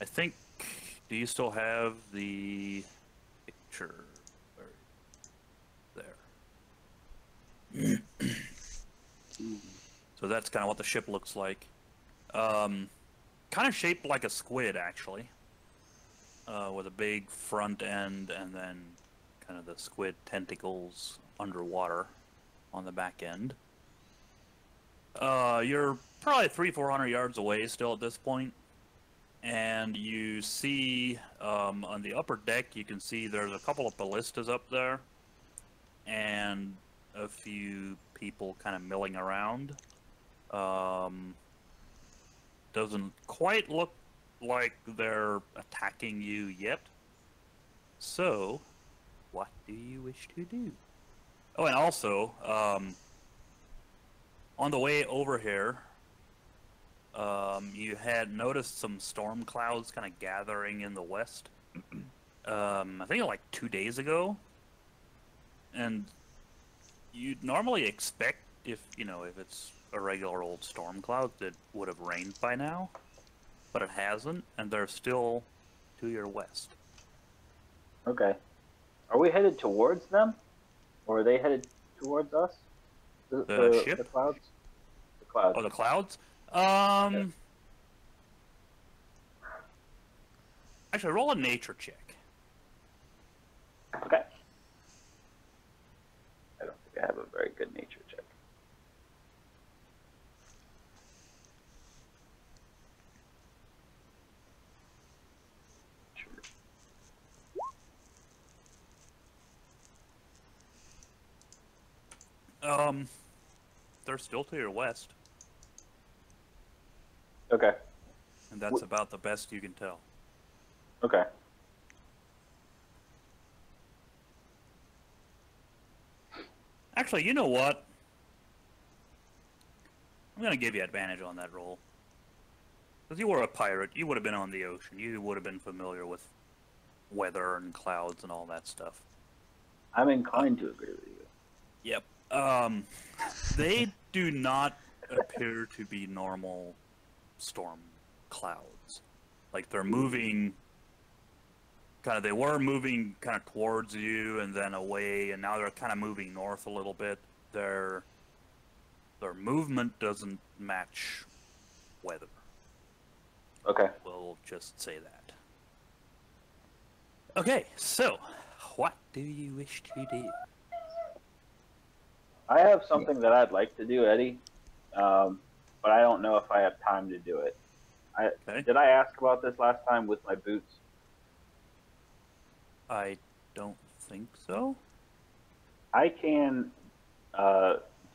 I think. Do you still have the picture? There. So that's kind of what the ship looks like. Kind of shaped like a squid, actually, with a big front end and then kind of the squid tentacles underwater on the back end. You're probably 300-400 yards away still at this point, and you see on the upper deck you can see there's a couple of ballistas up there, and a few people kind of milling around. Doesn't quite look like they're attacking you yet. So, what do you wish to do? Oh, and also, on the way over here, you had noticed some storm clouds kind of gathering in the west. I think like 2 days ago, and you'd normally expect if it's a regular old storm cloud that would have rained by now, but it hasn't, and they're still to your west. Okay. Are we headed towards them, or are they headed towards us? The ship? The clouds. The clouds. Oh, the clouds. Yeah. Actually, roll a nature check. Okay. I don't think I have a very good nature check. They're still to your west, Okay. and that's about the best you can tell. Okay. Actually, you know what? I'm gonna give you advantage on that roll. Because you were a pirate, you would have been on the ocean. You would have been familiar with weather and clouds and all that stuff. I'm inclined to agree with you. Yep. They do not appear to be normal storm clouds. Like they're moving they were moving kind of towards you and then away, and now they're kind of moving north a little bit. Their movement doesn't match weather. Okay. We'll just say that. Okay, so what do you wish to do? I have something that I'd like to do, Eddie, but I don't know if I have time to do it. Okay. Did I ask about this last time with my boots? I don't think so. I can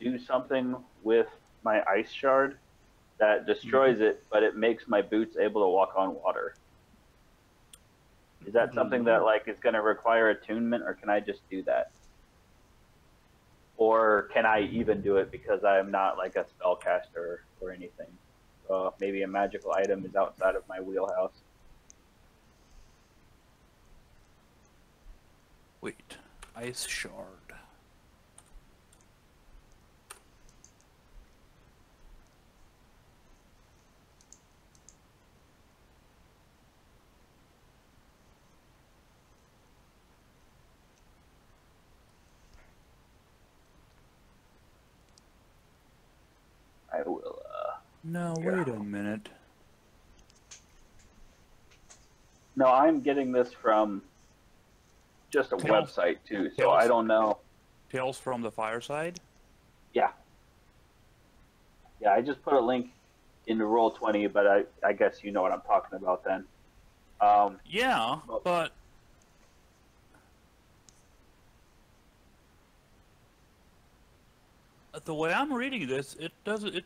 do something with my ice shard that destroys it, but it makes my boots able to walk on water. Is that something that like is going to require attunement, or can I just do that? Or can I even do it because I am not like a spellcaster or anything? Maybe a magical item is outside of my wheelhouse. Wait, ice shard. I will. No, wait a minute. No, I'm getting this from just a website too, so I don't know. Tales from the Fireside? Yeah. Yeah, I just put a link into Roll20, but I guess you know what I'm talking about then. Yeah, but the way I'm reading this,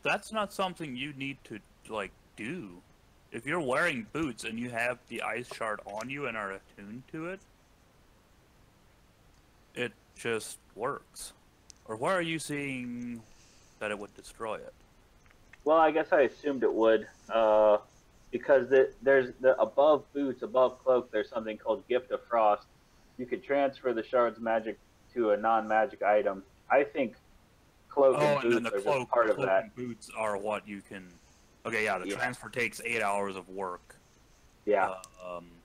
that's not something you need to like do. If you're wearing boots and you have the ice shard on you and are attuned to it, it just works. Or where are you seeing that it would destroy it? Well, I guess I assumed it would, because there's the above boots, above cloak. There's something called Gift of Frost. You could transfer the shard's magic to a non-magic item. I think cloak and boots are just part of that. And boots are what you can. Okay, yeah, the transfer takes 8 hours of work. Yeah.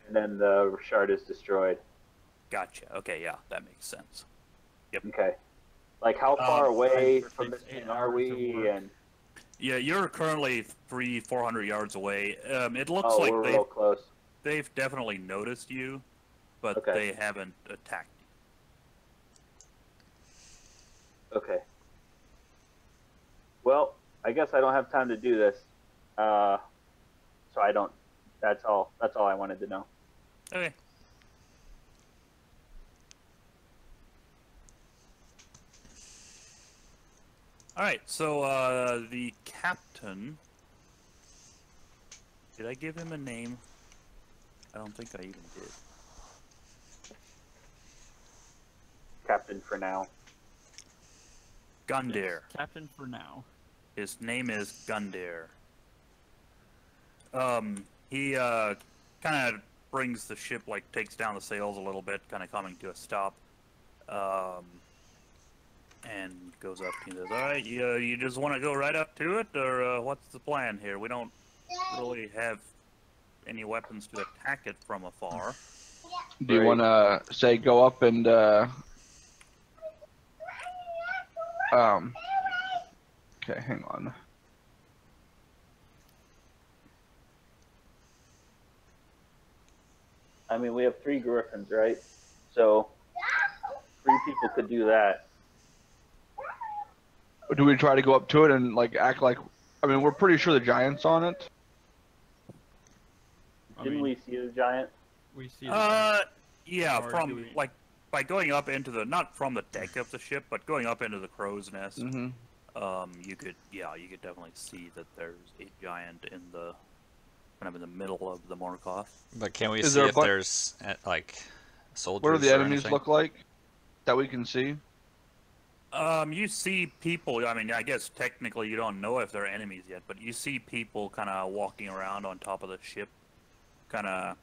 And then the shard is destroyed. Gotcha. Okay, yeah, that makes sense. Yep. Okay. Like, how far away from this takes thing 8 are hours of we? work. And Yeah, you're currently 400 yards away. It looks oh, like we're real close. they've definitely noticed you, but Okay. they haven't attacked you. Okay. Well, I guess I don't have time to do this. So I don't. That's all. That's all I wanted to know. Okay. All right. So the captain. Did I give him a name? I don't think I even did. Captain for now. Gundyr. Yes, Captain for now. His name is Gundyr. He kind of brings the ship, like takes down the sails a little bit, kind of coming to a stop. And goes up to you and says, "All right, you just want to go right up to it, or what's the plan here? We don't really have any weapons to attack it from afar." Do you want to say go up and okay, hang on. I mean, we have 3 griffins, right? So 3 people could do that. Do we try to go up to it and like act like? I mean, we're pretty sure the giant's on it. Didn't we see the giant? We see the Yeah, Or from do we- like by going up into the not from the deck of the ship, but going up into the crow's nest. Mm-hmm. You could definitely see that there's a giant in the kind of in the middle of the Morkoth. But can we Is see there a if bu- there's like soldiers? What do the or enemies anything? look like that we can see? You see people. I mean, I guess technically you don't know if they're enemies yet, but you see people kind of walking around on top of the ship, kind of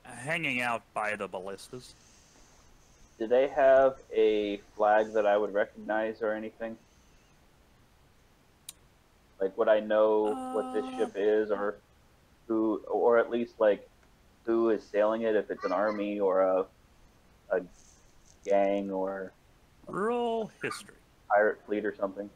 hanging out by the ballistas. Do they have a flag that I would recognize or anything? Like, would I know what this ship is, or who, or at least like who is sailing it? If it's an army or a gang or Roll history. pirate fleet or something.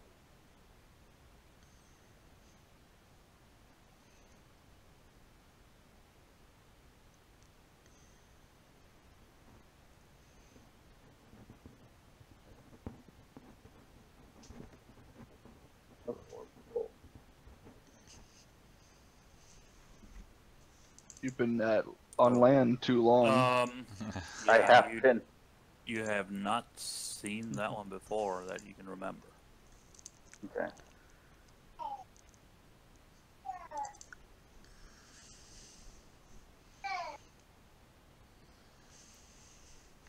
You've been on land too long. I Yeah, have been. You have not seen that one before that you can remember. Okay.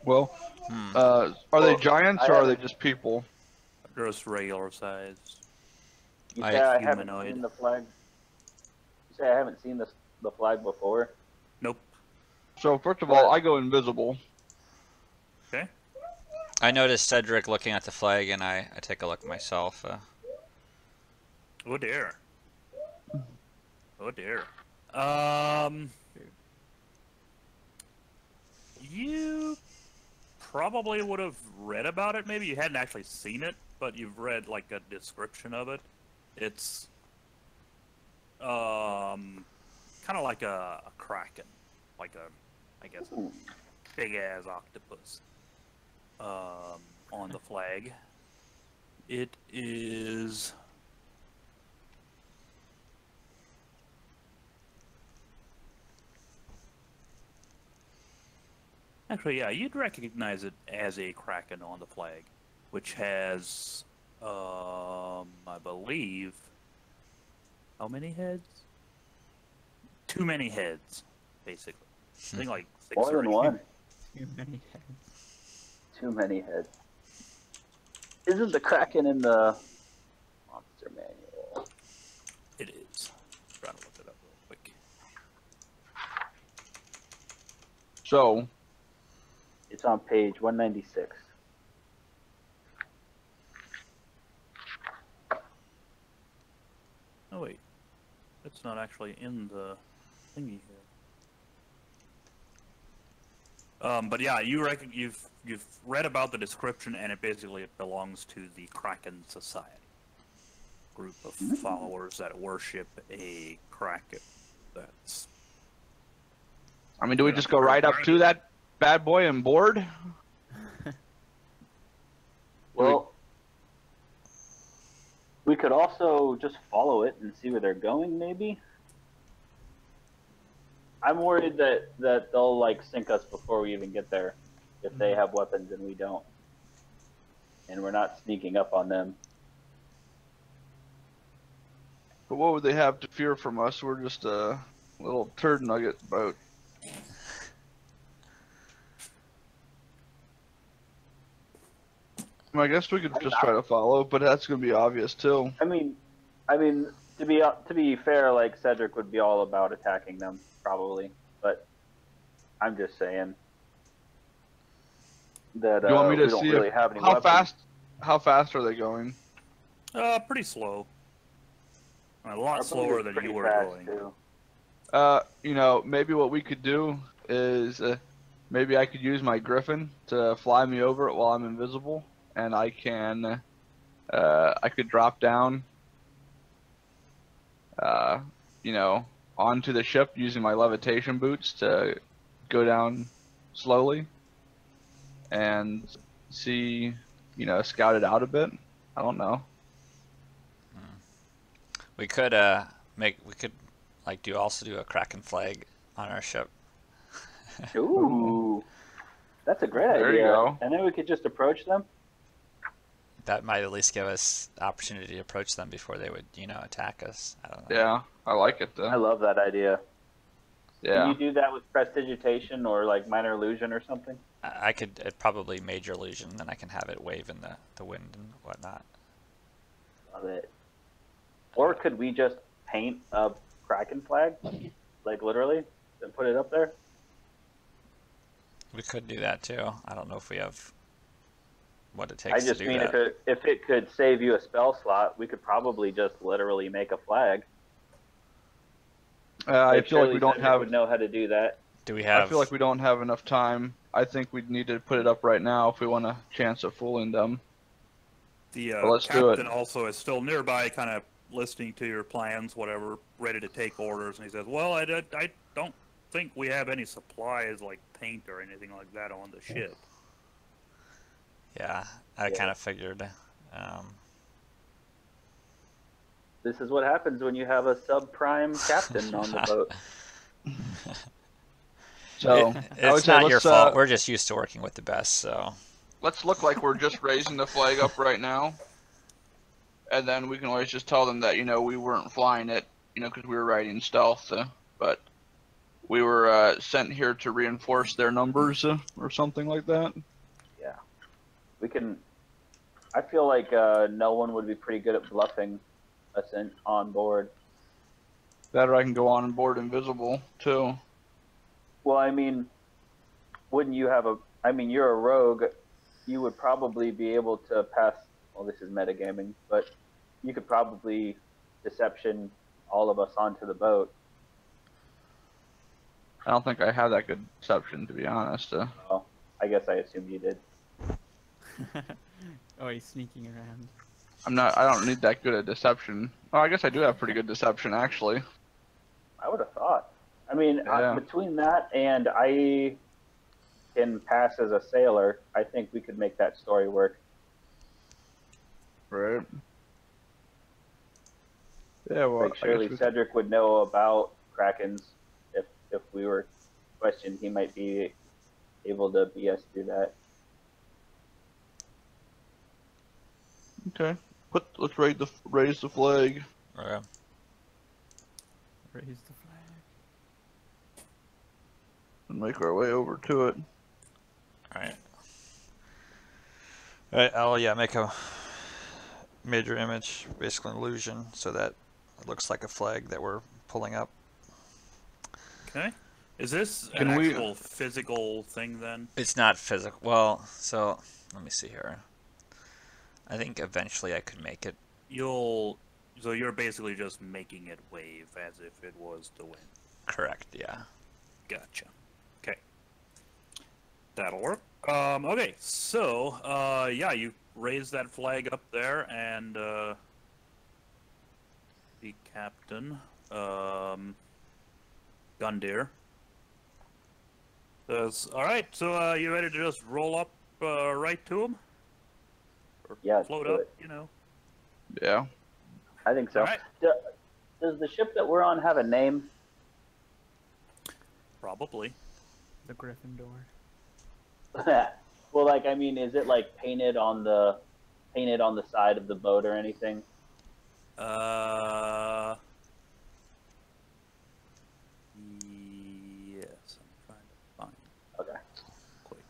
Well, Hmm. are they giants or I are they haven't- just people? Just regular size. You I- say I haven't humanoid. seen the flag. You say I haven't seen the flag before. Nope. So first of all, I go invisible. Okay. I noticed Cedric looking at the flag, and I take a look myself. Oh dear. Oh dear. You probably would have read about it. Maybe you hadn't actually seen it, but you've read like a description of it. It's kind of like a kraken, like I guess a big ass octopus. On the flag. It is. Actually, yeah, you'd recognize it as a kraken on the flag, which has, I believe, how many heads? Too many heads, basically. I think like 6 More or than 8. one. Too many heads. Too many heads. Isn't the Kraken in the monster manual? It is. Trying to look it up real quick. So It's on page 196. Oh wait, that's not actually in the thingy here. But yeah, you've read about the description, and it basically belongs to the Kraken Society, group of followers that worship a kraken. That's I mean, do we just go right up to that bad boy and board? Well, we could also just follow it and see where they're going, maybe. I'm worried that they'll like sink us before we even get there, if they have weapons and we don't, and we're not sneaking up on them. But what would they have to fear from us? We're just a little turd nugget boat. I guess we could just try to follow, but that's gonna be obvious too. I mean, to be fair, like Cedric would be all about attacking them probably, but I'm just saying that You want me to we don't see really have any how weapons. How fast are they going? pretty slow. A lot Our slower boat is than pretty you were fast, going. too. You know, maybe what we could do is maybe I could use my griffin to fly me over it while I'm invisible, and I could drop down, you know, onto the ship using my levitation boots to go down slowly and see, you know, scout it out a bit. I don't know. We could like do a Kraken flag on our ship. Ooh, that's a great idea. There you go. And then we could just approach them. That might at least give us opportunity to approach them before they would, you know, attack us. I don't know. Yeah, I like it though. I love that idea. Yeah. Can you do that with prestidigitation or like minor illusion or something? I could probably major illusion, then I can have it wave in the wind and whatnot. Love it. Or could we just paint a Kraken flag, like literally, and put it up there? We could do that too. I don't know if we have what it I takes just to do mean that. if it could save you a spell slot, we could probably just literally make a flag. I feel like we don't have. Would know how to do that. Do we have? I feel like we don't have enough time. I think we need to put it up right now if we want a chance of fooling them. The Well, let's do it. captain also is still nearby, kind of listening to your plans, whatever, ready to take orders. And he says, "Well, I don't think we have any supplies like paint or anything like that on the ship." Yeah, I kind of figured. This is what happens when you have a subprime captain on the boat. So I would It's say not your let's, fault. We're just used to working with the best, so. let's look like we're just raising the flag up right now, and then we can always just tell them that, you know, we weren't flying it, you know, because we were riding stealth, but we were sent here to reinforce their numbers or something like that. Yeah, we can. I feel like no one would be pretty good at bluffing us on board. That or I can go on board invisible too. Well, I mean, wouldn't you have a? I mean, you're a rogue. You would probably be able to pass. Well, this is metagaming, but you could probably deception all of us onto the boat. I don't think I have that good deception, to be honest. Well, I guess I assumed you did. Oh, he's sneaking around. I don't need that good at deception. Oh, I guess I do have pretty good deception, actually. I would have thought. I mean, Yeah. between that and I can pass as a sailor, I think we could make that story work. Right. Yeah, well, Like surely Cedric would know about Krakens. If we were questioned, he might be able to BS through that. Okay. Let's raise the flag Okay. Raise the flag. and make our way over to it. Alright. Alright, I'll make a major image, basically an illusion, so that it looks like a flag that we're pulling up. Okay. Is this Can an we- actual physical thing then? It's not physical. Well, so let me see here. I think eventually I could make it. So you're basically just making it wave as if it was the wind. Correct, yeah. Gotcha. Okay. That'll work. Okay, so, yeah, you raise that flag up there, and, the captain, Gundyr, says, alright, so, you ready to just roll up, right to him? Or Yeah, float do up, it. you know? Yeah. I think so. Alright. Does the ship that we're on have a name? Probably. The Gryffindor. Well, like, I mean, is it like painted on the side of the boat or anything? Yes, I'm trying to find Okay. quick.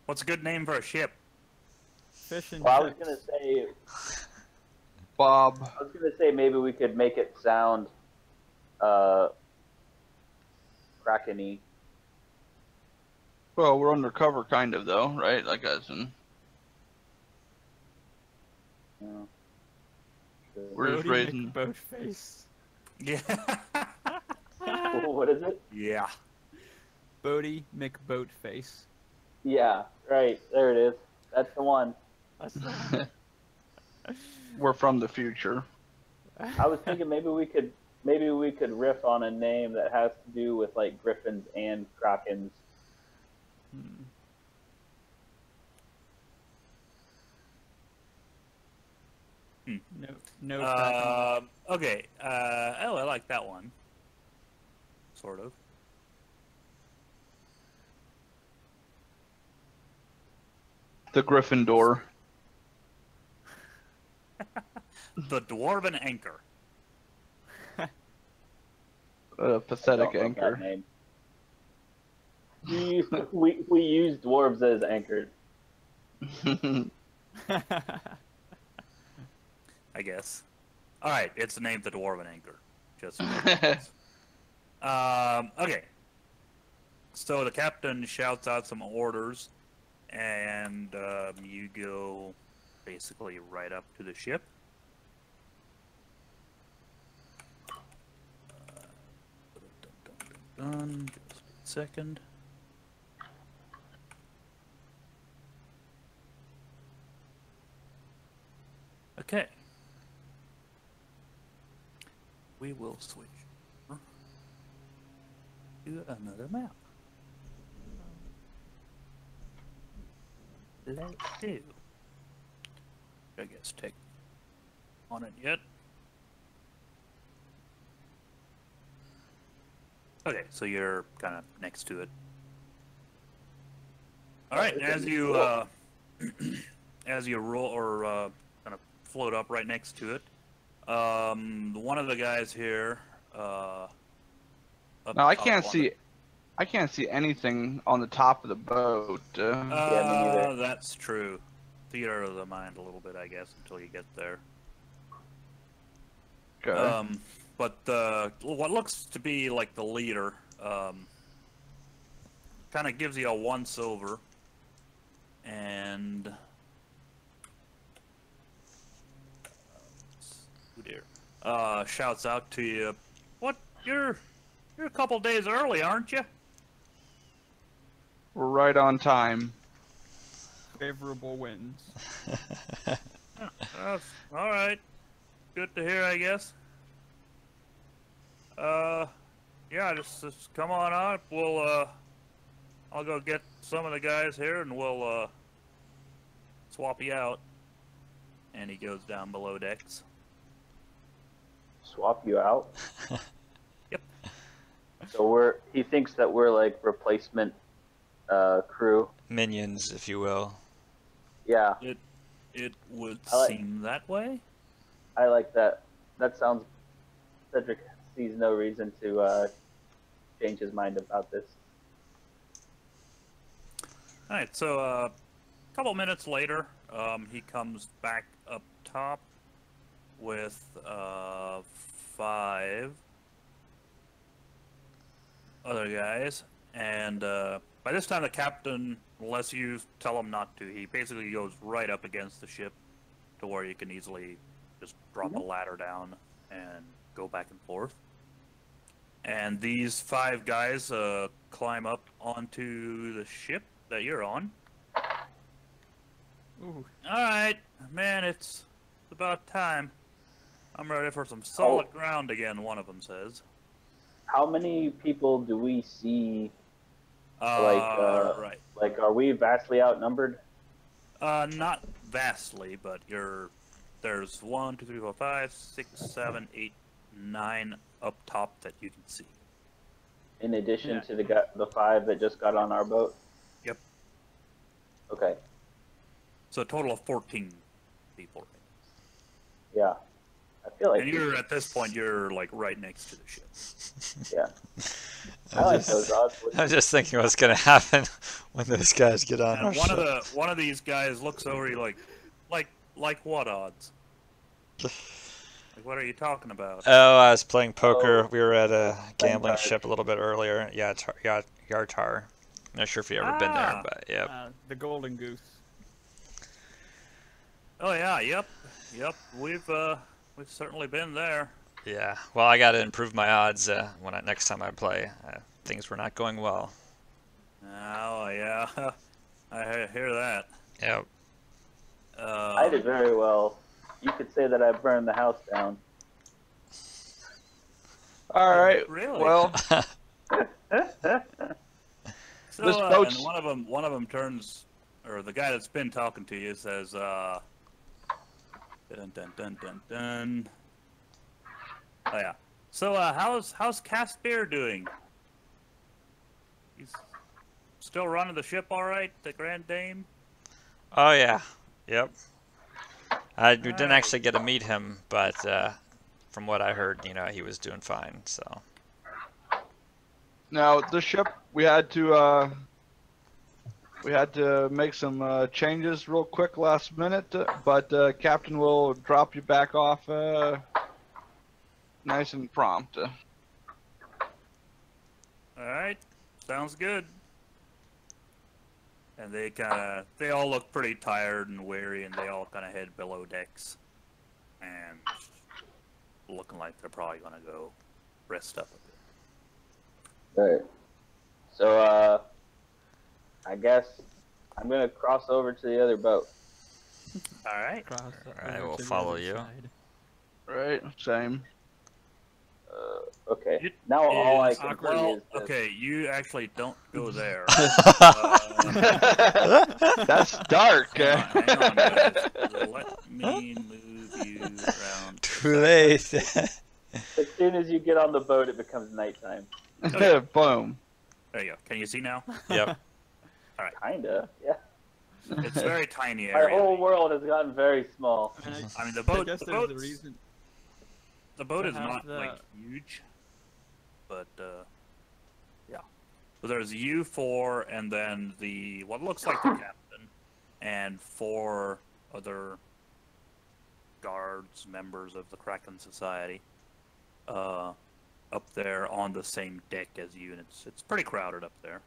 What's a good name for a ship? Fish and Well, I was chips. gonna say, Bob. maybe we could make it sound, Kraken-y. Well, we're undercover, kind of, though, right? Like, as in, Yeah. we're just Bodie raising. McBoatface. Yeah. What is it? Yeah. Bodie McBoatface. Yeah, right. There it is. That's the one. That's the one. We're from the future. I was thinking maybe we could riff on a name that has to do with like griffins and krakens. Hmm. No Kraken. Okay. Oh, I like that one. Sort of. The Gryffindor. The Dwarven Anchor. Pathetic I don't love anchor. that name. We use dwarves as anchors. I guess. All right, it's named the Dwarven Anchor. Just. Okay. So the captain shouts out some orders, and you go basically right up to the ship. Just a second. Okay. We will switch to another map. Let's do. I guess take on it yet. Okay, so you're kind of next to it. All right, as you as you roll or kind of float up right next to it, one of the guys here. Up Now I top can't on see. I can't see anything on the top of the boat. Yeah, me neither. That's true. Theater of the mind a little bit, I guess, until you get there. Okay. But what looks to be like the leader, kind of gives you a once over, and oh dear, shouts out to you, "What? You're a couple days early, aren't you?" We're right on time. Favorable winds. All right. Good to hear, I guess. Yeah, just come on up. I'll go get some of the guys here, and we'll swap you out. And he goes down below decks. Swap you out. Yep. So he thinks that we're like replacement crew. Minions, if you will. Yeah, It would I like- seem that way. I like that. That sounds. Cedric sees no reason to change his mind about this. All right, so a couple minutes later, he comes back up top with 5 other guys, and by this time the captain, unless you tell him not to, he basically goes right up against the ship to where you can easily just drop a ladder down and go back and forth. And these 5 guys climb up onto the ship that you're on. Ooh. Alright, man, it's about time. I'm ready for some solid ground again, one of them says. How many people do we see? Right. Like, are we vastly outnumbered? Not vastly, but there's 1, 2, 3, 4, 5, 6, 7, 8, 9 up top that you can see. In addition Yeah. to the 5 that just got on our boat? Yep. Okay. So a total of 14 people. Yeah. I feel like And you're at this point, you're like right next to the ship. yeah. I I'm like just, those odds. I'm just thinking what's gonna happen when those guys get on our And one ship. one of these guys looks over you like what odds? Like what are you talking about? Oh, I was playing poker. Oh. We were at a gambling cards. ship a little bit earlier. Yeah, Yartar. Not sure if you've ever been there, Ah. but yeah. The golden goose. Oh yeah, yep. We've certainly been there. Yeah. Well, I got to improve my odds next time I play. Things were not going well. Oh yeah, I hear that. Yep. I did very well. You could say that I burned the house down. All right. Really? Well, So, this boat's- and one of them turns, or the guy that's been talking to you says, dun dun dun dun dun. Oh yeah. So how's Caspier doing? He's still running the ship all right, the Grand Dame? Oh yeah. Yep. We didn't Alright. actually get to meet him, but from what I heard, he was doing fine. So. now the ship we had to make some changes real quick last minute, but Captain will drop you back off nice and prompt. All right, sounds good. And they all look pretty tired and weary, and they all kind of head below decks, and looking like they're probably gonna go rest up a bit. Right. So, I guess I'm gonna cross over to the other boat. All right. Cross Alright, over we'll to the follow other you. side. Right, same. Okay. It Now all I is- can see well, is this. okay, you actually don't go there. That's dark. Hang on, guys. Let me move you around. Too late. As soon as you get on the boat, it becomes nighttime. Boom. There you go. Can you see now? Yep. Kinda. Yeah. It's a very tiny Our area. whole world has gotten very small. And I mean, the I boat. guess The there's a boat's- reason. The boat to is have not the- like huge, but yeah. So there's you 4, and then what looks like the captain, and 4 other guards, members of the Kraken Society, up there on the same deck as you, and it's pretty crowded up there.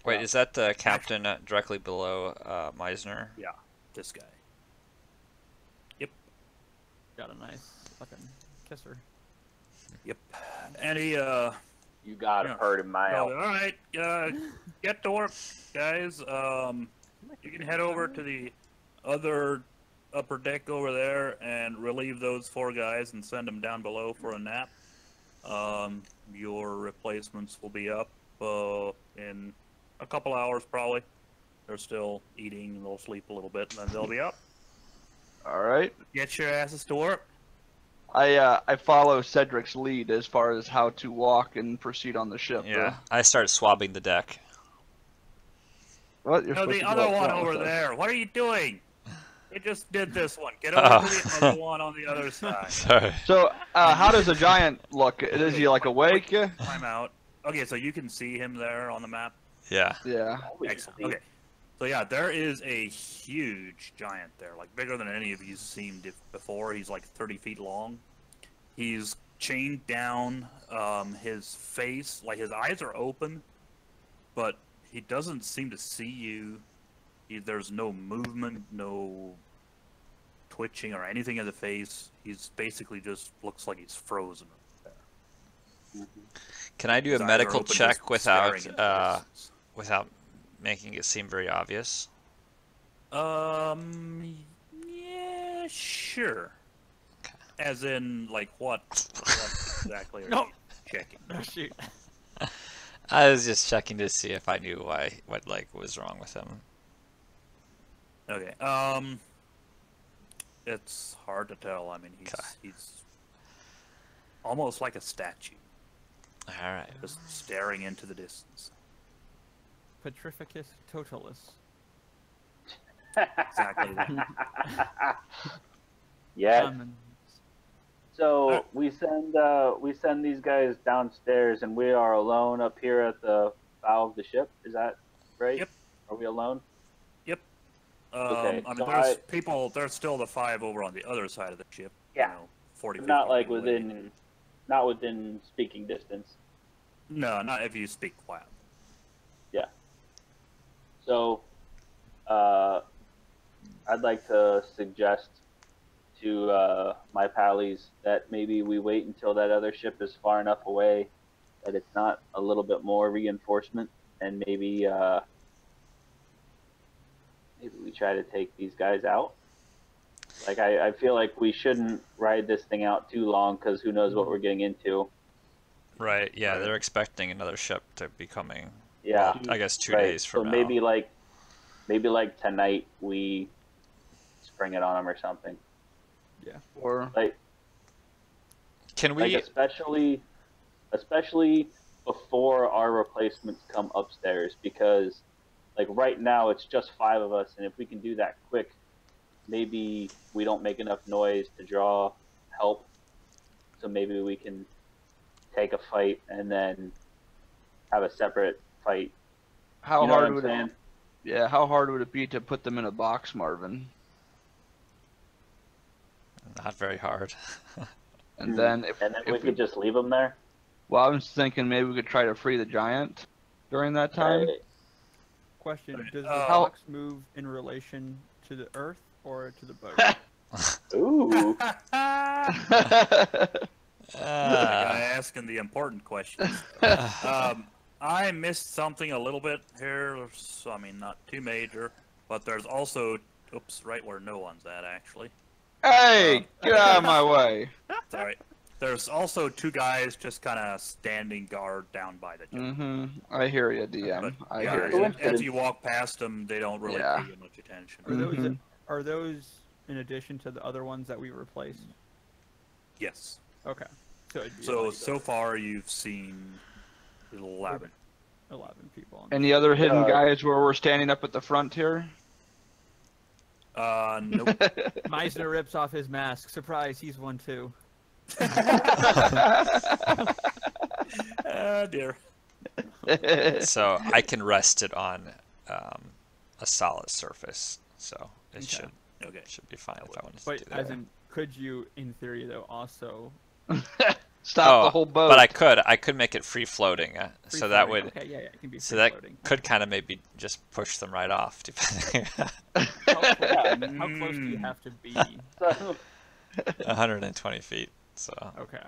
Wait, is that the captain directly below Meisner? This guy. Got a nice fucking kisser. Yep. And he You got Yeah. a herd in my all elf. right, get to work, guys. You can head over to the other upper deck over there and relieve those 4 guys and send them down below for a nap. Your replacements will be up in a couple hours probably. They're still eating and they'll sleep a little bit and then they'll be up. All right. Get your asses to work. I follow Cedric's lead as far as how to walk and proceed on the ship. Yeah. I start swabbing the deck. What? You're No, supposed the to other go up one front over with us. there. What are you doing? You just did this one. Get over Oh. to the other one on the other side. Sorry. So, how does a giant look? Is he like awake? Time out. Okay, so you can see him there on the map. Yeah. Yeah. Excellent. Okay. So yeah, there is a huge giant there, like bigger than any of you seen before. He's like 30 feet long. He's chained down. His face, like his eyes are open, but he doesn't seem to see you. There's no movement, no twitching or anything in the face. He's basically just looks like he's frozen right there. Can I do His a eyes are medical open, check just without staring into the distance. without making it seem very obvious? Yeah, sure. As in, like, what exactly are No. you checking? Oh, shoot. I was just checking to see if I knew what like was wrong with him. Okay. It's hard to tell. I mean, he's almost like a statue, All right. just staring into the distance. Petrificus totalis. Exactly that. Yeah. Common. So we send these guys downstairs, and we are alone up here at the bow of the ship. Is that right? Yep. Are we alone? Yep. Okay, I mean, so there's people. There's still the 5 over on the other side of the ship. Yeah. 40, 50 Not like feet away. not within speaking distance. No, not if you speak quiet. So, I'd like to suggest to my pallies that maybe we wait until that other ship is far enough away that it's not a little bit more reinforcement, and maybe we try to take these guys out. Like, I feel like we shouldn't ride this thing out too long, because who knows what we're getting into. Right. Yeah, Right. they're expecting another ship to be coming. Yeah. Well, I guess 2 Right. days from so now. maybe like tonight we spring it on them or something. Or Like Can we? especially before our replacements come upstairs, because like right now it's just 5 of us, and if we can do that quick, maybe we don't make enough noise to draw help. So maybe we can take a fight and then have a separate fight. how You know hard what I'm would saying? it? Yeah, how hard would it be to put them in a box, Marvin? Not very hard. And then if, And then if we could just leave them there. well, I was thinking maybe we could try to free the giant during that time. Right. Question: does the How- box move in relation to the Earth or to the boat? Ooh. The guy asking the important questions. I missed something a little bit here. So, I mean, not too major, but there's also, oops, right where no one's at actually. Hey, get out of my way. Sorry. There's also 2 guys just kind of standing guard down by the jump. Mm-hmm. I hear you, DM. But, I yeah, hear as- you. as you walk past them, they don't really Yeah. pay you much attention. Are those Mhm. are those in addition to the other ones that we replaced? Yes. Okay. So it'd be So like so far you've seen 11. 11 people. Any other hidden Yeah. guys where we're standing up at the front here? Nope. Meisner rips off his mask. Surprise, he's one too. Oh dear. So I can rest it on a solid surface, so it Okay. Okay. should be fine if I wanted to But do that. as in, could you, in theory, though, also Stop the whole boat. But I could make it free floating, so that free-floating? would Okay, yeah, it can be so that free-floating. could kind of maybe just push them right off, depending. How close do you Mm. have to be? So, 120 feet. So Okay.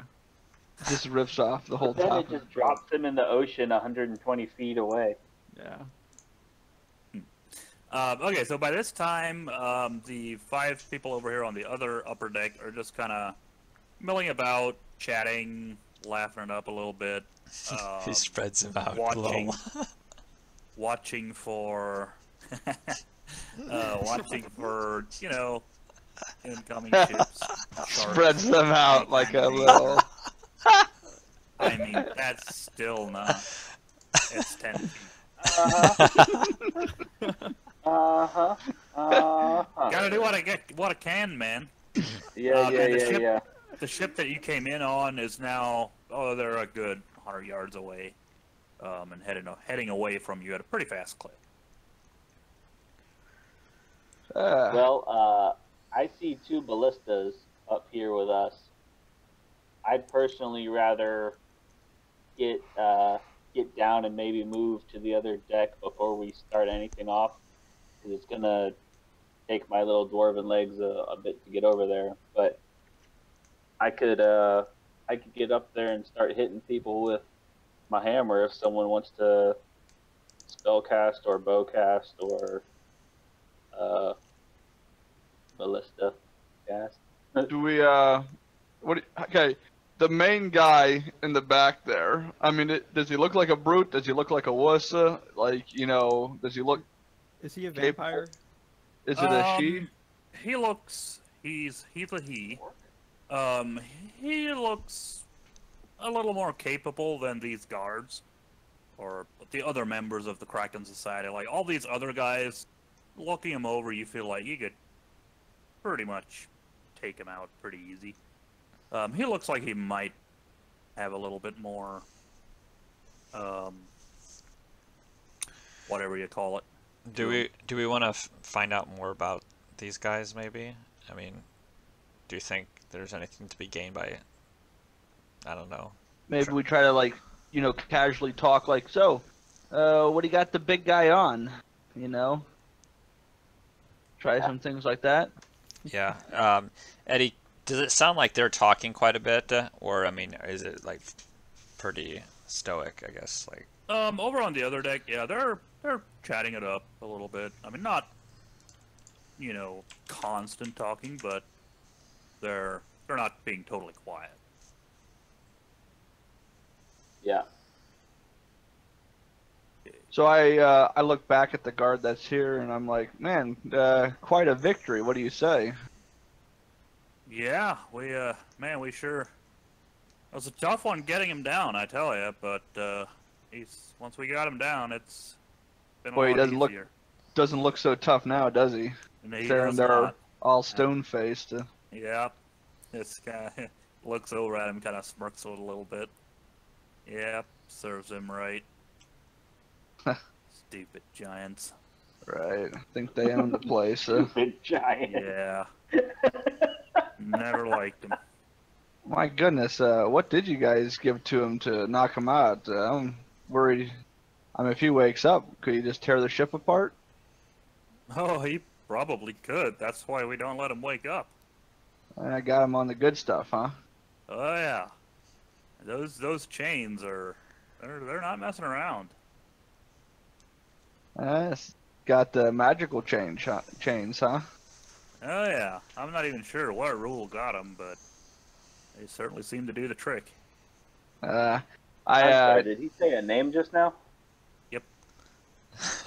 Just rips off the whole then top. it just drops them in the ocean 120 feet away. Yeah. Okay, so by this time, the 5 people over here on the other upper deck are just kind of milling about, chatting, laughing it up a little bit. he spreads them out. watching- Lol. Watching for, incoming ships. sharks, Spreads them out like a anything. little. I mean, that's still not. It's 10 feet. Uh-huh. Gotta do what I can, man. Yeah, and the yeah, ship- yeah. The ship that you came in on is now, they're a good 100 yards away, and heading away from you at a pretty fast clip. Well, I see 2 ballistas up here with us. I'd personally rather get down and maybe move to the other deck before we start anything off, because take my little dwarven legs a bit to get over there, but I could get up there and start hitting people with my hammer if someone wants to spellcast or bowcast or ballista cast. Do we okay, the main guy in the back there, I mean, does he look like a brute? Does he look like a wussa? Like, you know, does he look, Is he a Capable. vampire? is it a she? He looks. He's a he. He looks a little more capable than these guards or the other members of the Kraken Society. Like all these other guys, looking him over, you feel like you could pretty much take him out pretty easy. He looks like he might have a little bit more, whatever you call it. Do we want to find out more about these guys? Maybe. I mean, do you think there's anything to be gained by it? I don't know. Maybe we try to, like, you know, casually talk like, so, what do you got the big guy on? You know? Try some things like that. Yeah. Eddie, does it sound like they're talking quite a bit, or I mean, is it like pretty stoic? I guess like. Over on the other deck, yeah, they're chatting it up a little bit. I mean, not, you know, constant talking, but they're not being totally quiet. Yeah. So I look back at the guard that's here, and I'm like, man, quite a victory. What do you say? Yeah, we sure. It was a tough one getting him down, I tell you, but once we got him down, it's been a Boy, he lot doesn't easier. Doesn't look so tough now, does he? And he Staring does there, not. all stone-faced. Yeah, this guy looks over at him, kind of smirks a little bit. Yeah, serves him right. Stupid giants. Right. I think they own the place. Stupid giant. Yeah. Never liked him. My goodness, what did you guys give to him to knock him out? I'm worried. I mean, if he wakes up, could he just tear the ship apart? Oh, he probably could. That's why we don't let him wake up. I got him on the good stuff, huh? Oh yeah. Those chains are they're not messing around. It's got the magical chains, huh? Oh yeah. I'm not even sure what rule got them, but they certainly seem to do the trick. I'm sorry, did he say a name just now? Yep.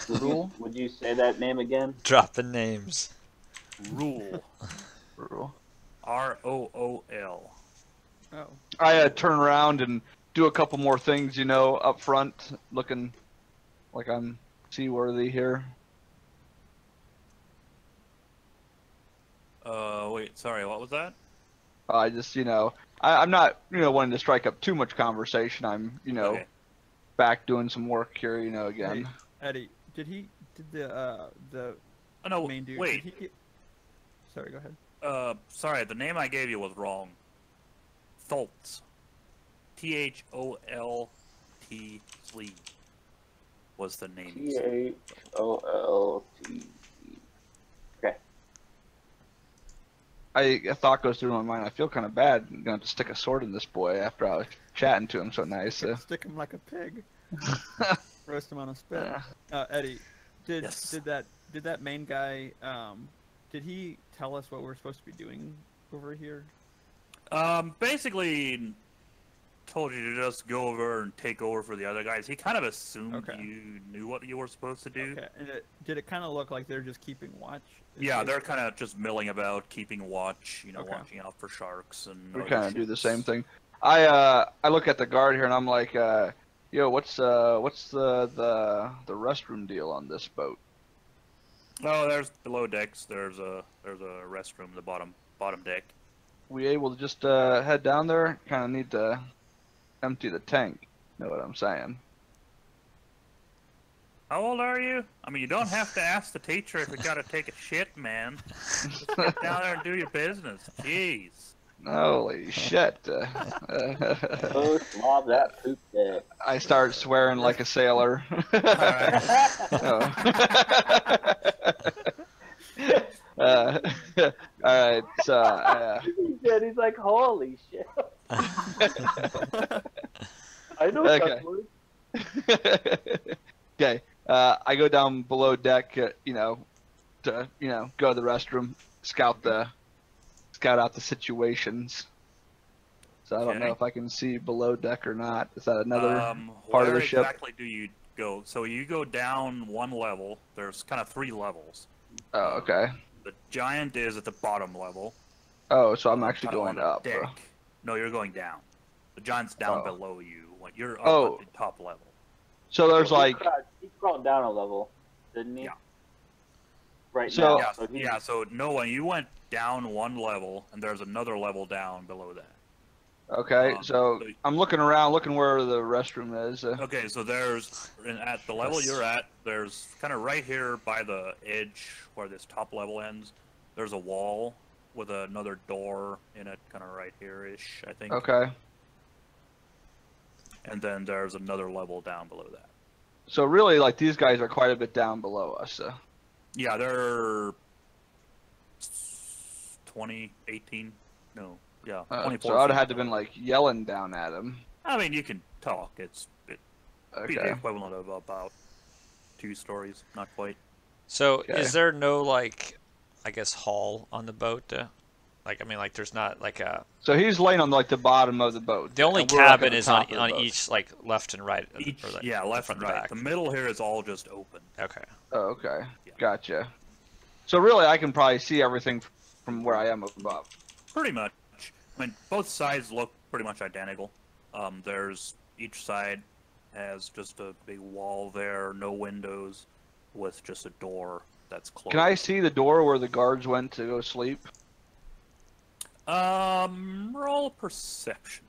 Rule? Would you say that name again? Dropping names. Rule. Rule. ROOL. Oh. I turn around and do a couple more things, you know, up front, looking like I'm seaworthy here. Wait, sorry, what was that? I just, you know, I'm not, you know, wanting to strike up too much conversation. I'm, you know, Okay. back doing some work here, you know, again. Hey, Eddie, did the Oh no, main dude? wait. Did he get... Sorry, go ahead. Sorry, the name I gave you was wrong. Tholtz. THOLT Sleeve was the name. THOLT. Okay. A thought goes through my mind. I feel kind of bad. I'm going to stick a sword in this boy after I was chatting to him so nice. Stick him like a pig. Roast him on a spit. Eddie, Yes. did that main guy? Did he tell us what we're supposed to be doing over here? Basically told you to just go over and take over for the other guys. He kind of assumed Okay. you knew what you were supposed to do. Okay. And did it kind of look like they're just keeping watch? Yeah, they're kind of just milling about, keeping watch, you know, Okay. watching out for sharks and We other kind of do the ships. same thing. I look at the guard here and I'm like, yo, what's the restroom deal on this boat? Oh, there's below decks. There's a restroom, the bottom deck. We able to just head down there? Kind of need to empty the tank. Know what I'm saying? How old are you? I mean, you don't have to ask the teacher if you gotta take a shit, man. Just get down there and do your business. Jeez. Holy shit! Oh, slob that poop deck. I start swearing like a sailor. All right. So He said, he's like, holy shit. I know Okay. cuss words. okay. I go down below deck. To go to the restroom, scout out the situations. So I don't know Okay. if I can see below deck or not. Is that another part of Where the ship? exactly do you go? So you go down one level. There's kind of 3 levels. Oh, okay. The giant is at the bottom level. Oh, so I'm actually kinda on going the up. Deck. No, you're going down. The giant's down Oh. below you. Like you're up Oh. at the top level. So there's Well, like, he crawled down a level, didn't he? Yeah. Right So- now. Yeah, So he- yeah. So Noah, you went down one level, and there's another level down below that. okay, so so- I'm looking around, looking where the restroom is. Okay, so there's at the level Yes. you're at. There's kind of right here by the edge where this top level ends. There's a wall with another door in it, kind of right here-ish, I think. Okay. And then there's another level down below that. So really, like, these guys are quite a bit down below us. Yeah, they're 20, 18. No, yeah, 24. So I'd have feet had to been below. like yelling down at them. I mean, you can talk. It'd be the Okay. equivalent of about 2 stories, not quite. So Okay. is there no like, I guess, hall on the boat? Like, I mean, like, there's not like a. So he's laying on like the bottom of the boat. The only and we're, like, cabin at the is top on of the boat. each like left and right. Each, or, like, yeah, the left front and right. back. The middle here is all just open. Okay. Oh, okay. Yeah. Gotcha. So really, I can probably see everything from where I am above. Pretty much. I mean, both sides look pretty much identical. There's each side has just a big wall there, no windows, with just a door that's closed. Can I see the door where the guards went to go sleep? Roll perception.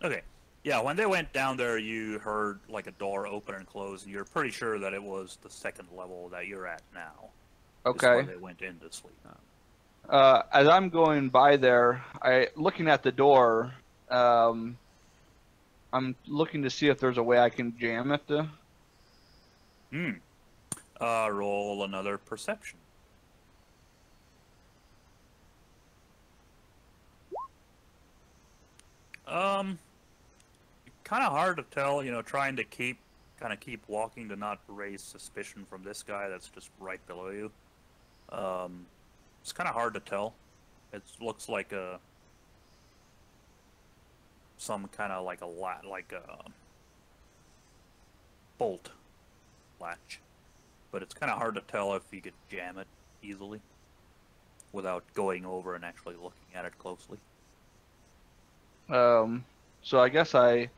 Okay. Yeah, when they went down there, you heard like a door open and close, and you're pretty sure that it was the second level that you're at now. Is where Okay. they went in to sleep. As I'm going by there, looking at the door, I'm looking to see if there's a way I can jam it. Roll another perception. Kind of hard to tell, trying to keep walking to not raise suspicion from this guy that's just right below you. It's kind of hard to tell. It looks like some kind of like a bolt latch, but it's kind of hard to tell if you could jam it easily without going over and actually looking at it closely. So I guess I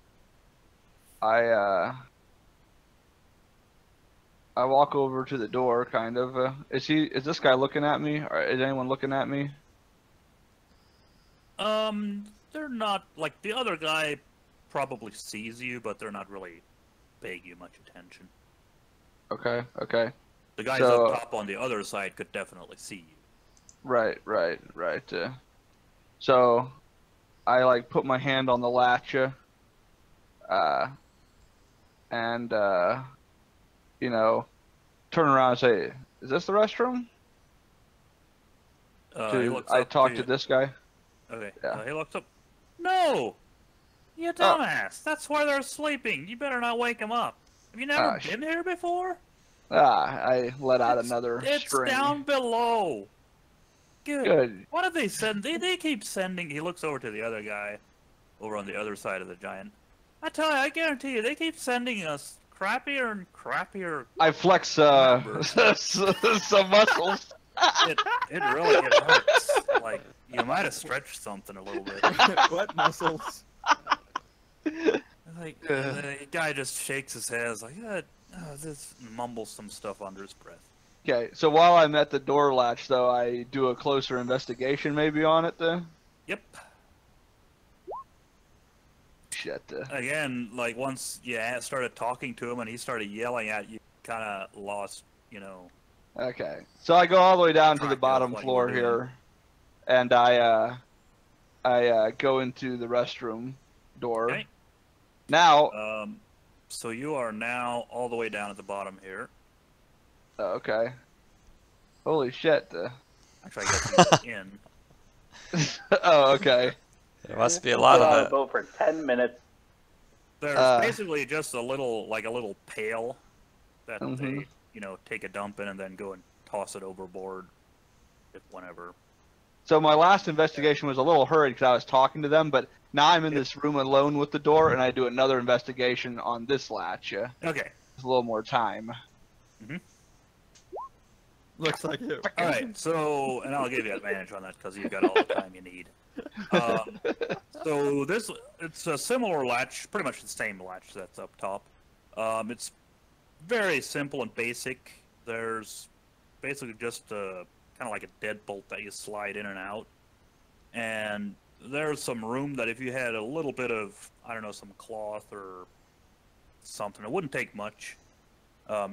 walk over to the door, kind of. Is this guy looking at me? Or is anyone looking at me? They're not, like, the other guy probably sees you, but they're not really paying you much attention. Okay, okay. The guys So- up top on the other side could definitely see you. Right. So I like put my hand on the latch, and turn around and say, "Is this the restroom?" He looks I up talk to to you. this guy. Okay. Yeah. He looks up. No! You dumbass! That's where they're sleeping. You better not wake them up. Have you never been here before? I let out another It's string. down below. Good. What did they send? They keep sending. He looks over to the other guy, over on the other side of the giant. I tell you, I guarantee you, they keep sending us crappier and crappier. I flex some muscles. It really hurts. Like you might have stretched something a little bit. What muscles? Like the guy just shakes his head, is like, this mumbles some stuff under his breath. Okay, so while I'm at the door latch, though, I do a closer investigation maybe on it, then? Yep. Shit. Again, like once you started talking to him and he started yelling at you, kind of lost, Okay, so I go all the way down to the Track of bottom what you floor were doing. here, and I go into the restroom door. Okay. Now, So you are now all the way down at the bottom here. Oh, okay. Holy shit. Actually, I guess he's in. Oh, okay. There must be a lot Been on of a it. boat for 10 minutes. There's basically just a little pail that Mhm. they, take a dump in and then go and toss it overboard, if whenever. So my last investigation was a little hurried because I was talking to them, but now I'm in this room alone with the door, and I do another investigation on this latch. Yeah, Okay. it's a little more time. Looks like it. All right. So, and I'll give you advantage on that because you've got all the time you need. So it's a similar latch, pretty much the same latch that's up top. It's very simple and basic. There's basically just kind of like a deadbolt that you slide in and out. And there's some room that if you had a little bit of, I don't know, some cloth or something, it wouldn't take much.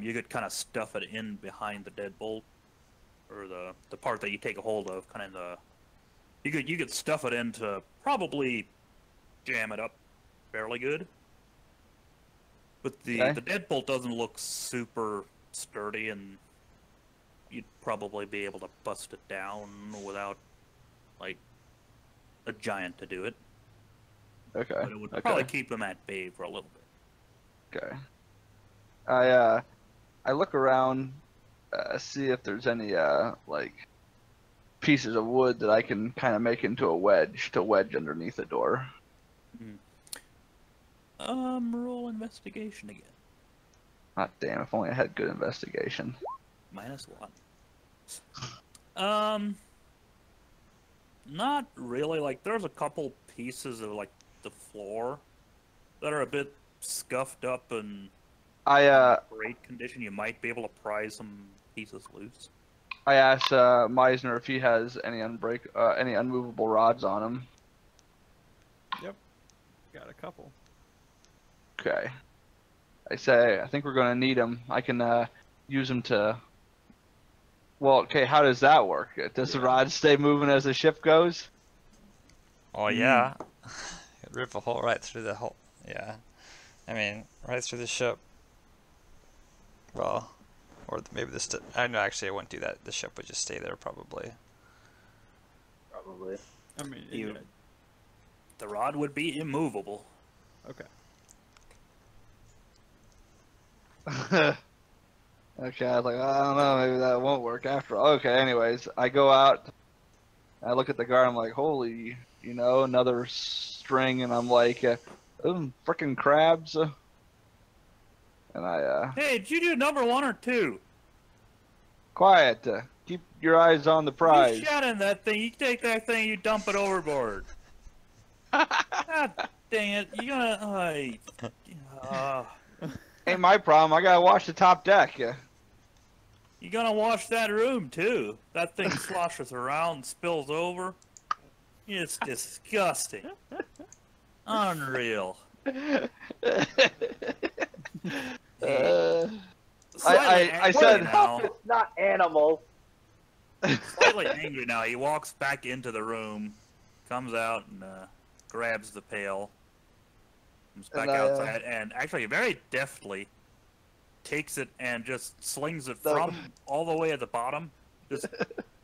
You could kind of stuff it in behind the deadbolt, or the part that you take a hold of, kind of the. You could stuff it in to probably jam it up fairly good. But the deadbolt doesn't look super sturdy, and you'd probably be able to bust it down without, like, a giant to do it. Okay. But it would probably keep them at bay for a little bit. Okay. I look around, see if there's any like pieces of wood that I can kind of make into a wedge to wedge underneath the door. Roll investigation again. Ah, damn! If only I had good investigation. -1. Not really. Like, there's a couple pieces of, like, the floor that are a bit scuffed up and great condition. You might be able to pry some pieces loose. I asked Meisner if he has any any unmovable rods on him. Yep. Got a couple. Okay. I say I think we're gonna need them. I can use them to. Well, okay. How does that work? Does the rod stay moving as the ship goes? Oh yeah. It'd rip a hole right through the hole. Yeah. I mean, right through the ship. Well, or maybe this. I know. Actually, I wouldn't do that. The ship would just stay there probably. Probably. I mean, The rod would be immovable. okay. Okay, I was like, I don't know, maybe that won't work after all. Okay, anyways, I go out, I look at the guard, I'm like, holy, another string, and I'm like, frickin' crabs. And I, Hey, did you do number 1 or 2? quiet, keep your eyes on the prize. You shot in that thing. You take that thing, you dump it overboard. God dang it. You're gonna... Ain't my problem, I gotta wash the top deck. You're gonna wash that room, too. That thing sloshes around, spills over. It's disgusting. Unreal. I said, now, It's not animals. slightly angry now, he walks back into the room, comes out and grabs the pail, comes back outside, and actually very deftly takes it and just slings it from all the way at the bottom, just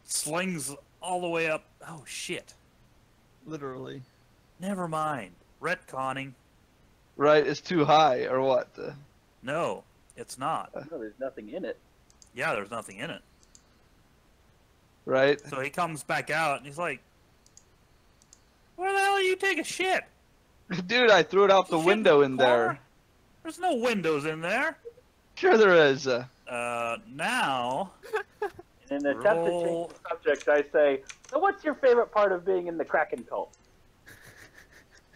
slings all the way up. Oh, shit. Literally. Never mind. Retconning. right, it's too high, or what? No, it's not. No, there's nothing in it. Yeah, there's nothing in it. Right? So he comes back out and he's like, where the hell do you take a shit? Dude, I threw it out the Shit window in car? there. There's no windows in there. Sure there is. Now, In an attempt to Roll. change the subject, I say, so what's your favorite part of being in the Kraken cult?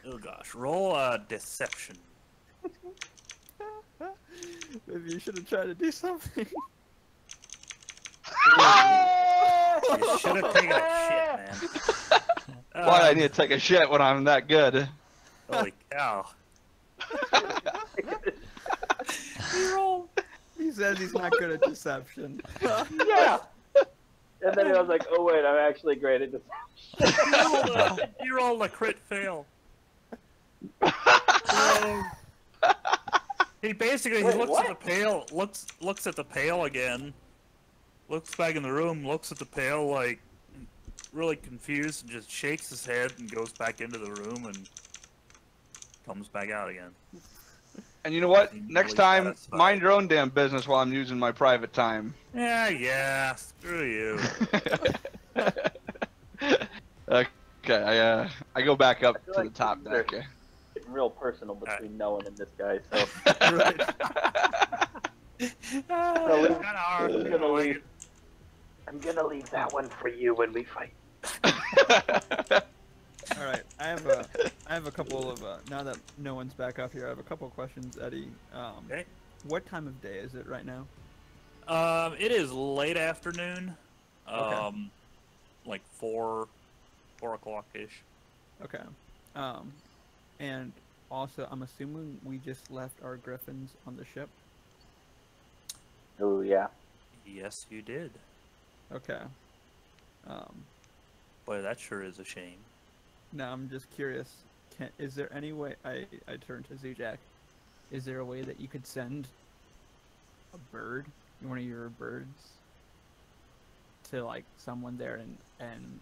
oh gosh, roll a deception. Maybe you should have tried to do something. You should have taken a shit, man. Why do I need to take a shit when I'm that good? Holy cow. He says he's not good at deception. Yeah. And then I was like, oh wait, I'm actually great at deception. You rolled a crit fail. He basically Wait, he looks what? at the pail, looks at the pail again, looks back in the room, looks at the pail like really confused, and just shakes his head and goes back into the room and comes back out again. And you know what? Seems Next really time, satisfied. mind your own damn business while I'm using my private time. Yeah, screw you. Okay, I go back up I feel to like the top these are- deck. Getting real personal between Noah and this guy. So I'm gonna leave that one for you when we fight. All right, I have a couple of now that no one's back up here. I have a couple of questions, Eddie. Okay. What time of day is it right now? It is late afternoon. Okay. Like 4 o'clock ish. Okay. And also, I'm assuming we just left our griffins on the ship. Oh yeah. Yes, you did. Okay. Boy, that sure is a shame. Now I'm just curious. Is there any way? I turn to Zujak. Is there a way that you could send a bird, one of your birds, to like someone there and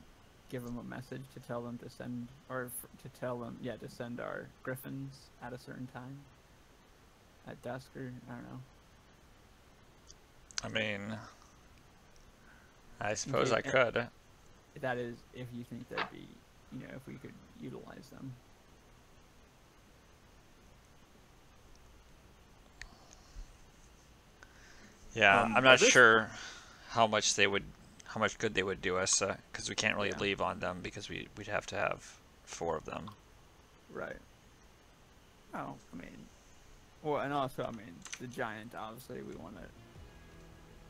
give them a message to tell them to send, or to tell them, yeah, to send our griffins at a certain time, at dusk, or I don't know. I mean, I suppose Okay, I could. That is, if you think that'd be, if we could utilize them. Yeah, Um, I'm not this- sure how much good they would do us, because we can't really Yeah. leave on them because we'd have to have 4 of them. Right. Oh, I mean, well, and also, I mean, the giant, obviously, we want to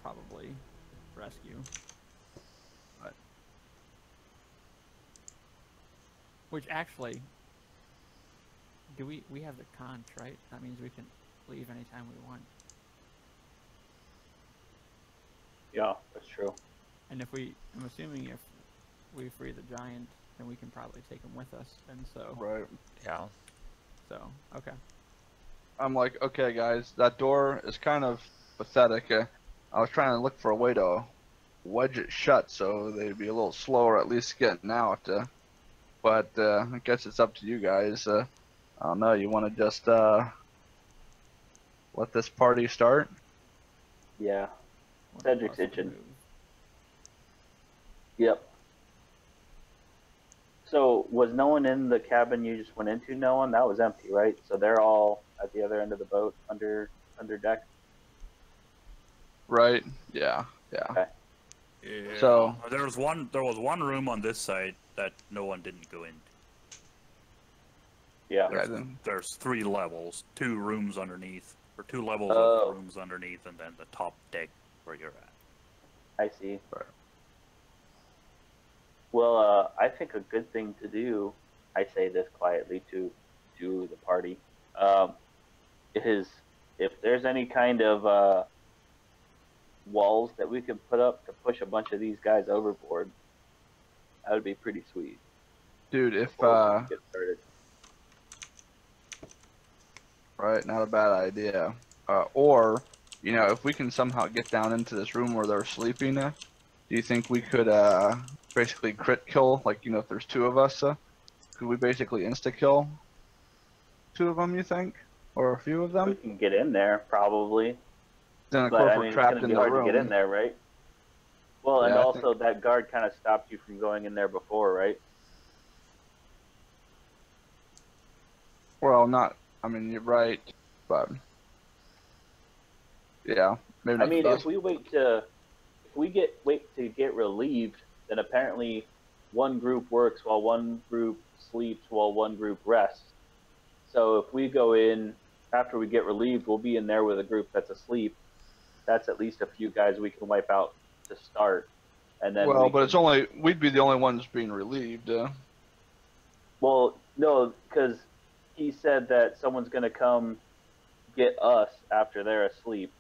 probably rescue. But, which actually, we have the conch, right? That means we can leave anytime we want. Yeah, that's true. And I'm assuming if we free the giant, then we can probably take him with us. And so, Right. Yeah. Okay. I'm like, okay, guys, that door is kind of pathetic. I was trying to look for a way to wedge it shut so they'd be a little slower, at least getting out. But I guess it's up to you guys. I don't know. You want to just let this party start? Yeah. One Cedric's plus itching. move. Yep. So was no one in the cabin you just went into? No one. That was empty, right? So they're all at the other end of the boat, under deck. Right. Yeah. Yeah. Okay. Yeah. So- there was one room on this side that no one didn't go in. Yeah. Okay, then. There's 3 levels, 2 rooms underneath, or 2 levels Oh. of rooms underneath, and then the top deck where you're at. I see. Right. Well, I think a good thing to do, I say this quietly to the party, is if there's any kind of walls that we could put up to push a bunch of these guys overboard, that would be pretty sweet. Dude, if Before we get started. right, not a bad idea. Or, if we can somehow get down into this room where they're sleeping, do you think we could basically crit kill? Like, if there's 2 of us, could we basically insta kill 2 of them? You think, or a few of We them? can get in there probably, Then of but course I we're mean, it's trapped gonna in be the hard room. to get in there, right? Well, and Yeah, I also that guard kind of stopped you from going in there before, right? Well, not. I mean, you're right, but yeah, maybe I not. mean, the if best. we wait to get relieved, then apparently one group works while one group sleeps while one group rests. So if we go in after we get relieved, we'll be in there with a group that's asleep. That's at least a few guys we can wipe out to start, and then Well, we but can- it's only we'd be the only ones being relieved. Well, no, because he said that someone's gonna come get us after they're asleep.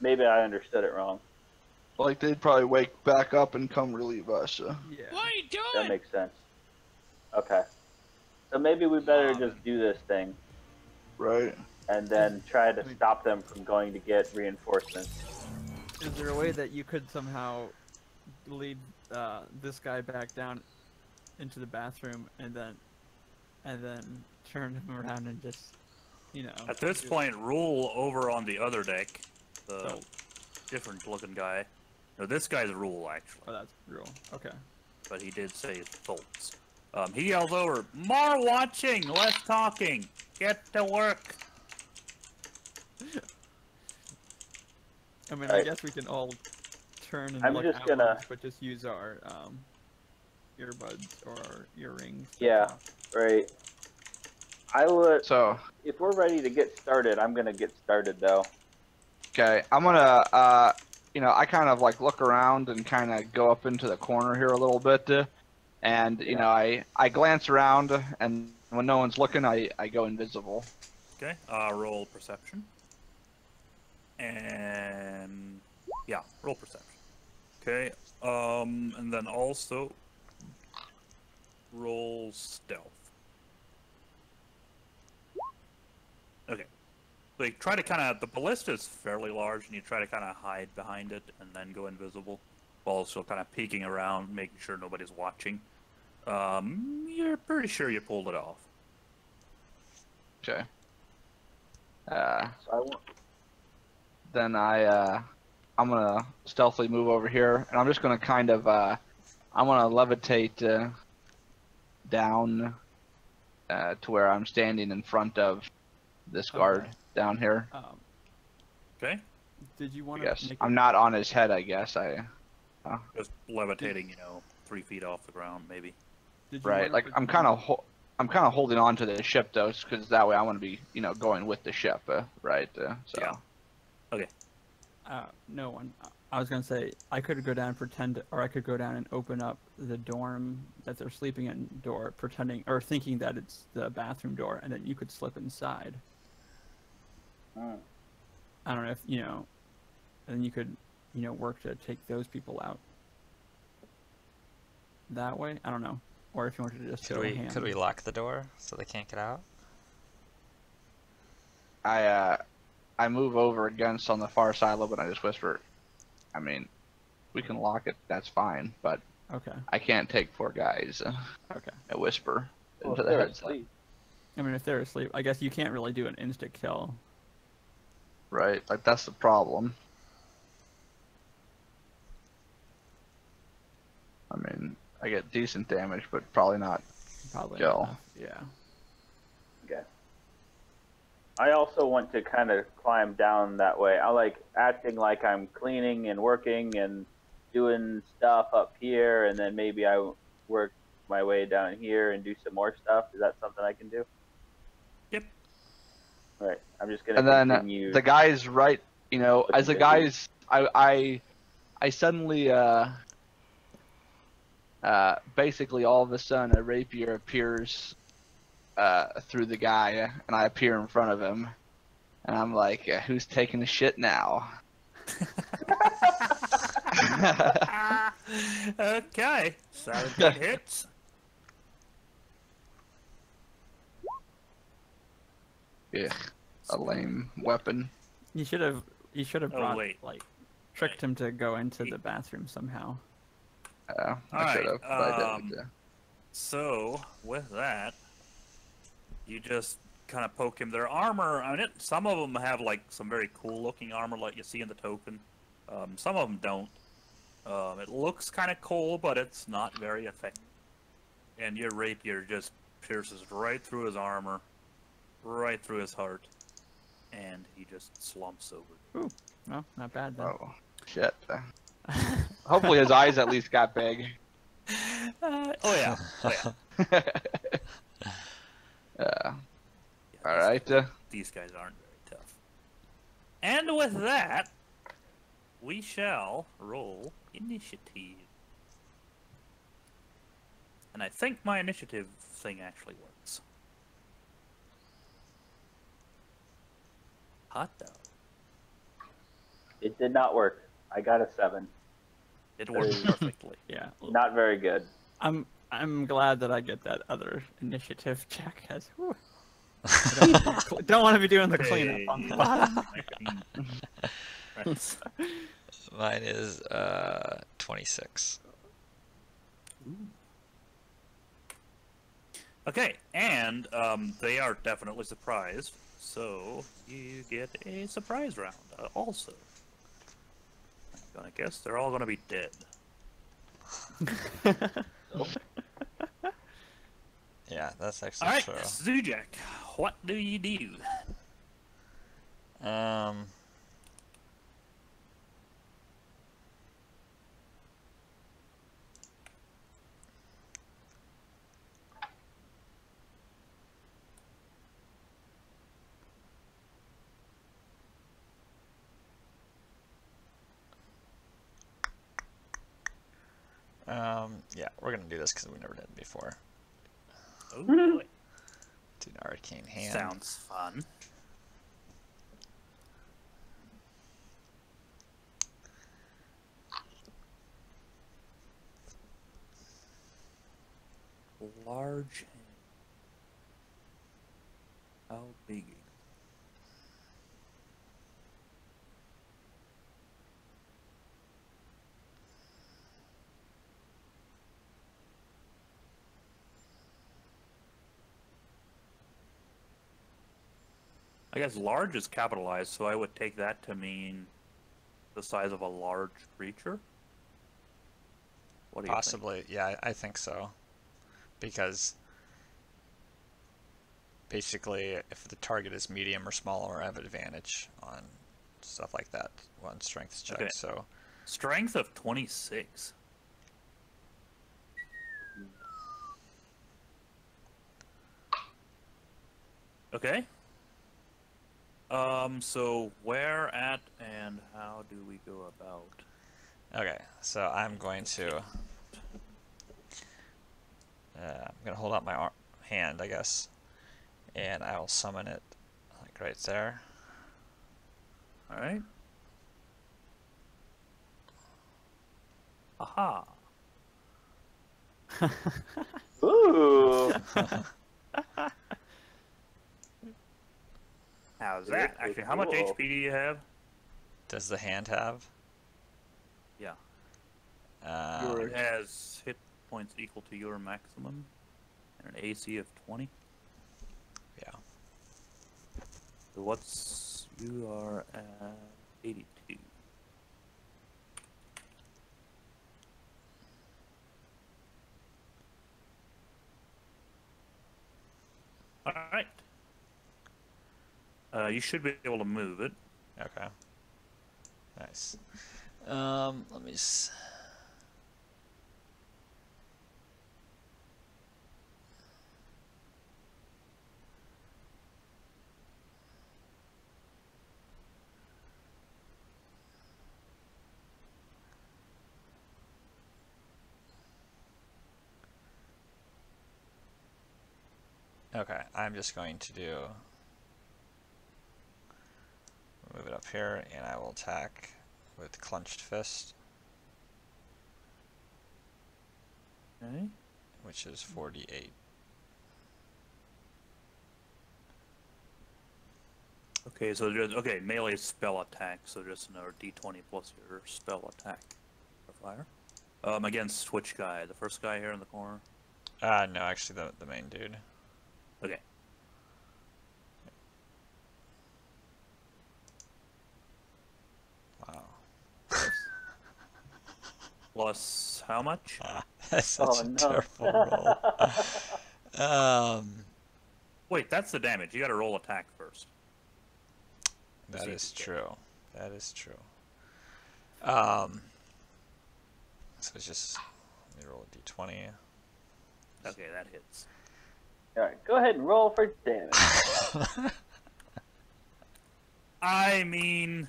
Maybe I understood it wrong. Like they'd probably wake back up and come relieve us. Yeah. What are you doing? That makes sense. Okay. So maybe we better Wow. just do this thing. Right. and then try to stop them from going to get reinforcements. Is there a way that you could somehow lead this guy back down into the bathroom and then turn him around and just, you know? At this point, Rule over on the other deck, the Oh. different looking guy. No, this guy's Rule actually, Oh, that's real. Okay. but he did say Thultz. He yells over, "More watching, less talking. Get to work." I mean, I Alright. guess we can all turn and I'm look just outwards, gonna- but just use our earbuds or earrings. Yeah. Right. I would. So, If we're ready to get started, I'm gonna get started though. okay, I'm gonna, I kind of like look around and kind of go up into the corner here a little bit, and I glance around, and when no one's looking, I go invisible. Okay, roll perception. And yeah, roll perception. Okay, and then also roll stealth. Okay. So you try to the ballista is fairly large, and you try to kind of hide behind it and then go invisible, while also kind of peeking around, making sure nobody's watching. You're pretty sure you pulled it off. Okay. So I want. Then I'm gonna stealthily move over here, and I'm just gonna kind of, I'm gonna levitate down to where I'm standing in front of this guard Okay. down here. Okay? Did you want I to guess make I'm not on his head. I guess Just levitating, 3 feet off the ground, maybe. Did you right. wanna Like put- I'm kind of holding on to the ship though, because that way I want to be going with the ship, right? So. Yeah. No one. I was gonna say I could go down and pretend, or I could go down and open up the dorm that they're sleeping in door, pretending or thinking that it's the bathroom door, and then you could slip inside. I don't know if and then you could work to take those people out that way. I don't know, or if you wanted to just Could go we ham. could we lock the door so they can't get out? I move over against on the far side a little bit. And I just whisper, I mean, we can lock it. That's fine, but Okay. I can't take 4 guys. Okay. I whisper Well, into if the they're headset. asleep. I mean, if they're asleep, I guess you can't really do an insta kill. Right, like that's the problem. I mean, I get decent damage, but probably not. Probably. Kill. Enough. Yeah. Okay. I also want to kind of climb down that way. I like acting like I'm cleaning and working and doing stuff up here, and then maybe I work my way down here and do some more stuff. Is that something I can do? Yep. All right. I'm just gonna And then continue. the guys, right? As the busy. guys, I suddenly, basically all of a sudden a rapier appears through the guy, and I appear in front of him, and I'm like, who's taking the shit now? Okay. 17 hits. Yeah, a lame weapon. You should have Oh, brought wait. tricked him to go into the bathroom somehow. I Alright, should have, but I didn't. So, with that, you just kind of poke him. Their armor, some of them have like some very cool looking armor like you see in the token. Some of them don't. It looks kind of cool, but it's not very effective. And your rapier just pierces right through his armor, right through his heart, and he just slumps over. No, not bad then. Oh, shit. Hopefully his eyes at least got big. Oh yeah. Oh yeah. Yeah. Yeah, All right. These guys aren't very tough. And with that, we shall roll initiative. And I think my initiative thing actually works. Hot dog. It did not work. I got a 7. It worked perfectly. Yeah. Not very good. I'm glad that I get that other initiative check as whew. Don't want to be doing the cleanup on the bottom. Right. Mine is 26. Okay, and they are definitely surprised, so you get a surprise round also. I'm gonna guess they're all gonna be dead. Yeah, that's actually All right, true. Zujak, what do you do? Yeah, we're gonna do this because we never did it before. Oh boy, Do an arcane hand. sounds fun. Large hand. How big? I guess large is capitalized, so I would take that to mean the size of a large creature. What do you think? Possibly, yeah, I think so. Because basically, if the target is medium or smaller, I have advantage on stuff like that on strength checks. Okay. So Strength of 26. Okay. So where at and how do we go about? okay, so I'm going to I'm gonna hold out my hand, I guess, and I will summon it like right there. All right. Aha. Ooh. How's Very that? Actually, how much cool. HP do you have? Does the hand have? Yeah. Um, It has hit points equal to your maximum and an AC of 20. yeah. So what's you are at 82. All right. You should be able to move it. Okay. Nice. Let me. Okay, I'm just going to move it up here, and I will attack with clenched fist, Okay. which is 48. Okay, so just melee spell attack, so just another D20 plus your spell attack for fire. Against which guy? The first guy here in the corner? No, actually the main dude. Okay. Wow. Plus how much? That's such Oh, a no. terrible roll. Wait, that's the damage. You gotta roll attack first. That See is if you true. That is true. So it's just, let me roll a d20. Okay, that hits. All right, go ahead and roll for damage. I mean,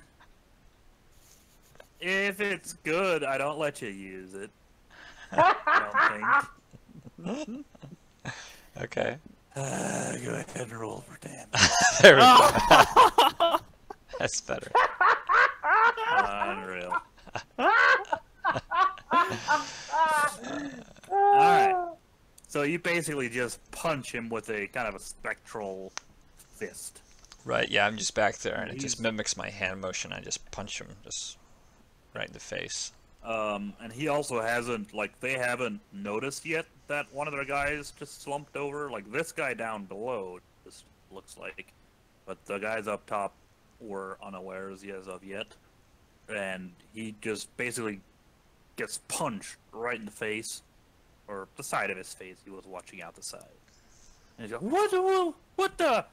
if it's good, I don't let you use it. I don't think. Okay. Go ahead and roll for damage. There we go. That's better. Unreal. Alright. So you basically just punch him with a kind of a spectral fist. Right, yeah, I'm just back there, and it He's- just mimics my hand motion. I just punch him just right in the face. And he also hasn't, like, they haven't noticed yet that one of their guys just slumped over. Like, this guy down below just looks like, but the guys up top were unawares as of yet. And he just basically gets punched right in the face, or the side of his face. He was watching out the side. And he's like, what the?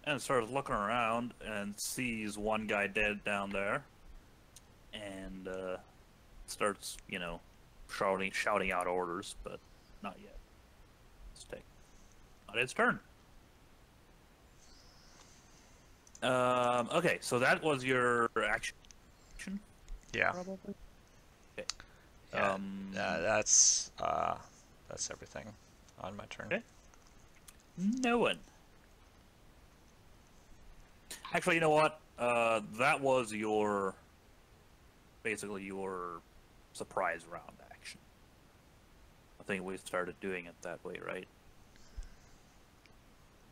And starts looking around and sees one guy dead down there. And, starts, you know, shouting out orders, but not yet. Let's take not his turn. Okay, so that was your action, Yeah. probably. Okay. Yeah, that's everything on my turn. Okay. No one. Actually, you know what? That was basically your surprise round action. I think we started doing it that way, right?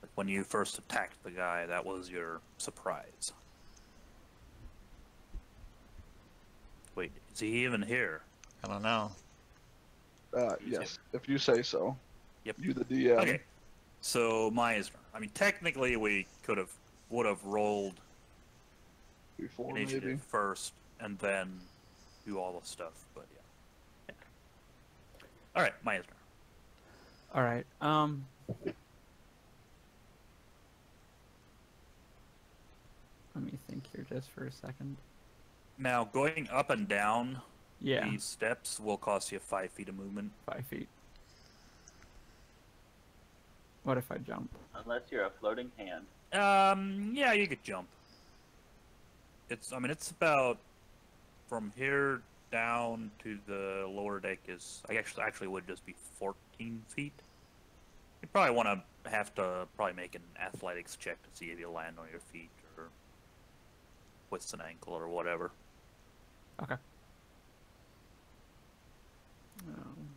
Like when you first attacked the guy, that was your surprise. Wait, is he even here? I don't know. Yes, if you say so. Yep. You the DM. Okay. So Meisner. I mean, technically, we would have rolled Before initiative maybe. first and then do all the stuff, but yeah. All right, Meisner. All right. Let me think here just for a second. Now, going up and down Yeah, these steps will cost you 5 feet of movement. 5 feet. What if I jump? Unless you're a floating hand. Yeah, you could jump. It's about from here down to the lower deck is actually would just be 14 feet. You probably have to make an athletics check to see if you land on your feet or twist an ankle or whatever. Okay. Um,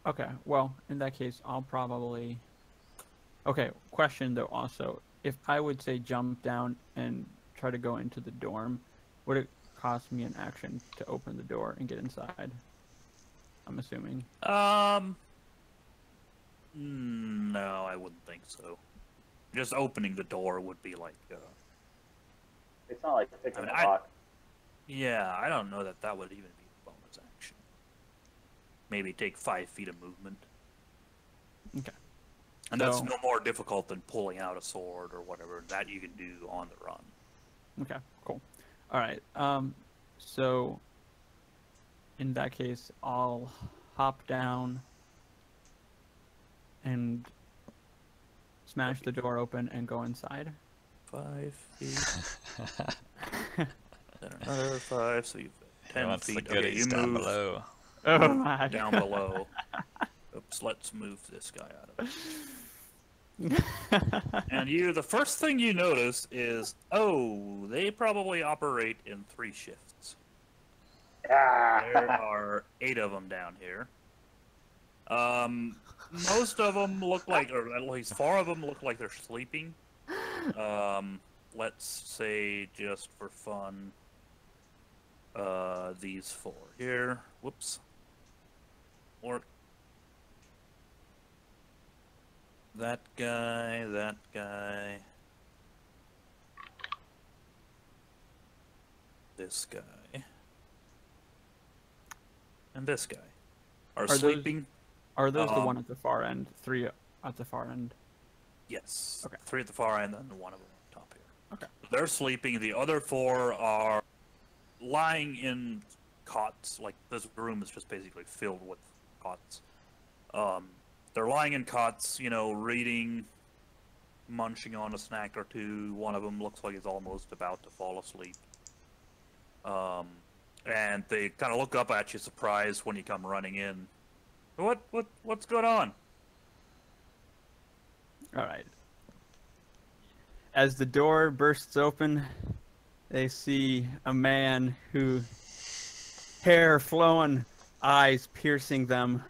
okay, well, in that case, I'll probably... Okay, question though also. If I would say jump down and try to go into the dorm, would it cost me an action to open the door and get inside? I'm assuming. No, I wouldn't think so. Just opening the door would be like, It's not like picking I mean, a lock. yeah, I don't know that would even be a bonus action. Maybe take 5 feet of movement. Okay. And that's So- no more difficult than pulling out a sword or whatever that you can do on the run. Okay, cool. All right. So in that case, I'll hop down and smash the door open and go inside. 5 feet. Then another 5, so you've 10 What's the feet. Okay, goodies you down move below? Oh my! down below. Oops, let's move this guy out of it. And the first thing you notice is, oh, they probably operate in 3 shifts. There are 8 of them down here. Most of them look like, or at least 4 of them look like they're sleeping. Let's say, just for fun, these 4 here. Whoops. Or that guy, this guy, and this guy are those- sleeping. Are those the Um, one at the far end? 3 at the far end. Yes. Okay. 3 at the far end, and 1 of them on top here. Okay. They're sleeping. The other 4 are lying in cots. Like, this room is just basically filled with cots. They're lying in cots, reading, munching on a snack or 2. One of them looks like he's almost about to fall asleep. And they kind of look up at you, surprised when you come running in. What's going on? All right. As the door bursts open, they see a man hair flowing, eyes piercing them,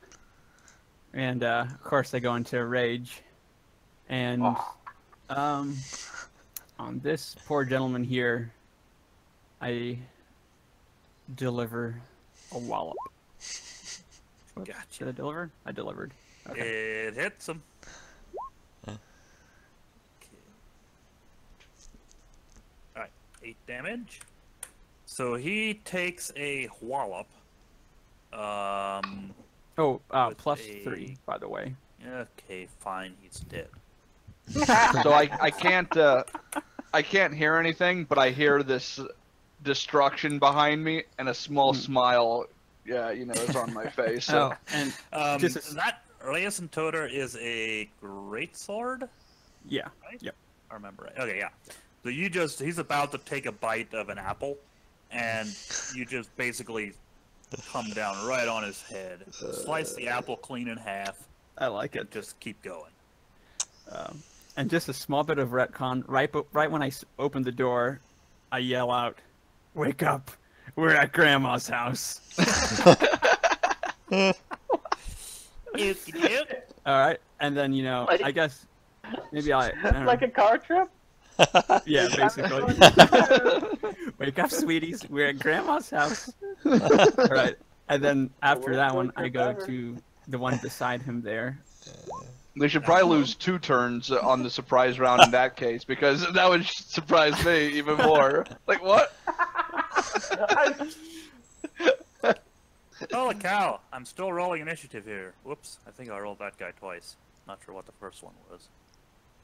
And of course, they go into a rage. And on this poor gentleman here, I deliver a wallop. Whoops, Gotcha. Did I deliver? I delivered. Okay. It hits him. Huh. Alright, 8 damage. So he takes a wallop. Oh, with plus a- 3, by the way. Okay, fine, he's dead. So I can't hear anything, but I hear this destruction behind me, and a small smile, is on my face. So. Oh, and Just a- That Reyes and Toter is a greatsword? yeah. Right? Yep. I remember right. Okay, yeah. So he's about to take a bite of an apple, and you just basically come down right on his head, slice the apple clean in half, I like and it. just keep going. And just a small bit of retcon. Right when I open the door, I yell out, "Wake up! We're at Grandma's house." All right, and then Like- I guess maybe I don't know. Like a car trip? Yeah, basically. Wake up, sweeties. We're at Grandma's house. All right, and then after that one, I go to the one beside him there. They should probably lose 2 turns on the surprise round in that case, because that would surprise me even more. Like, what? Holy cow! I'm still rolling initiative here. Whoops, I think I rolled that guy twice. Not sure what the first one was.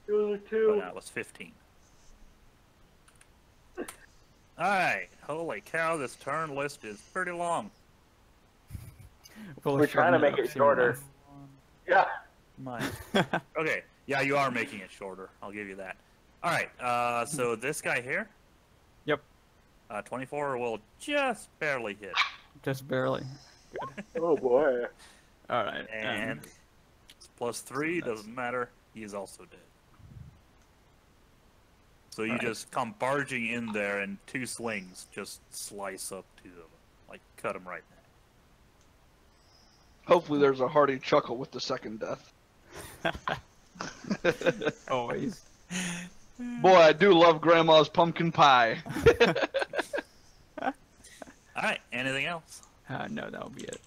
It was a But 2. that was 15. Alright, holy cow, this turn list is pretty long. We'll We're trying to shorten make up it soon shorter. Yeah. My. enough. Okay, yeah, you are making it shorter. I'll give you that. Alright, so this guy here, Yep, 24 will just barely hit. just barely. Oh boy. All right, And it's +3, doesn't matter. He is also dead. So you Right. just come barging in there and 2 slings just slice up to them. Like, cut them right in half. Hopefully there's a hearty chuckle with the second death. always. Boy, I do love Grandma's pumpkin pie. Alright, anything else? No, that'll be it.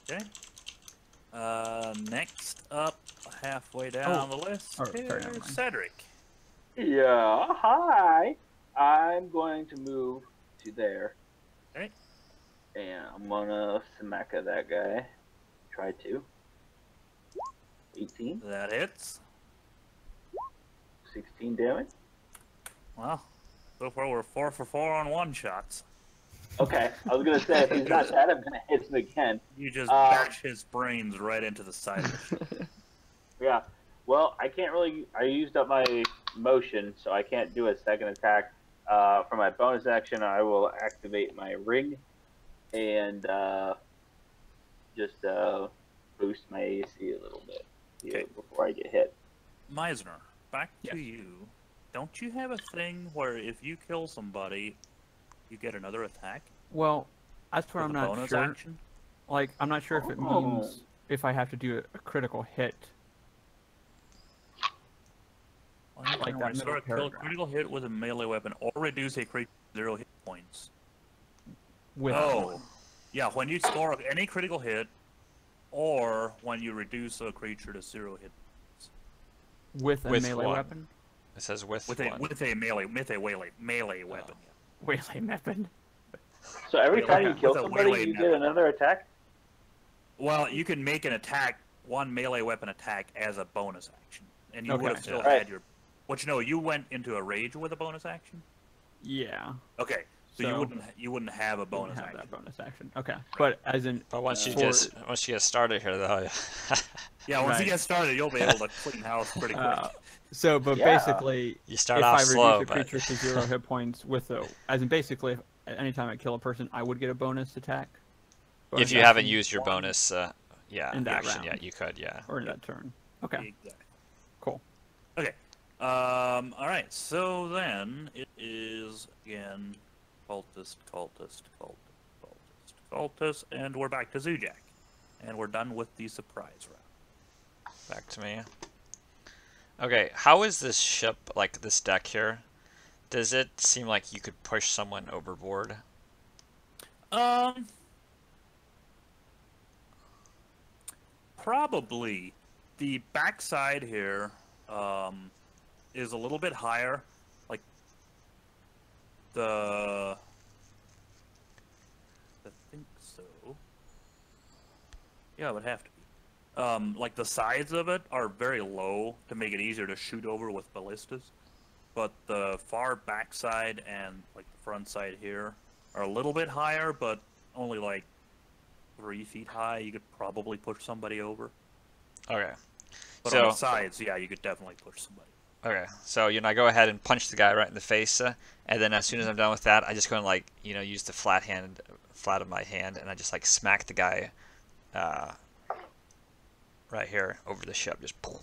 Okay. Next up, halfway down the list, Oh, sorry, never is mind. Cedric. Yeah, hi. I'm going to move to there. Okay. And I'm gonna smack at that guy. Try to. 18, That hits. 16 damage. Well, so far we're 4 for 4 on one shots. Okay, I was gonna say if he's not dead, I'm gonna hit him again. You just bash his brains right into the side of the ship. Yeah. Well, I can't really. I used up my motion, so I can't do a second attack. For my bonus action, I will activate my ring and just boost my AC a little bit here Okay. before I get hit. Meisner, back Yes. to you. Don't you have a thing where if you kill somebody, you get another attack? Well, that's where with I'm a not bonus sure. action? Like, I'm not sure if it Oh. means if I have to do a critical hit. Like Like that middle paragraph. critical hit with a melee weapon or reduce a creature to 0 hit points. With Oh, yeah, when you score any critical hit, or when you reduce a creature to 0 hit with a With melee one. weapon. It says with with one. a melee weapon. Melee weapon. So every Yeah, time you with kill a somebody, melee you method. get another attack. Well, you can make an attack, one melee weapon attack, as a bonus action, and you would Okay. have still Right. had your. But you went into a rage with a bonus action. Yeah. Okay, so you So- wouldn't have a Wouldn't bonus have action. that bonus action. Okay. But as in, But once you for- get started here, though, Yeah, once you Right. get started, you'll be able to clean house pretty quick. but Yeah. basically, you start if off I reduce slow, a but creature to 0 hit points with a, as in basically, if, anytime I kill a person, I would get a bonus attack. if Bonus you haven't action, used your one bonus, yeah, in that action, yeah, round. you could, yeah. or in that turn. Okay. Exactly. Cool. Okay. All right. So then it is again, cultist, and we're back to Zujak, and we're done with the surprise round. Back to me. Okay, how is this ship, like this deck here? Does it seem like you could push someone overboard? Probably. The backside here is a little bit higher. Like I think so. Yeah, it would have to be. Like the sides of it are very low to make it easier to shoot over with ballistas, but the far backside and like the front side here are a little bit higher, but only like 3 feet high. You could probably push somebody over. Okay. But So- on the sides, yeah, you could definitely push somebody. Okay, so I go ahead and punch the guy right in the face, and then as soon as I'm done with that, I just go and like use the flat of my hand, and I just like smack the guy, right here over the ship, just boom.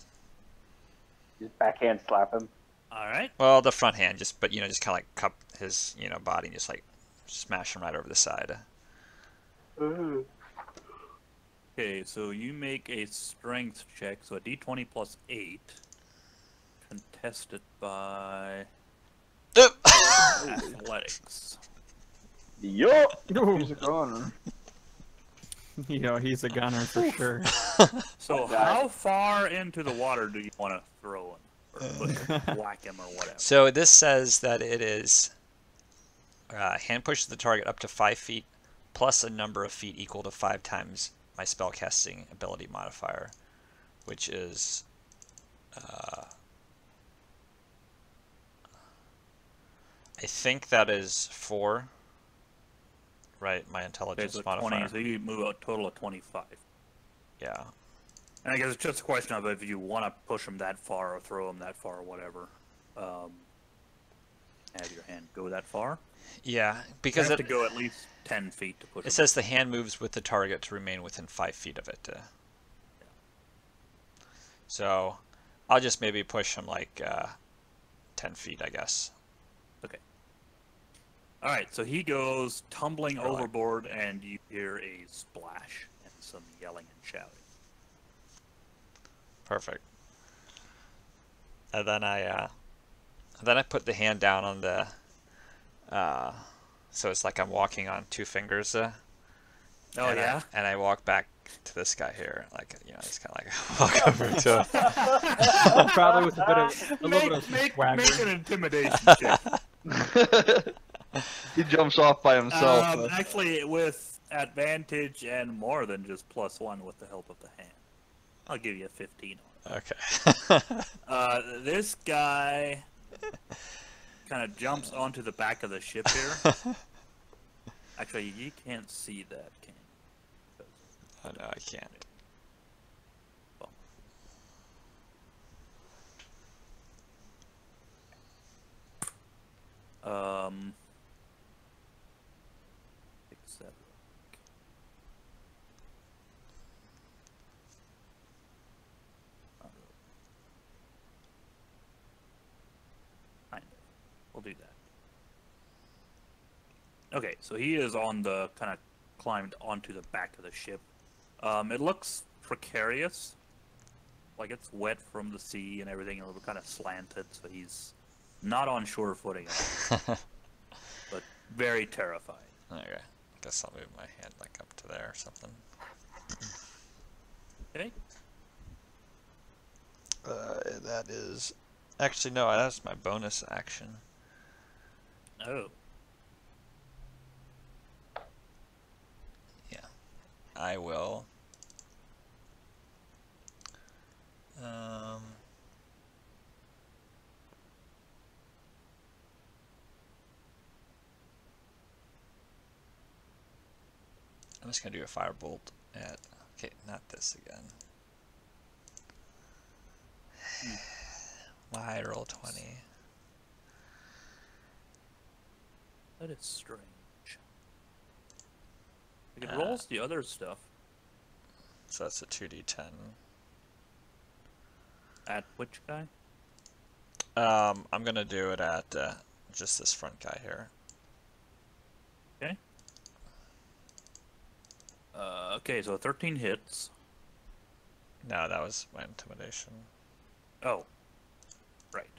Just backhand slap him. All right. Well, the front hand, just kind of like cup his body and just like smash him right over the side. Okay, so you make a strength check, so a d20 plus 8, contested by athletics. Yo! He's a goner. He's a gunner for sure. So how far into the water do you want to throw him? Or whack him or whatever? So this says that it is hand pushes the target up to 5 feet, plus a number of feet equal to 5 times my spellcasting ability modifier, which is I think that is 4. Right, my Okay, intelligence so modifier. 20, so you move a total of 25. Yeah. And I guess it's just a question of if you want to push him that far or throw him that far or whatever. Have your hand go that far. Yeah, You because have to go at least 10 feet to push it him. says the hand moves with the target to remain within 5 feet of it. So I'll just maybe push him like 10 feet, I guess. Okay. All right, so he goes tumbling Or like- overboard, and you hear a splash and some yelling and shouting. Perfect. And then I put the hand down on the so it's like I'm walking on 2 fingers. Oh, and yeah? and I walk back to this guy here, like just kind of like walk over to him. Probably with a little bit of Make swagger. an intimidation check. He jumps off by himself. Actually, with advantage and more than just +1 with the help of the hand. I'll give you a 15 on it. Okay. This guy kind of jumps onto the back of the ship here. Actually, you can't see that, can you? Oh no, I can't. Fix that. Kind of. We'll do that. Okay, so he is on the kind of climbed onto the back of the ship. It looks precarious, like it's wet from the sea and everything, a little kind of slanted, so he's not on shore footing at all, but very terrified. Okay. Guess I'll move my hand like up to there or something. Okay. That is actually no, that's my bonus action. Oh. Yeah. I will. I'm just gonna do a firebolt at. Okay, not this again. Why roll 20? That is strange. Like it rolls the other stuff So that's a 2d10. at which guy? I'm gonna do it at just this front guy here. Okay. Okay, so 13 hits. No, that was my intimidation. Oh, right.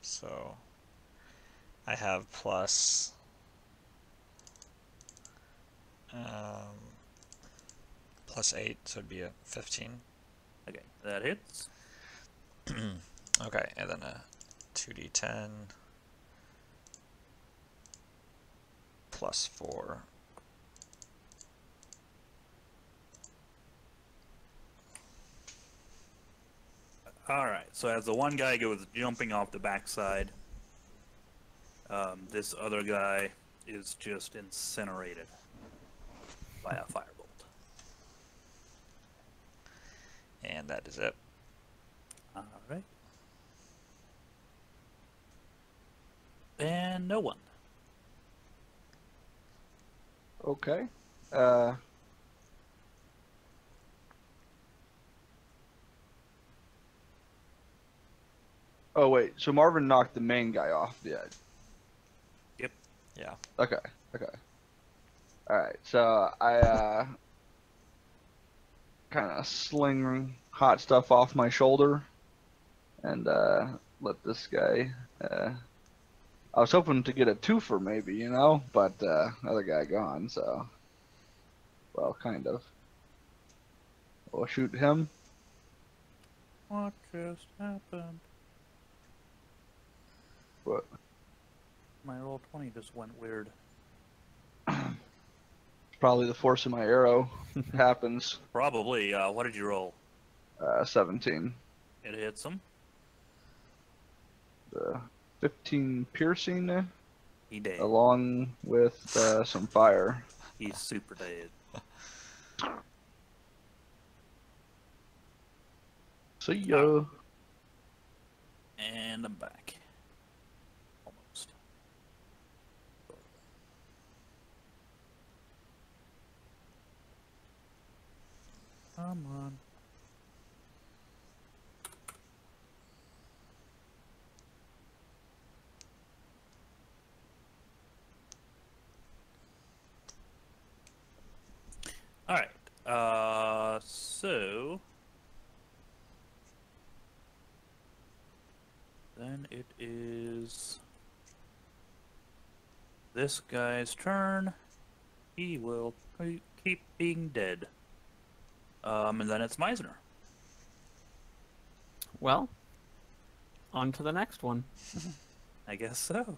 So I have plus +8, so it'd be a 15. Okay, that hits. Okay, and then a 2d10 +4. All right. So as the one guy goes jumping off the backside, this other guy is just incinerated by a firebolt. And that is it. All right. And no one. Okay. Oh wait, so Marvin knocked the main guy off the edge. Yep. Yeah. Okay. All right. So I kind of sling hot stuff off my shoulder and let this guy. I was hoping to get a twofer maybe, you know, but other guy gone. So, well, kind of. We'll shoot him. What just happened? What? My roll 20 just went weird. Probably the force of my arrow happens. Probably. What did you roll? 17. It hits him. 15 piercing, He dead. along with some fire. He's super dead. See ya. And I'm back. Almost. Come on. All right. So then it is this guy's turn. He will keep being dead. And then it's Meisner. Well, on to the next one. I guess so.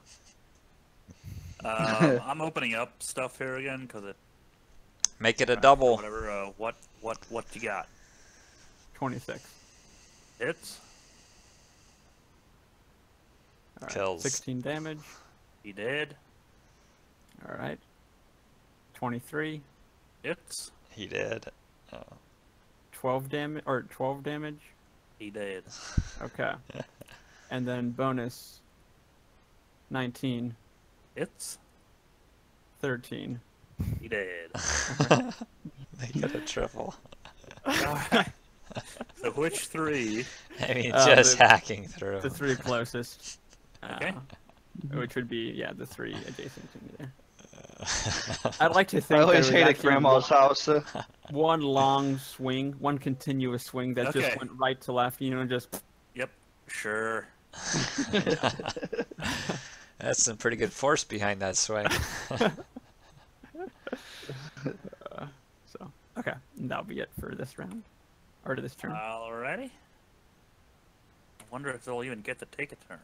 I'm opening up stuff here again because it. Make it a double. Whatever. What you got? 26. Hits. All right, Kills. 16 damage. He did. All right. 23. Hits. He did. 12 damage or 12 damage. He did. Okay. And then bonus 19, Hits. 13. He did. They get a triple. Alright. So which three? I mean, Uh, just the- hacking through. The 3 closest. Okay. Which would be, yeah, the 3 adjacent to me there. I'd like to I think there always was hated actually Grandma's house. one long swing, one continuous swing that Okay. just went right to left, you know, just Yep. Sure. That's some pretty good force behind that swing. so. Okay, and that'll be it for this round, or to this turn. Alrighty. I wonder if they'll even get to take a turn.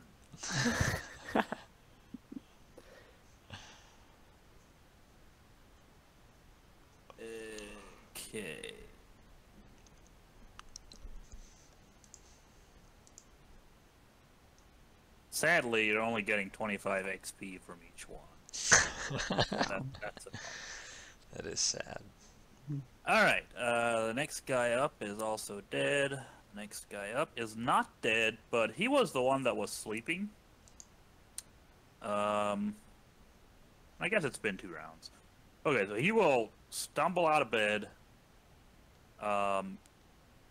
Okay. Sadly, you're only getting 25 XP from each one. That's it. That is sad. Alright, the next guy up is also dead. Next guy up is not dead, but he was the one that was sleeping. I guess it's been 2 rounds. Okay, so he will stumble out of bed,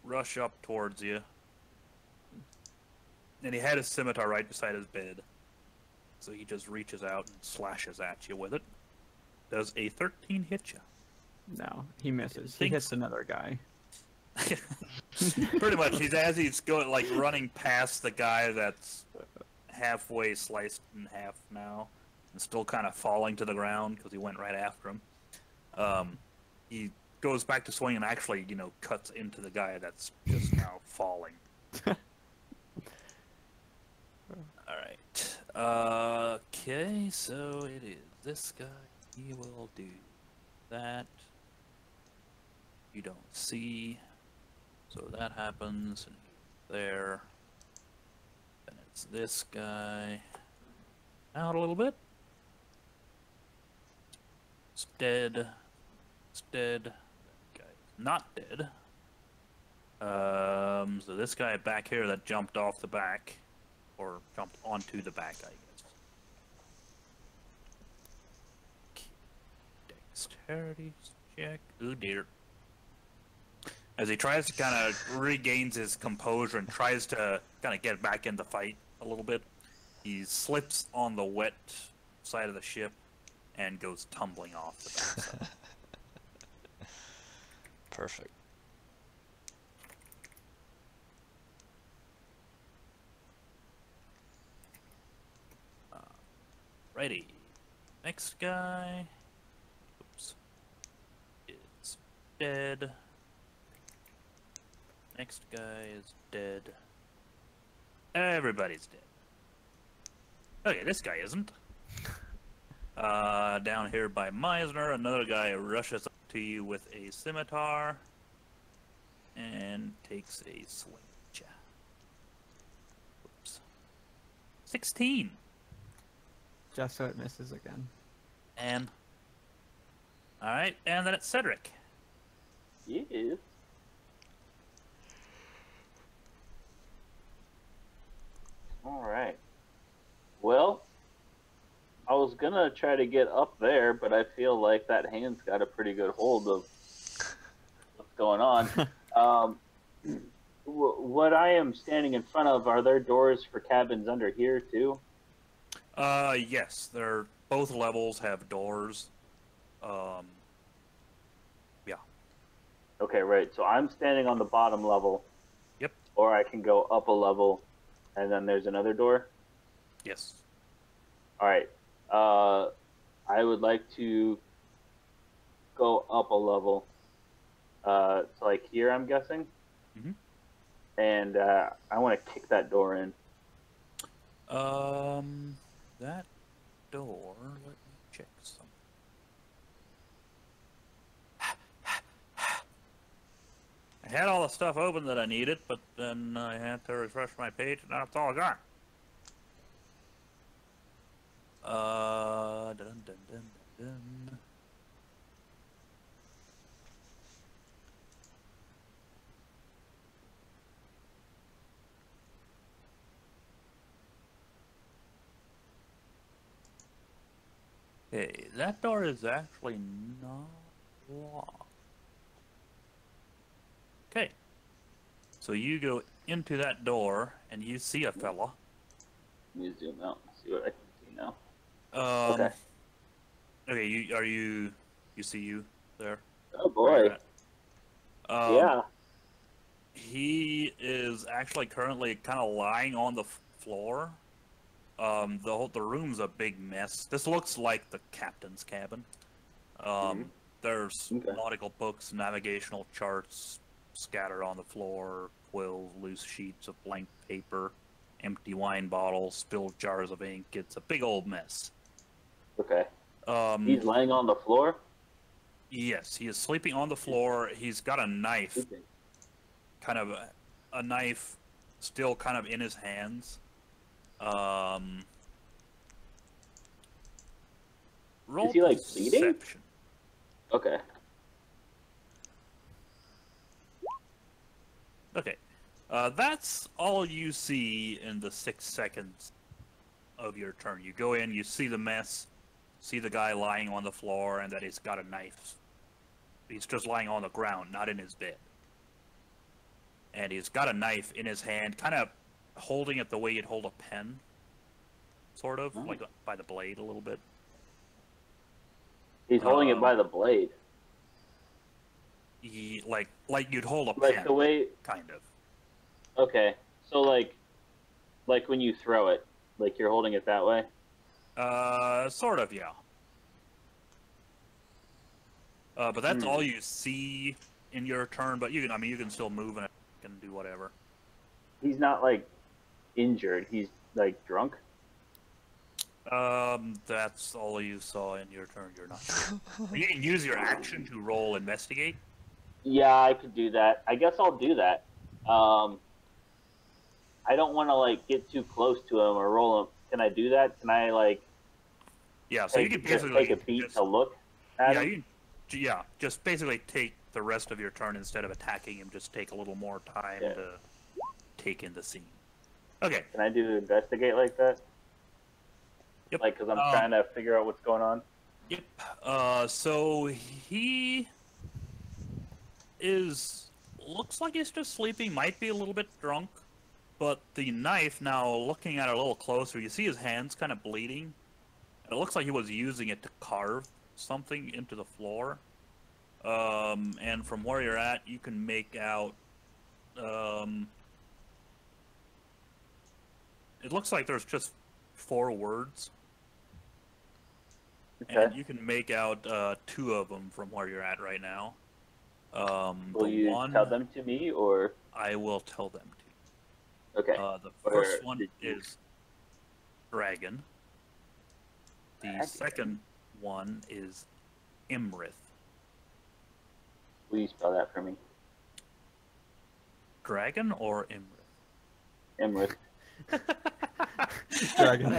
rush up towards you, and he had his scimitar right beside his bed. So he just reaches out and slashes at you with it. Does a 13 hit you? No, he misses. He Thinks- hits another guy. Pretty much, as he's going, like, running past the guy that's halfway sliced in half now, and still kind of falling to the ground because he went right after him. He goes back to swing and actually, cuts into the guy that's just now falling. Alright. Okay, so it is this guy. He will do that. You don't see. So that happens, and he's there. And it's this guy. Out a little bit. It's dead. It's dead. That guy's not dead. So this guy back here that jumped off the back, or jumped onto the back, I guess. Dexterity check. Oh dear. As he tries to kind of regains his composure and tries to kind of get back in the fight a little bit, he slips on the wet side of the ship and goes tumbling off the backside. Perfect. Righty. Next guy. Oops. Is dead. Next guy is dead. Everybody's dead. Okay, this guy isn't. Down here by Meisner, another guy rushes up to you with a scimitar and takes a swing at ya. Oops. 16. Just so it misses again. And alright, and then it's Cedric. Yes. All right. Well, I was gonna try to get up there, but I feel like that hand's got a pretty good hold of what's going on. What I am standing in front of, are there doors for cabins under here too? Yes, they're both levels have doors. Yeah. Okay, right. So I'm standing on the bottom level. Yep. Or I can go up a level, and then there's another door. Yes. All right. I would like to go up a level. So like here, I'm guessing. Mhm. And I want to kick that door in. That door. Let me check something. I had all the stuff open that I needed, but then I had to refresh my page, and now it's all gone. Dun, dun, dun, dun, dun. Okay, that door is actually not locked. Okay. So you go into that door, and you see a fella. Let me zoom out and see what I can see now. Okay. Okay. Okay, you see you there? Oh Where you're boy. at? Yeah. He is actually currently kind of lying on the floor. The room's a big mess. This looks like the captain's cabin. There's Okay. nautical books, navigational charts scattered on the floor, quills, loose sheets of blank paper, empty wine bottles, spilled jars of ink. It's a big old mess. Okay. He's laying on the floor. Yes, he is sleeping on the floor. He's got a knife, Sleeping. kind of a knife, still kind of in his hands. Roll Is he, like, bleeding? perception. Okay. Okay, that's all you see in the 6 seconds of your turn. You go in, you see the mess, see the guy lying on the floor, and that he's got a knife. He's just lying on the ground, not in his bed. And he's got a knife in his hand, kind of holding it the way you'd hold a pen, sort of, Oh. like by the blade a little bit. He's holding it by the blade. Like you'd hold a Like pen, the way. kind of. Okay, so like when you throw it, like you're holding it that way. Sort of, yeah. But that's Hmm. all you see in your turn. But I mean, you can still move and can do whatever. He's not like injured. He's like drunk. That's all you saw in your turn. You're not. You can use your action to roll investigate. Yeah, I could do that. I guess I'll do that. Um, I don't want to like get too close to him or roll him. Can I do that? Can I like Yeah, so you can just basically take a beat just, to look at yeah, him? just basically take the rest of your turn instead of attacking him. Just take a little more time Yeah. to take in the scene. Okay. Can I do investigate like that? Yep. Like, because I'm trying to figure out what's going on. Yep. So he looks like he's just sleeping. Might be a little bit drunk, but the knife. Now looking at it a little closer, you see his hands kind of bleeding. And it looks like he was using it to carve something into the floor. And from where you're at, you can make out. It looks like there's just 4 words. Okay. And you can make out 2 of them from where you're at right now. Will the you one tell them to me or? I will tell them to. Okay. The Or first one did you- is dragon. The Dragon. second one is Imrith. Will you spell that for me? Dragon or Imrith? Emrith. Dragon.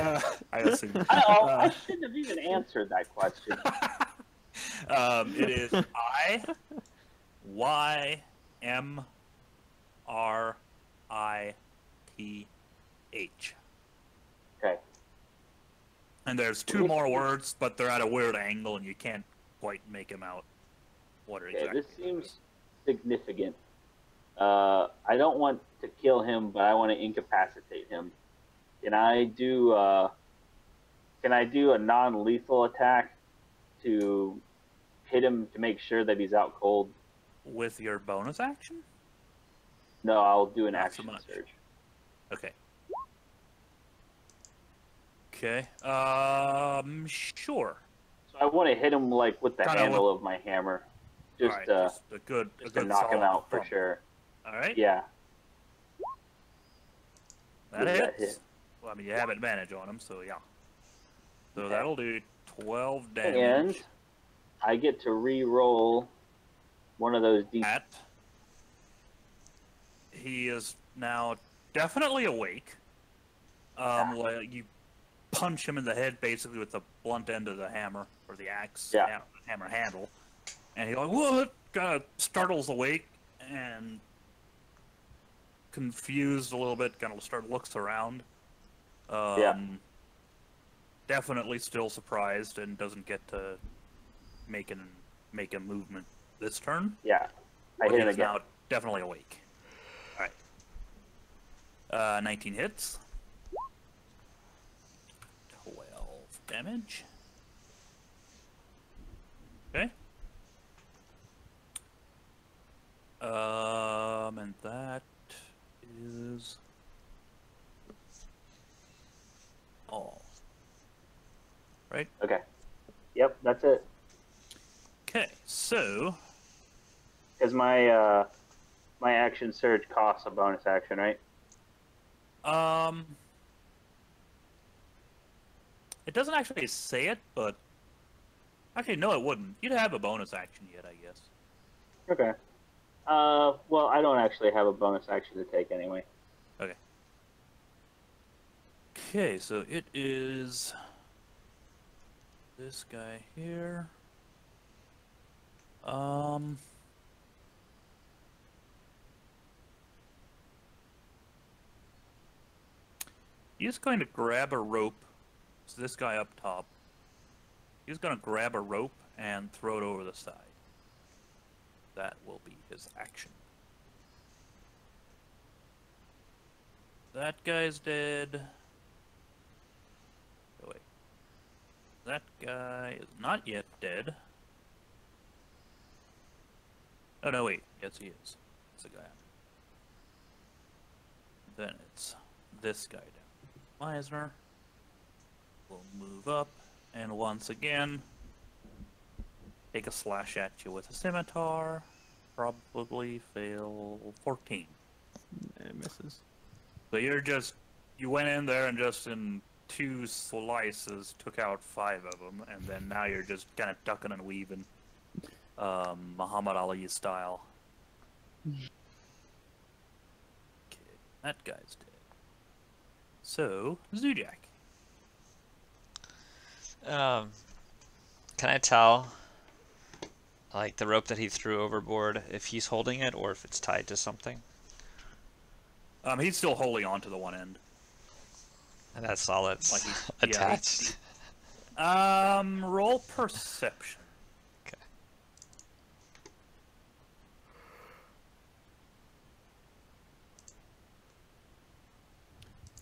I assume. I shouldn't have even answered that question. It is IYMRITH. Okay. And there's 2 more words, but they're at a weird angle, and you can't quite make them out. What are Okay, exactly? this seems significant. I don't want to kill him, but I want to incapacitate him. Can I do a non-lethal attack to hit him to make sure that he's out cold? With your bonus action? No, I'll do an Not so action much. surge. Okay. Okay. Sure. So I want to hit him like with the Kinda handle of my hammer, just Alright, to just a good knock him solid out for thump. sure. All right. Yeah. That Does that hits. hit? Well, I mean, you have advantage on him, so yeah. So Okay. that'll do 12 damage. And I get to re-roll one of those D. He is now definitely awake. Like you punch him in the head basically with the blunt end of the hammer or the axe hammer handle, and he's like, "What?" Kind of startles awake and confused a little bit. Kind of looks around. Definitely still surprised and doesn't get to make a movement this turn. Yeah. I But hit he him is again. now definitely awake. Alright. 19 hits. 12 damage. Okay. And that is all. Right? Okay. Yep, that's it. Okay, so Because my my action surge costs a bonus action, right? it doesn't actually say it, but actually no, it wouldn't. You'd have a bonus action yet, I guess. Okay. Well, I don't actually have a bonus action to take anyway. Okay, so it is this guy here. He's going to grab a rope. It's this guy up top. He's going to grab a rope and throw it over the side. That will be his action. That guy's dead. Oh, wait. That guy is not yet dead. Oh no, wait. Yes, he is. It's a guy. Then it's this guy down. Meisner will move up, and once again, take a slash at you with a scimitar. Probably fail 14. It misses. So you went in there and just in 2 slices took out 5 of them, and then now you're just kind of ducking and weaving, Muhammad Ali style. Okay, that guy's dead. So, Zujak. Can I tell, like, the rope that he threw overboard, if he's holding it or if it's tied to something? He's still holding on to the one end. And that's all it's Like he's attached. Roll perception. Okay.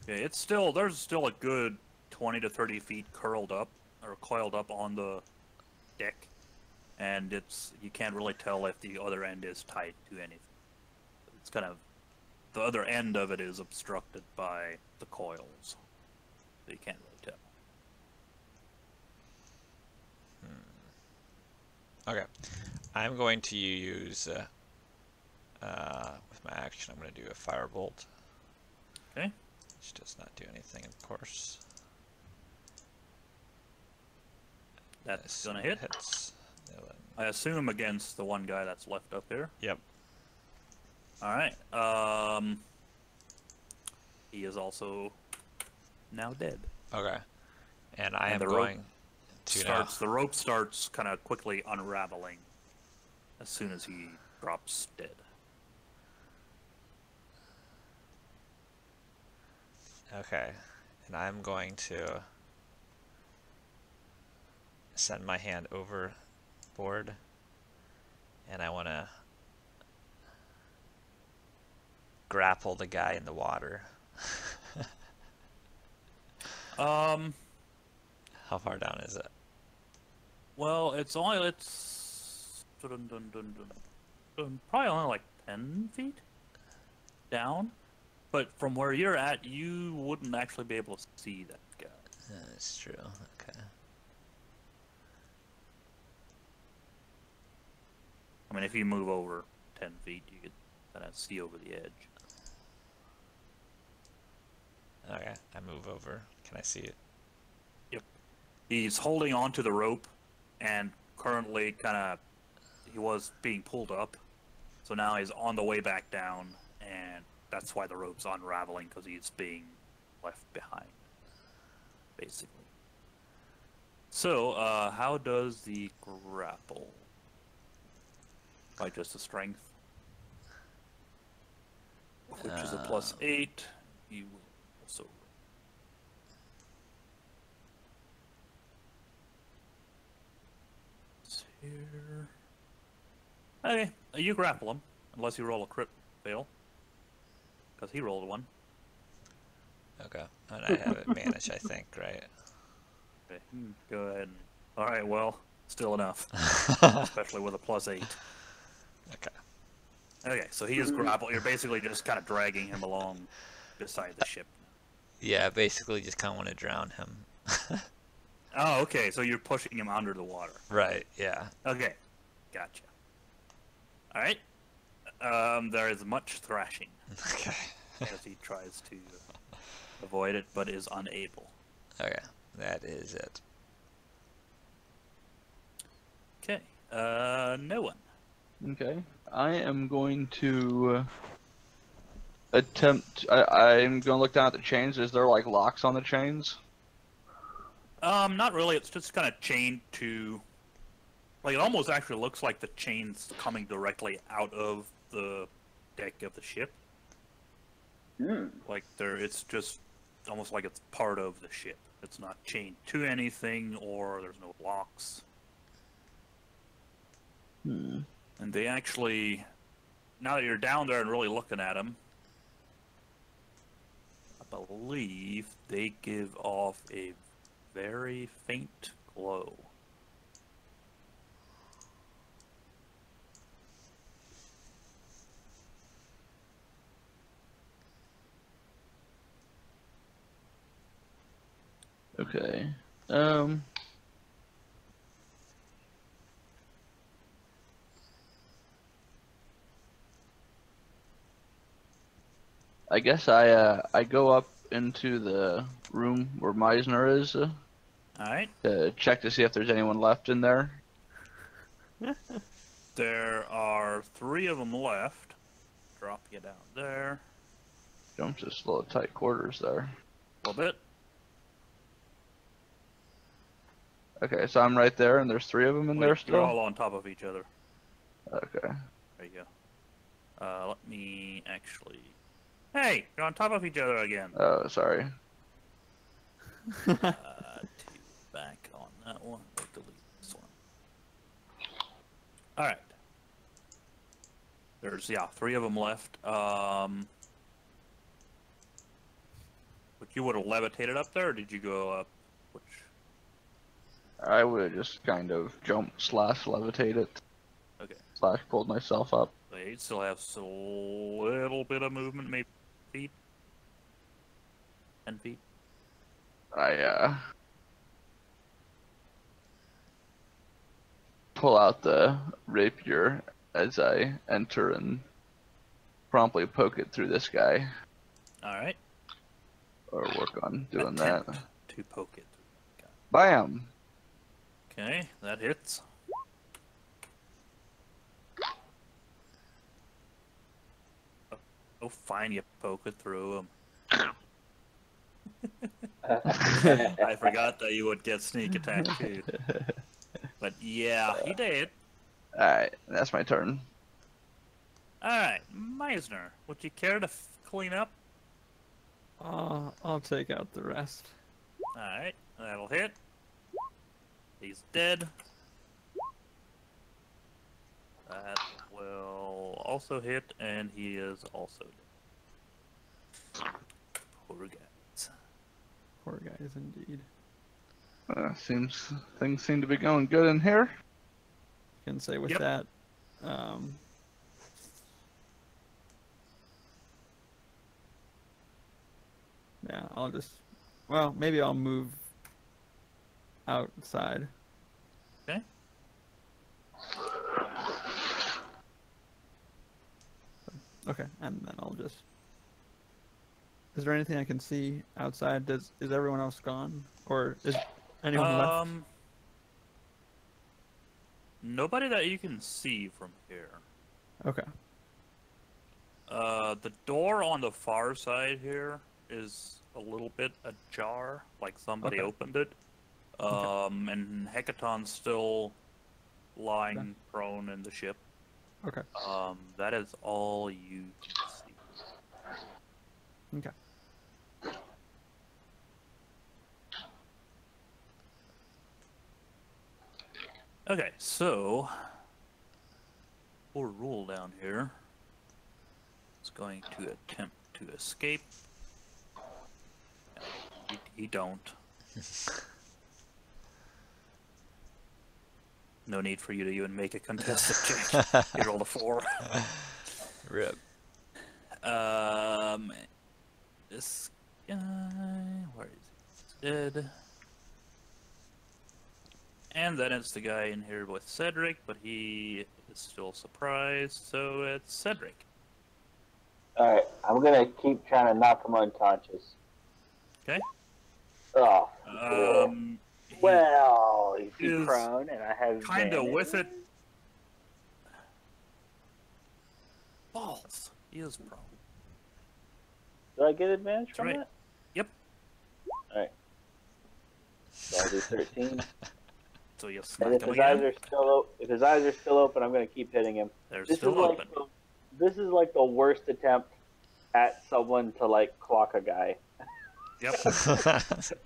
Okay, there's still a good 20 to 30 feet curled up or coiled up on the deck, and you can't really tell if the other end is tied to anything. It's kind of the other end of it is obstructed by the coils, so you can't really tell. Okay. I'm going to use, with my action, I'm going to do a firebolt. Okay. Which does not do anything, of course. That's gonna hit. Hits. I assume against the one guy that's left up here. Yep. Alright, he is also now dead. Okay. And I And am the rope going to now. The rope starts kind of quickly unraveling as soon as he drops dead. Okay. And I'm going to send my hand overboard, and I want to grapple the guy in the water. How far down is it? Well, it's probably only like 10 feet down, but from where you're at, you wouldn't actually be able to see that guy. That's true. Okay. I mean, if you move over 10 feet, you could kind of see over the edge. Okay, I move over. Can I see it? Yep. He's holding onto the rope, and currently he was being pulled up, so now he's on the way back down, and that's why the rope's unraveling, because he's being left behind, basically. So, how does the grapple? By just a strength, which is a +8. You will also. Here. Okay, you grapple him, unless you roll a crit fail, because he rolled one. Okay, and I have advantage, I think, right? Okay, go ahead. All right, well, still enough, especially with a +8. Okay. Okay, so he is grappled. You're basically just kind of dragging him along beside the ship. Yeah, basically just kind of want to drown him. Oh, okay, so you're pushing him under the water. Right, yeah. Okay, gotcha. All right. There is much thrashing Okay. as he tries to avoid it, but is unable. Okay, that is it. Okay, no one. Okay. I am going to attempt. I'm going to look down at the chains. Is there like locks on the chains? Not really. It's just kind of chained to. Like, it almost actually looks like the chain's coming directly out of the deck of the ship. Like, it's just almost like it's part of the ship. It's not chained to anything, or there's no locks. And they actually, now that you're down there and really looking at them, I believe they give off a very faint glow. Okay. I guess I go up into the room where Meisner is All right. to check to see if there's anyone left in there. There are 3 of them left. Drop you down there Jumps just a little tight quarters there. a little bit. Okay, so I'm right there, and there's 3 of them in there You're still. all on top of each other. Okay. There you go. Let me actually. Hey, you're on top of each other again. Oh, sorry. To back on that one. Or delete this one. All right. There's 3 of them left. But you would have levitated up there, or did you go up? Which? I would have just kind of jumped / levitated Okay. / pulled myself up. So you still have a little bit of movement, maybe feet. 10 feet. I pull out the rapier as I enter and promptly poke it through this guy, All right. or work on doing that. Attempt to poke it. Bam! Okay, that hits. Oh, fine, you poke it through him. I forgot that you would get sneak attack too. But yeah, he did. Alright, that's my turn. Alright, Meisner, would you care to clean up? I'll take out the rest. Alright, that'll hit. He's dead. That will also hit, and he is also dead. Poor guys. Poor guys, indeed. Things seem to be going good in here. Can say with Yep. that, yeah, I'll just, well, maybe I'll move outside. Okay. Okay, and then I'll just. Is there anything I can see outside? Is everyone else gone, or is anyone left? Nobody that you can see from here. Okay. The door on the far side here is a little bit ajar, like somebody Okay. opened it. And Hecaton's still lying Okay. prone in the ship. Okay. That is all you can see. Okay. Okay, so poor Rule down here is going to attempt to escape. He don't. No need for you to even make a contested check. You rolled a 4. Rip. This guy, where is he? He's dead. And then it's the guy in here with Cedric, but he is still surprised, so it's Cedric. Alright, I'm gonna keep trying to knock him unconscious. Okay. Oh. He Well, he's is prone, and I have kinda advantage. with it. Balls. He is prone. Do I get advantage That's from right. that? Yep. Alright. So I'll do 13. So you And smack if him his eyes again. are still if his eyes are still open, I'm gonna keep hitting him. They're This still is like open. this is like the worst attempt at someone to like clock a guy. Yep.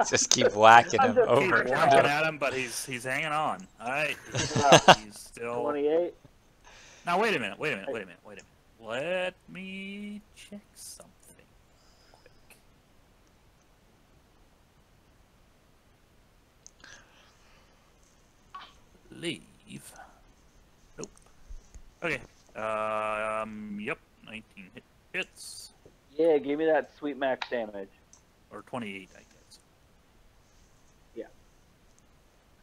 Just keep whacking I'm him just over Keep and whacking over. at him, but he's hanging on. Alright. He's still 28. Now wait a minute. Let me check something quick. Leave. Nope. Okay. Yep. 19 hits. Yeah, give me that sweet max damage. Or 28, I guess.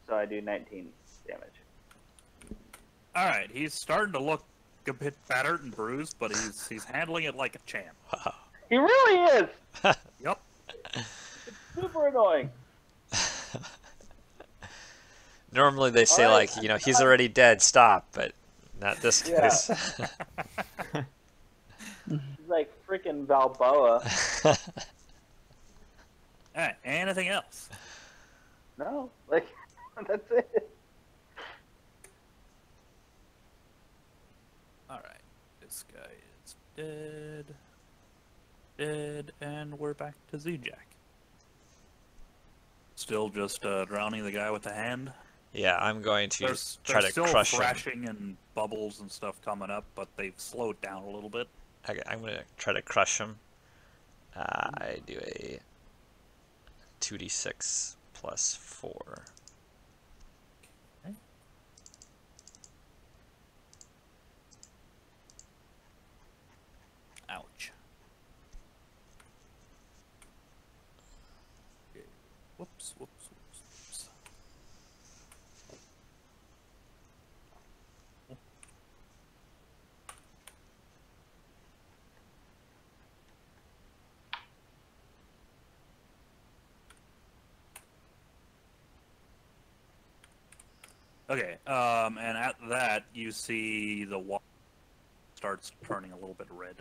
so I do 19 damage. All right, he's starting to look a bit battered and bruised, but he's handling it like a champ. He really is! Yep. Super annoying. Normally they say Alright, like, you know, he's already dead, stop, but not this Yeah. case. He's like freaking Balboa. All right, anything else? No, like, that's it. All right, this guy is dead. Dead, and we're back to Z-Jack. Still just drowning the guy with the hand. Yeah, I'm going to There's try to still crush him. thrashing and bubbles and stuff coming up, but they've slowed down a little bit. Okay, I'm going to try to crush him. I do a 2d6 plus 4. Okay. Ouch. Okay. Whoops, whoops, whoops, whoops. Okay, and at that, you see the water starts turning a little bit red.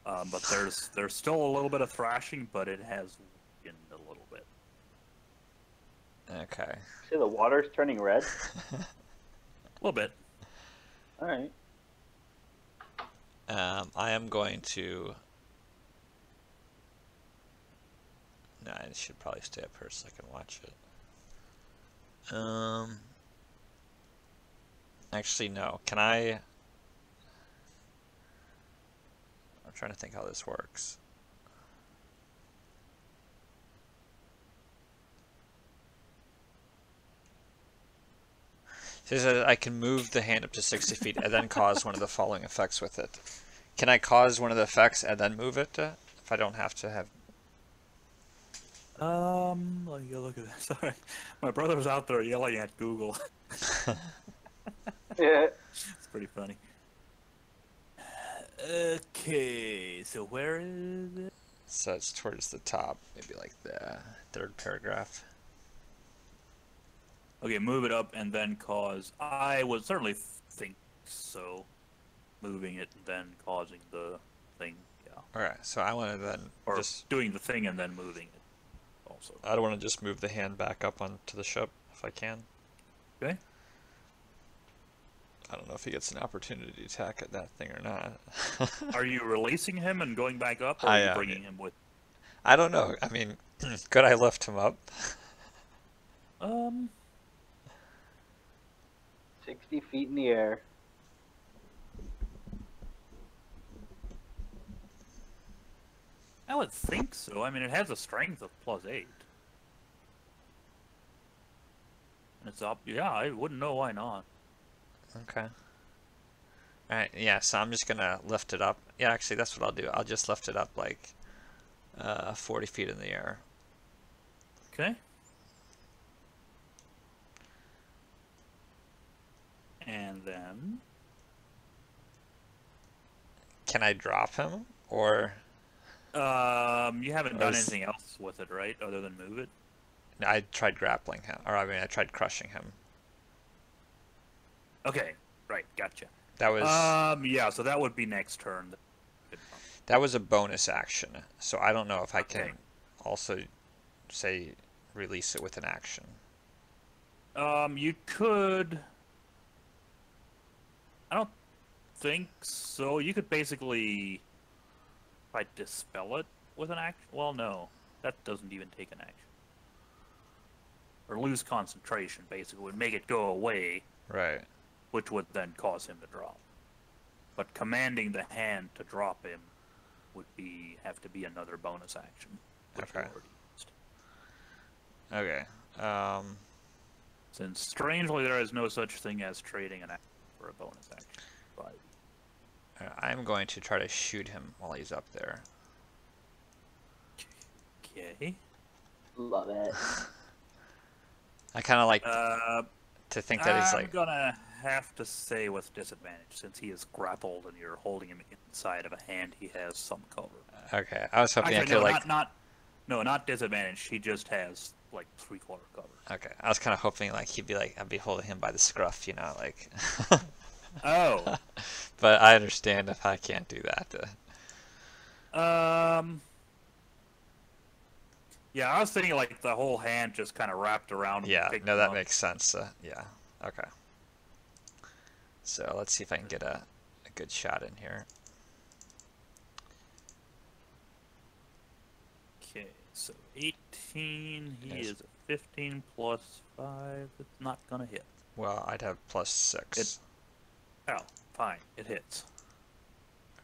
But there's still a little bit of thrashing, but it has weakened a little bit. Okay. See, the water's turning red. A little bit. All right. I am going to... No, I should probably stay up here so I can watch it. Actually, no. Can I... I'm trying to think how this works. It says that I can move the hand up to 60 feet and then cause one of the following effects with it. Can I cause one of the effects and then move it? If I don't have to have... Let me go look at this. Sorry. My brother's out there yelling at Google. Yeah. It's pretty funny. Okay, so where is it? So it's towards the top, maybe like the third paragraph. Okay, move it up and then cause. I would certainly think so. Moving it and then causing the thing, yeah. Alright, so I want to then Or just... doing the thing and then moving it also. I don't want to just move the hand back up onto the ship, if I can. Okay. I don't know if he gets an opportunity to attack at that thing or not. Are you releasing him and going back up, or I are you am. bringing him with? I don't know. I mean, could I lift him up? 60 feet in the air. I would think so. I mean, it has a strength of +8. And it's up. Yeah, I wouldn't know why not. Okay. Alright, yeah, so I'm just gonna lift it up. Yeah, actually, that's what I'll do. I'll just lift it up like 40 feet in the air. Okay. And then... Can I drop him? Or... you haven't done is- anything else with it, right? Other than move it? No, I tried grappling him. Or, I mean, I tried crushing him. Okay, right, gotcha. That was... Yeah, so that would be next turn. That was a bonus action, so I don't know if I can Okay. also, say, release it with an action. You could... I don't think so. You could basically try to dispel it with an action. Well, no. That doesn't even take an action. Or lose concentration, basically. Would make it go away, Right. which would then cause him to drop. But commanding the hand to drop him would have to be another bonus action. Which you Okay. already used. Okay. Since strangely there is no such thing as trading an action for a bonus action. But I'm going to try to shoot him while he's up there. okay. Love it. I kind of like Uh, to think that he's I'm like, gonna have to say with disadvantage since he is grappled and you're holding him inside of a hand. He has some cover. okay. I was hoping I Actually, could no, like, not disadvantage. He just has like 3/4 cover. okay. I was kind of hoping like he'd be like, I'd be holding him by the scruff, you know, like. Oh, But I understand if I can't do that. yeah. I was thinking like the whole hand just kind of wrapped around him. Yeah, and picked no, him that up. makes sense. Yeah, okay. So let's see if I can get a good shot in here. Okay, so 18. He Yes. is a 15 plus 5. It's not gonna hit. Well, I'd have +6. Oh, fine. It hits.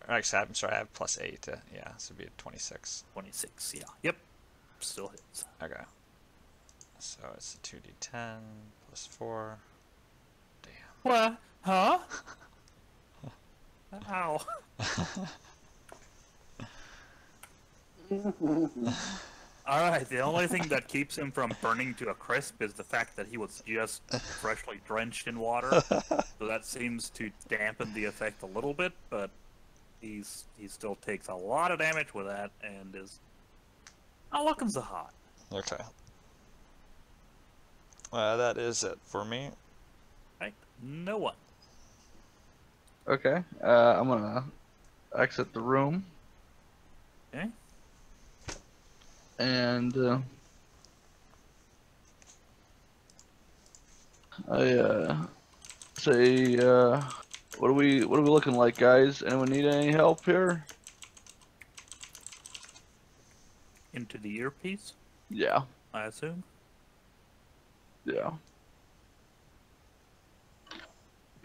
Actually, I'm sorry, I have +8. Yeah, so it'd be a 26. 26. Yeah. Yep. Still hits. Okay. So it's a 2d10 plus 4. Damn. What? Huh? Ow. Alright, the only thing that keeps him from burning to a crisp is the fact that he was just freshly drenched in water. So that seems to dampen the effect a little bit, but he still takes a lot of damage with that and is not looking so hot. Okay. That is it for me. Right? No one. Okay. I'm gonna exit the room Okay? and say, what are we looking like, guys? Anyone need any help here? Into the earpiece, Yeah. I assume. Yeah.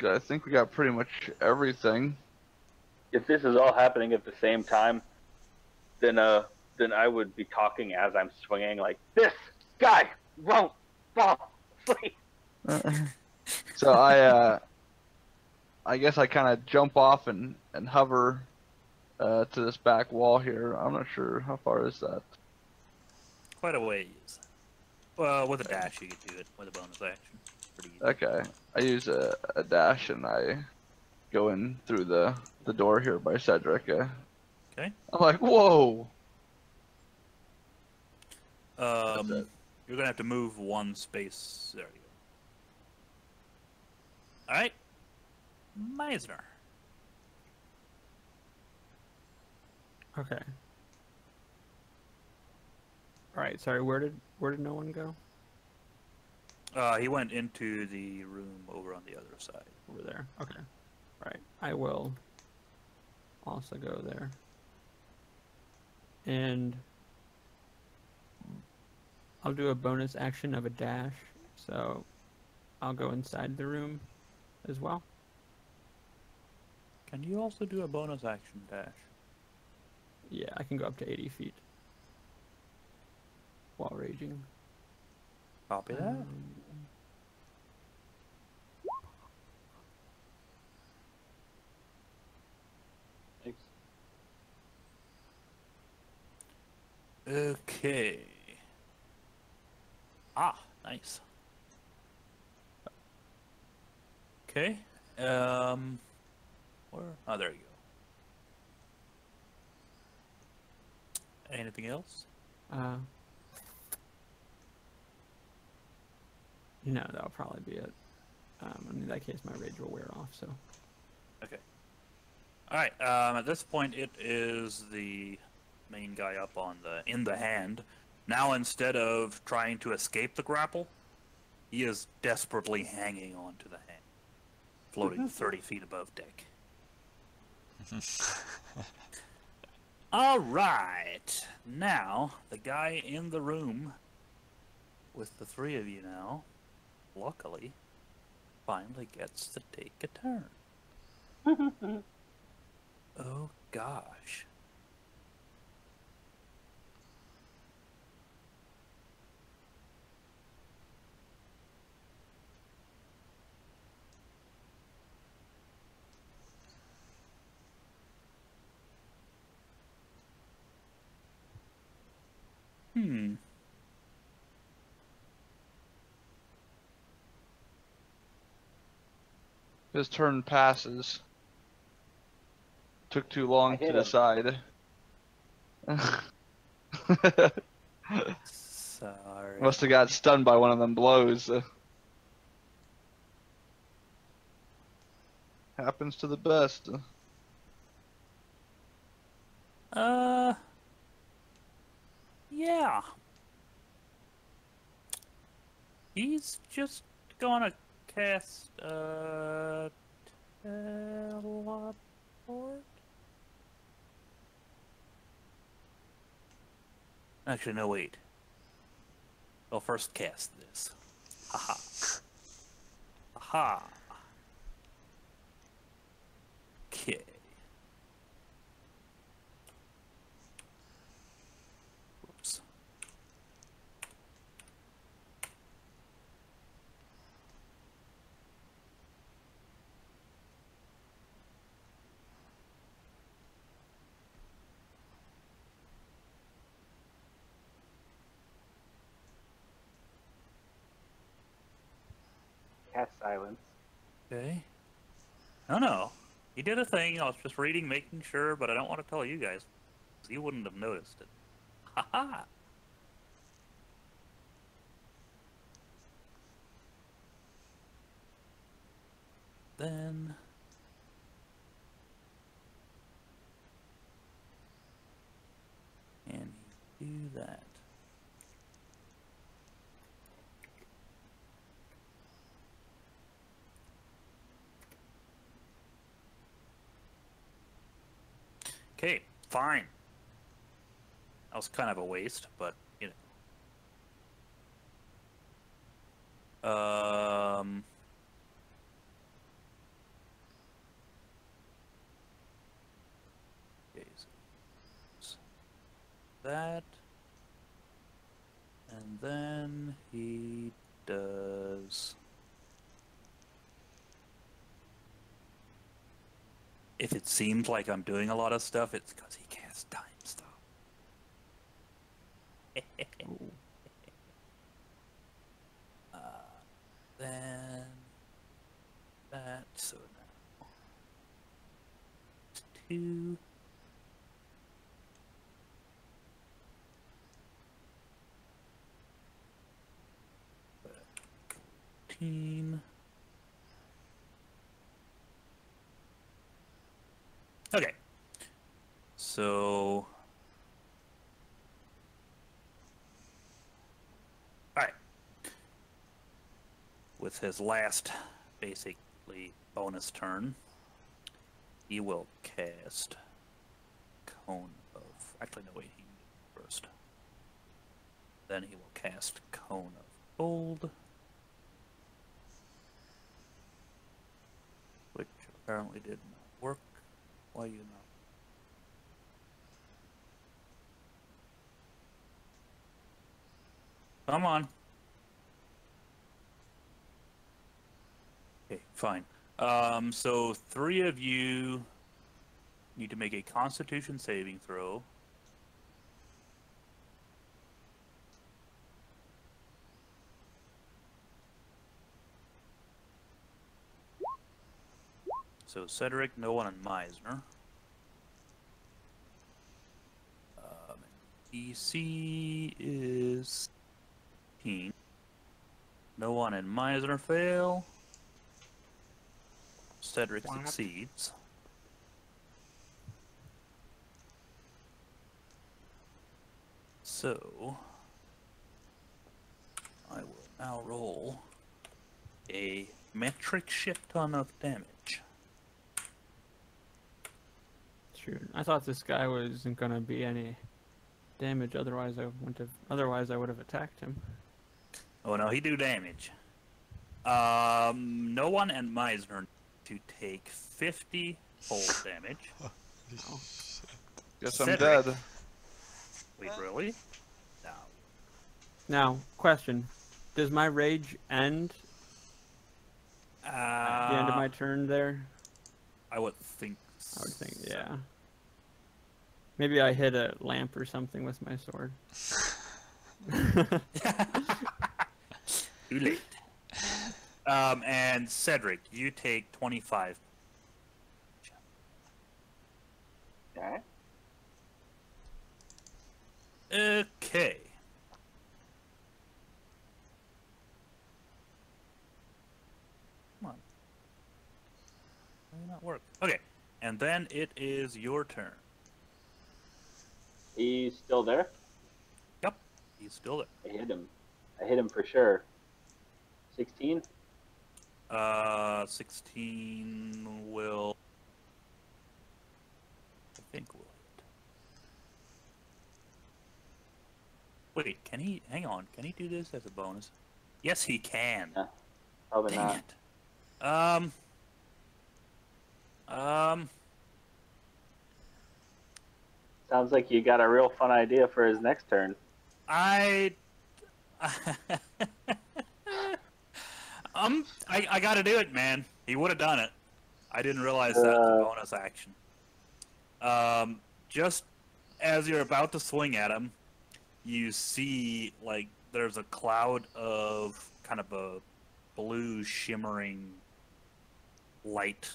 I think we got pretty much everything. If this is all happening at the same time, then I would be talking as I'm swinging like, this guy won't fall asleep. So I guess I kind of jump off and hover to this back wall here. I'm not sure how far is that. Quite a ways. Well, with a dash you could do it with a bonus action. Pretty easy. Okay, I use a dash and I go in through the door here by Cedric. Okay. I'm like, whoa. You're gonna have to move one space. There you go. Alright. Meisner. Okay. All right. Sorry. Where did no one go? He went into the room over on the other side. Over there. Okay. All right. I will also go there. And I'll do a bonus action of a dash. So I'll go inside the room as well. Can you also do a bonus action dash? Yeah, I can go up to 80 feet while raging. Copy that. Thanks. Okay. Ah, nice. Okay. Where? Oh, there you go. Anything else? No, that'll probably be it. In that case, my rage will wear off. So. Okay. All right. At this point, it is the main guy up on in the hand. Now, instead of trying to escape the grapple, he is desperately hanging onto the hand, floating 30 feet above deck. All right. Now, the guy in the room with the three of you now, luckily, finally gets to take a turn. Oh, gosh. His turn passes. Took too long I to hit him. decide. Sorry. Must have got stunned by one of them blows. Happens to the best. Yeah. He's just gonna cast, teleport? Actually, no, wait. I'll first cast this. Haha. Haha. Okay. Whoops. Cast silence. Okay. No. He did a thing. I was just reading, making sure, but I don't want to tell you guys. 'Cause you wouldn't have noticed it. Haha. Then. And do that. Okay, fine. That was kind of a waste, but you know. Okay, so that, and then he does. If it seems like I'm doing a lot of stuff, it's because he casts time stuff. Then that, so now 2. Team. Okay. So. Alright. With his last, basically, bonus turn, he will cast Cone of. Actually, no, wait, he can do it first. Then he will cast Cone of Gold, which apparently did not work. Why you not? Come on. Okay, fine. So 3 of you need to make a Constitution saving throw. So Cedric, Noah, and Meisner. DC is 15. Noah and Meisner fail. Cedric succeeds. So I will now roll a metric shit ton of damage. Shoot, I thought this guy wasn't gonna be any damage. Otherwise, I wouldn't have. Otherwise, I would have attacked him. Oh no, he do damage. No one and Meisner to take 50 cold damage. Guess I'm Cedric. dead. Wait, really? No. Now, question: does my rage end at the end of my turn? There, I would think. I would think, yeah. Maybe I hit a lamp or something with my sword. Too late. And Cedric, you take 25. Okay. Okay. Come on. Why did not work? Okay. And then it is your turn. He's still there. Yep. He's still there. I hit him. I hit him for sure. 16. 16 will. I think will hit. Wait, can he? Hang on. Can he do this as a bonus? Yes, he can. Yeah, probably Dang not. it. Sounds like you got a real fun idea for his next turn. I gotta do it, man. He would have done it. I didn't realize that was a bonus action. Just as you're about to swing at him, you see like there's a cloud of kind of a blue shimmering light,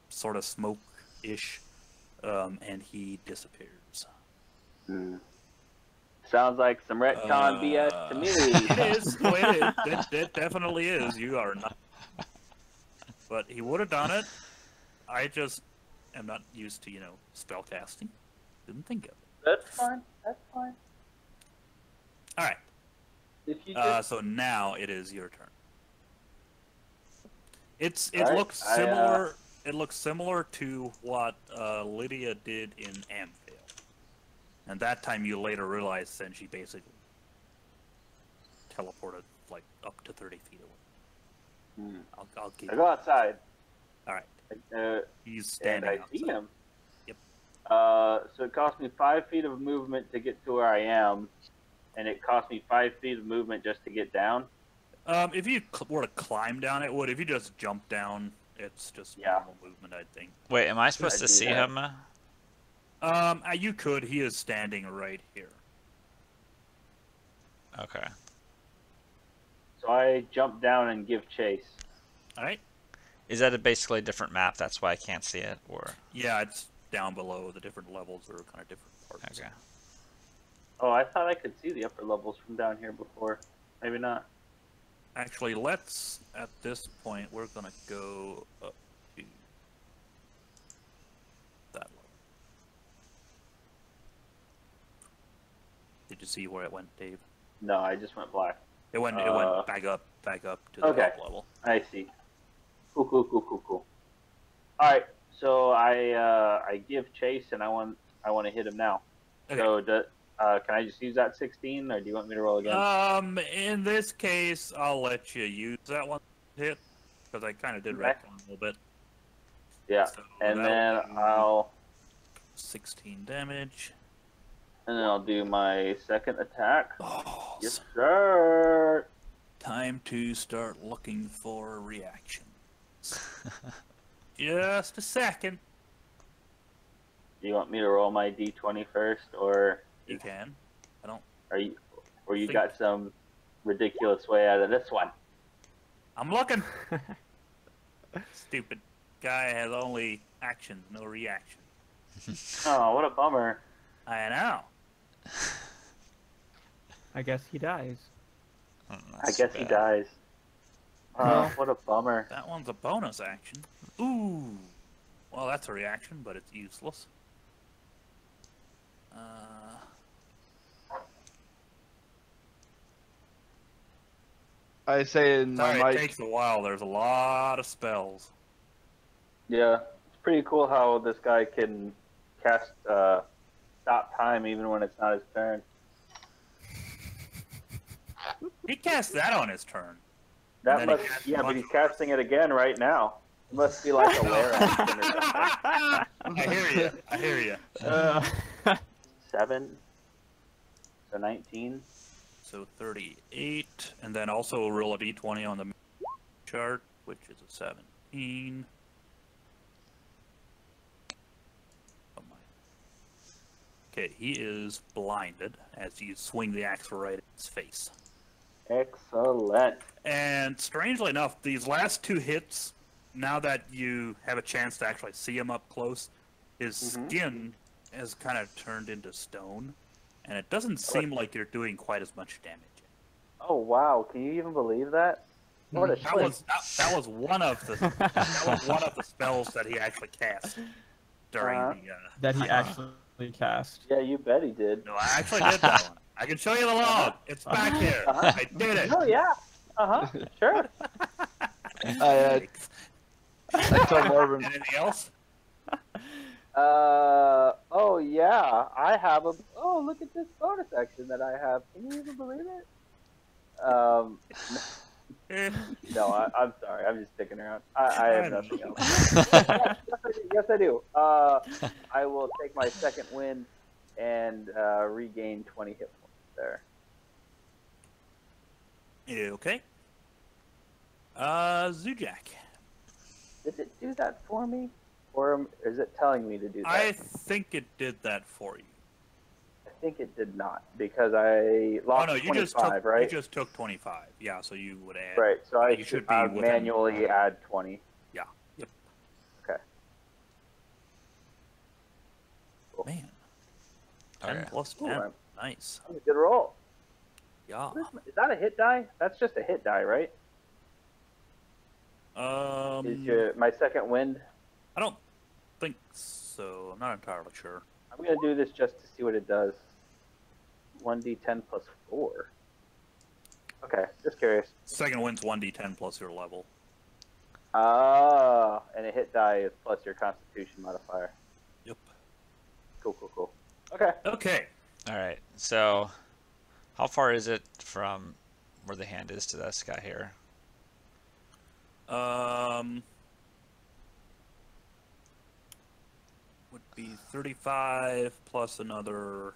sort of smoke-ish, and he disappears. Hmm. Sounds like some retcon BS to me. It is. Oh, it is. It definitely is. You are not. But he would have done it. I just am not used to, spell casting. Didn't think of it. That's fine. That's fine. All right. If you just, So now it is your turn. It Alright, looks similar. It looks similar to what Lydia did in Amphale. And that time you later realized then she basically teleported like up to 30 feet away. I'll give I you. go outside. All right. He's And standing I outside. see him. Yep. So it cost me 5 feet of movement to get to where I am, and it cost me 5 feet of movement just to get down. If you were to climb down, it would. If you just jump down, it's just normal movement, I think. Wait, am I supposed to do see that. him? You could. He is standing right here. Okay. So I jump down and give chase. All right. Is that basically a different map? That's why I can't see it, or Yeah, it's down below. The different levels are kind of different parts. okay. Oh, I thought I could see the upper levels from down here before. Maybe not. Actually, let's, at this point, we're going to go up to that level. Did you see where it went, Dave? No, I just went black. It went back up to the Okay. top level. I see. Cool. All right, so I give chase, and I want to hit him now. Okay. So can I just use that 16, or do you want me to roll again? In this case, I'll let you use that one hit, because I kind of did Okay. retcon a little bit. Yeah, So and that'll then do I'll 16 damage. do my second attack. Oh, Yes, sir. time to start looking for reactions. Just a second. Do you want me to roll my d20 first, or You can. you think- got some ridiculous way out of this one? I'm looking. Stupid guy has only actions, no reaction. Oh, what a bummer. I know. I guess he dies. I guess he dies. Oh, Well- what a bummer. That one's a bonus action. Ooh. Well, that's a reaction, but it's useless. I say in my Sorry, it mic. takes a while. There's a lot of spells. Yeah, it's pretty cool how this guy can cast stop time even when it's not his turn. He cast that on his turn. That then he must, casts a yeah, but bunch he's of- casting it again right now. It must be like a lair action or something. I hear you. Uh, 7, so 19. So 38, and then also roll a d20 on the chart, which is a 17. Oh my. Okay, he is blinded as you swing the axe right at his face. Excellent. And strangely enough, these last 2 hits, now that you have a chance to actually see him up close, his skin has kind of turned into stone, and it doesn't seem like you're doing quite as much damage. Oh wow! Can you even believe that? What a That was one of the spells that he actually cast during the. That he actually cast. Yeah, you bet he did. No, I actually did that one. I can show you the log. It's back here. I did it. Oh yeah. Sure. I told Marvin. Anything else? Oh yeah, I have a. Oh, look at this bonus action that I have. Can you even believe it? No, I'm sorry. I'm just sticking around. I have nothing else. Yes, I do. I will take my second win and regain 20 hit points there. Okay. Zujak. Did it do that for me? Or is it telling me to do that? I think it did that for you. I think it did not, because I lost 25, right? You just took 25. Yeah, so you would add. Right, so I you should be within- manually add 20. Yeah. Yep. Okay. Man. 10 Okay. plus Ooh, 10. I'm- Nice. That was a good roll. Yeah. Is that a hit die? That's just a hit die, right? Is my second wind? I don't think so. I'm not entirely sure. I'm going to do this just to see what it does. 1d10 plus 4. Okay, just curious. Second wind's 1d10 plus your level. Ah, and a hit die is plus your constitution modifier. Yep. Cool. Okay. Okay. All right. So, how far is it from where the hand is to this guy here? Would be 35 plus another,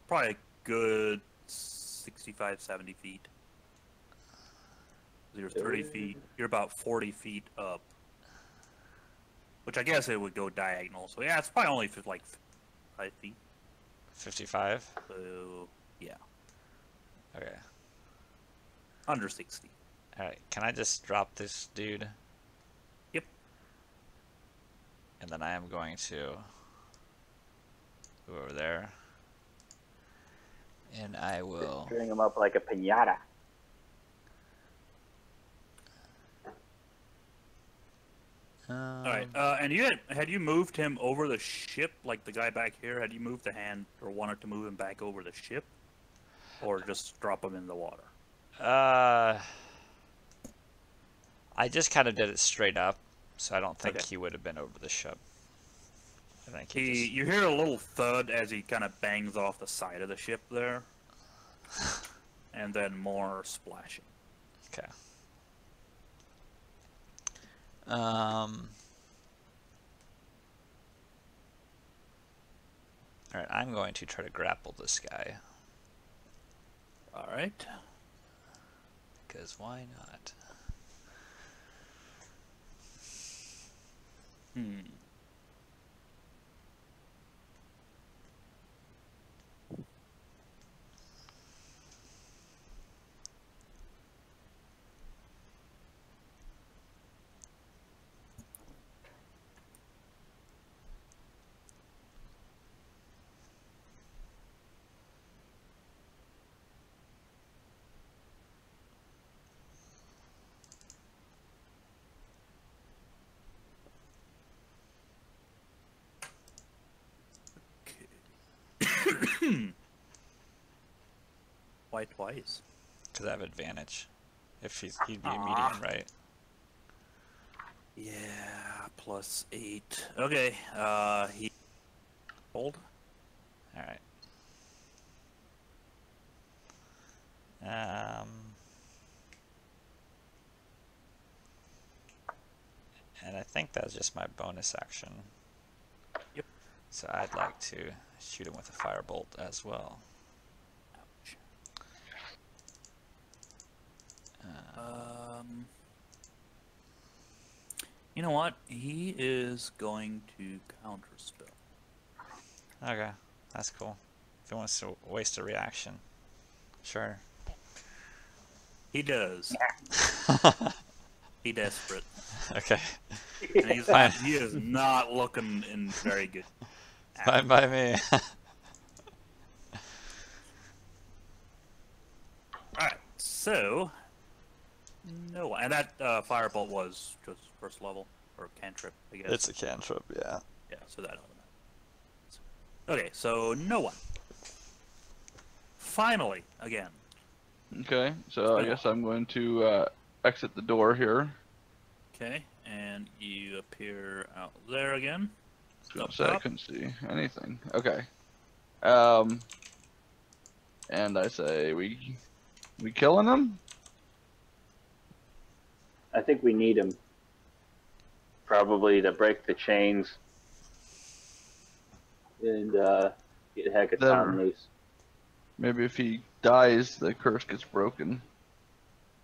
probably a good 65, 70 feet. You're 30 feet. You're about 40 feet up. Which I guess it would go diagonal. So yeah, it's probably only like 5 feet. 55? So yeah, Okay. under 60. Alright, can I just drop this dude? Yep. And then I am going to go over there. And I will... String him up like a piñata. All right. And you had you moved him over the ship, like the guy back here? Had you moved the hand or wanted to move him back over the ship, or just drop him in the water? I just kind of did it straight up, so I don't think Okay. he would have been over the ship. I think You hear a little thud as he kind of bangs off the side of the ship there, and then more splashing. Okay. Alright, I'm going to try to grapple this guy. All right. Because why not? Why twice? Because I have advantage. If he'd be a medium, right? Yeah, plus 8. Okay. He hold. Alright. And I think that's just my bonus action. Yep. So I'd like to shoot him with a firebolt as well. Ouch. You know what? He is going to counterspell. Okay, that's cool. If he wants to waste a reaction, sure. He does. He desperate. Okay. And he's Fine. he is not looking in very good. Fine by me. Alright, so no, and that firebolt was just first level or cantrip, I guess. It's a cantrip, yeah. Yeah, so that element. Okay, so no one. Finally, again. Okay, so I guess I'm going to exit the door here. Okay, and you appear out there again. Up So I top. couldn't see anything. Okay. And I say, we killing them? I think we need him. Probably to break the chains and get Hekaton loose. Maybe if he dies, the curse gets broken,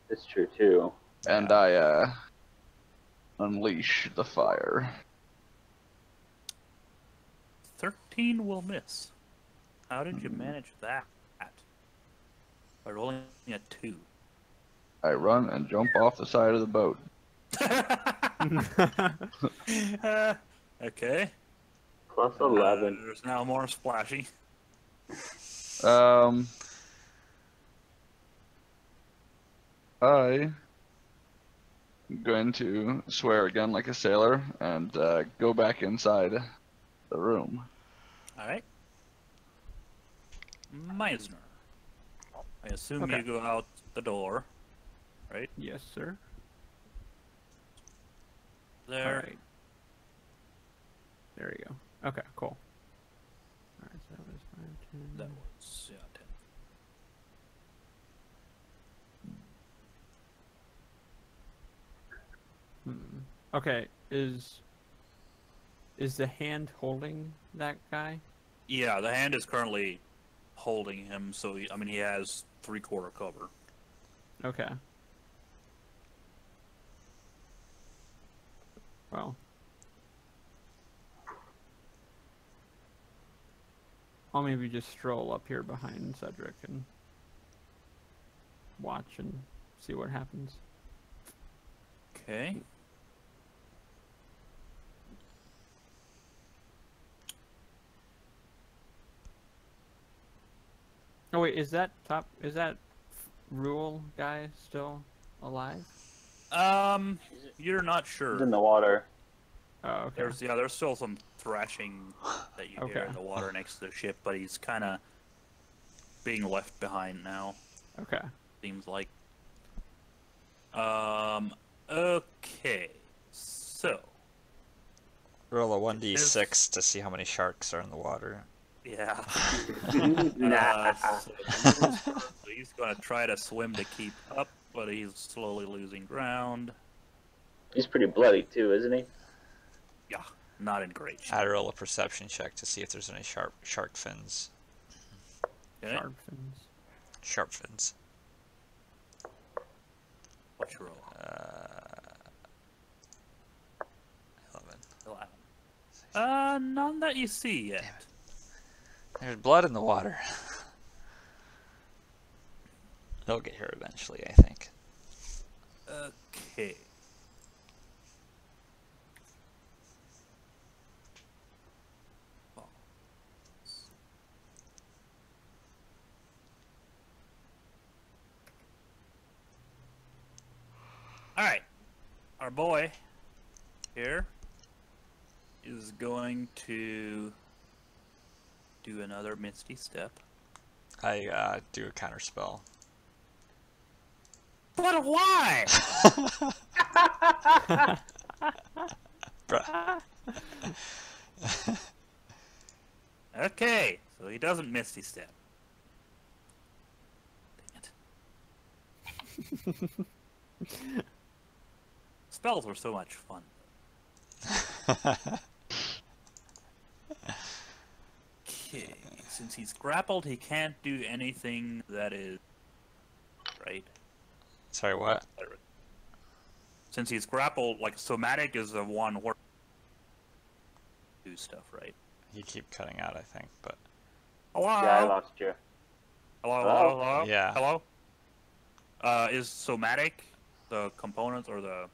That's true too. and I unleash the fire. 13 will miss. How did you manage that? By rolling a 2. I run and jump off the side of the boat. Okay. Plus 11. There's now more splashy. I'm going to swear again like a sailor and go back inside the room. Alright. Meisner. I assume Okay. you go out the door, right? Yes, sir. There. All right. There you go. Okay, cool. All right, so that was 5, 10. That was, yeah, 10. Okay, is the hand holding that guy? Yeah, the hand is currently holding him, so he has 3/4 cover. Okay. Well. I'll maybe just stroll up here behind Cedric and watch and see what happens. Okay. Oh wait, is that Rule guy still alive? You're not He's sure. in the water. Oh, okay. There's still some thrashing that you hear Okay. in the water next to the ship, but he's kind of being left behind now. Okay. Seems like. Okay. So, Roll a 1d6 to see how many sharks are in the water. yeah. Nah. So he's gonna try to swim to keep up, but he's slowly losing ground. He's pretty bloody too, isn't he? Yeah, not in great shape. I'd roll a perception check to see if there's any shark fins. Okay. Sharp fins. Sharp fins. What's your roll? 11. 11. None that you see yet. Damn it. There's blood in the water. They'll get here eventually, I think. Okay. Alright. Our boy here is going to do another Misty Step. I do a counter spell. But why? Bruh. Okay, so he doesn't Misty Step. Dang it. Spells were so much fun. Okay, since he's grappled, he can't do anything that is... Right? Sorry, what? Since he's grappled, like, somatic is the one where... do stuff, right? You keep cutting out, I think, but... Hello? Yeah, I lost you. Hello, Hello? hello, hello? Yeah. Hello? is somatic the components or the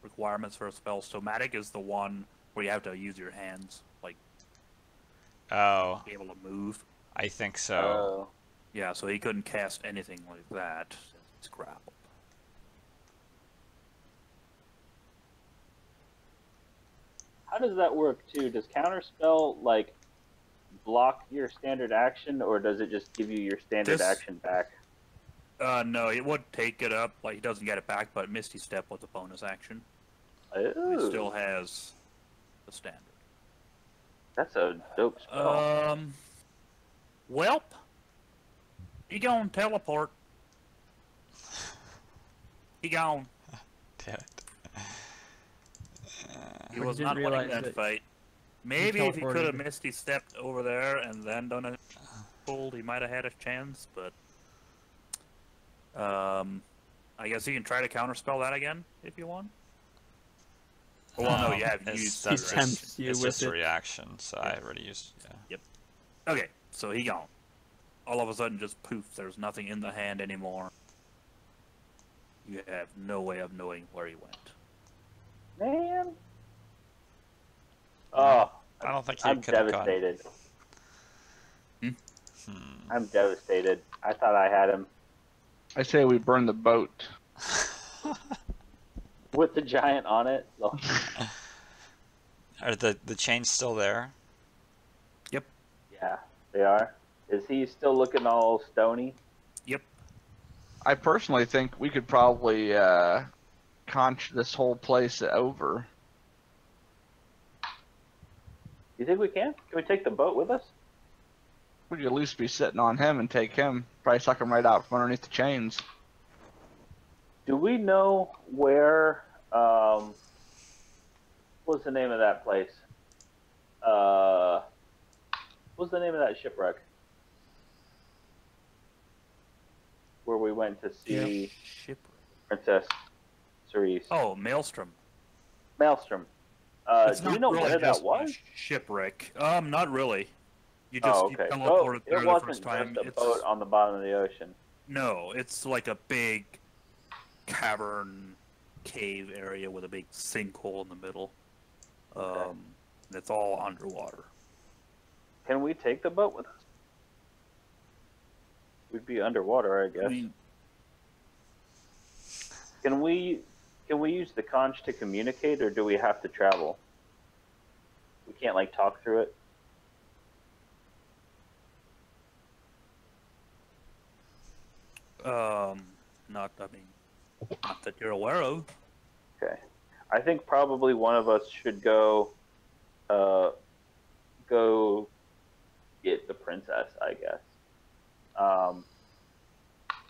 requirements for a spell? Somatic is the one where you have to use your hands, like Oh, be able to move. I think so. Oh. Yeah, so he couldn't cast anything like that since he's grappled. How does that work too? Does counterspell like block your standard action, or does it just give you your standard This- action back? No, it would take it up. Like he doesn't get it back, but Misty Step was a bonus action. It Ooh, still has the standard. that's a dope spell. Welp, he gone teleport. He gone. Damn it. He I was didn't not winning realize that that fight. Maybe if he could have teleported. Misty stepped over there and then done a pulled, he might have had a chance. But I guess you can try to counterspell that again if you want. Well, no, you have It's- used. that's the just- tempts reaction. you it's with just a it. reaction, so I already used. Yeah. Okay, so he gone. All of a sudden, just poof. There's nothing in the hand anymore. You have no way of knowing where he went. Man. Oh, I don't think he I'm could have gone. devastated. Hmm. I'm devastated. I thought I had him I say we burn the boat. with the giant on it. So- Are the chains still there? yeah, they are. Is he still looking all stony? Yep. I personally think we could probably conch this whole place over. You think we can? Can we take the boat with us? We could at least be sitting on him and take him. Probably suck him right out from underneath the chains. Do we know where? What's the name of that place? What's the name of that shipwreck? Where we went to see Shipwreck. Princess Cerise. Oh, Maelstrom. Maelstrom. It's Do we not know really where that just was? a shipwreck. Not really. You just Oh, okay. you So teleported it there the wasn't first time. just a It's, boat on the bottom of the ocean. no, it's like a big cavern cave area with a big sinkhole in the middle. Okay. And it's all underwater. Can we take the boat with us? We'd be underwater, I guess. I mean, Can we use the conch to communicate, or do we have to travel? We can't like talk through it. not that you're aware of. Okay. I think probably one of us should go get the princess, I guess.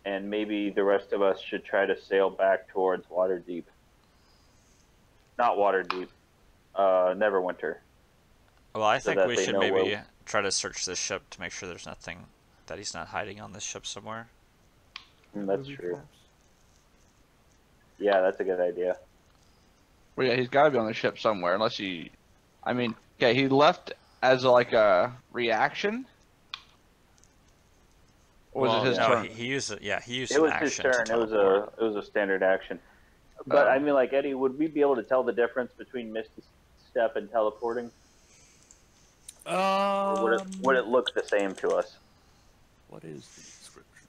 And maybe the rest of us should try to sail back towards Waterdeep. Not Waterdeep. Neverwinter. Well, I So think that we they should know maybe where- try to search this ship to make sure there's nothing that he's not hiding on this ship somewhere. That's Booby true. traps. Yeah, that's a good idea. Well, yeah, he's got to be on the ship somewhere, unless he. I mean, okay, he left as like a reaction. Or was Well, it his yeah. No, turn? he used it. Yeah, he used It an was his action to turn. teleport. It was a standard action. But Oh. I mean, like Eddie, would we be able to tell the difference between Misty Step and teleporting, or would it look the same to us? What is the description?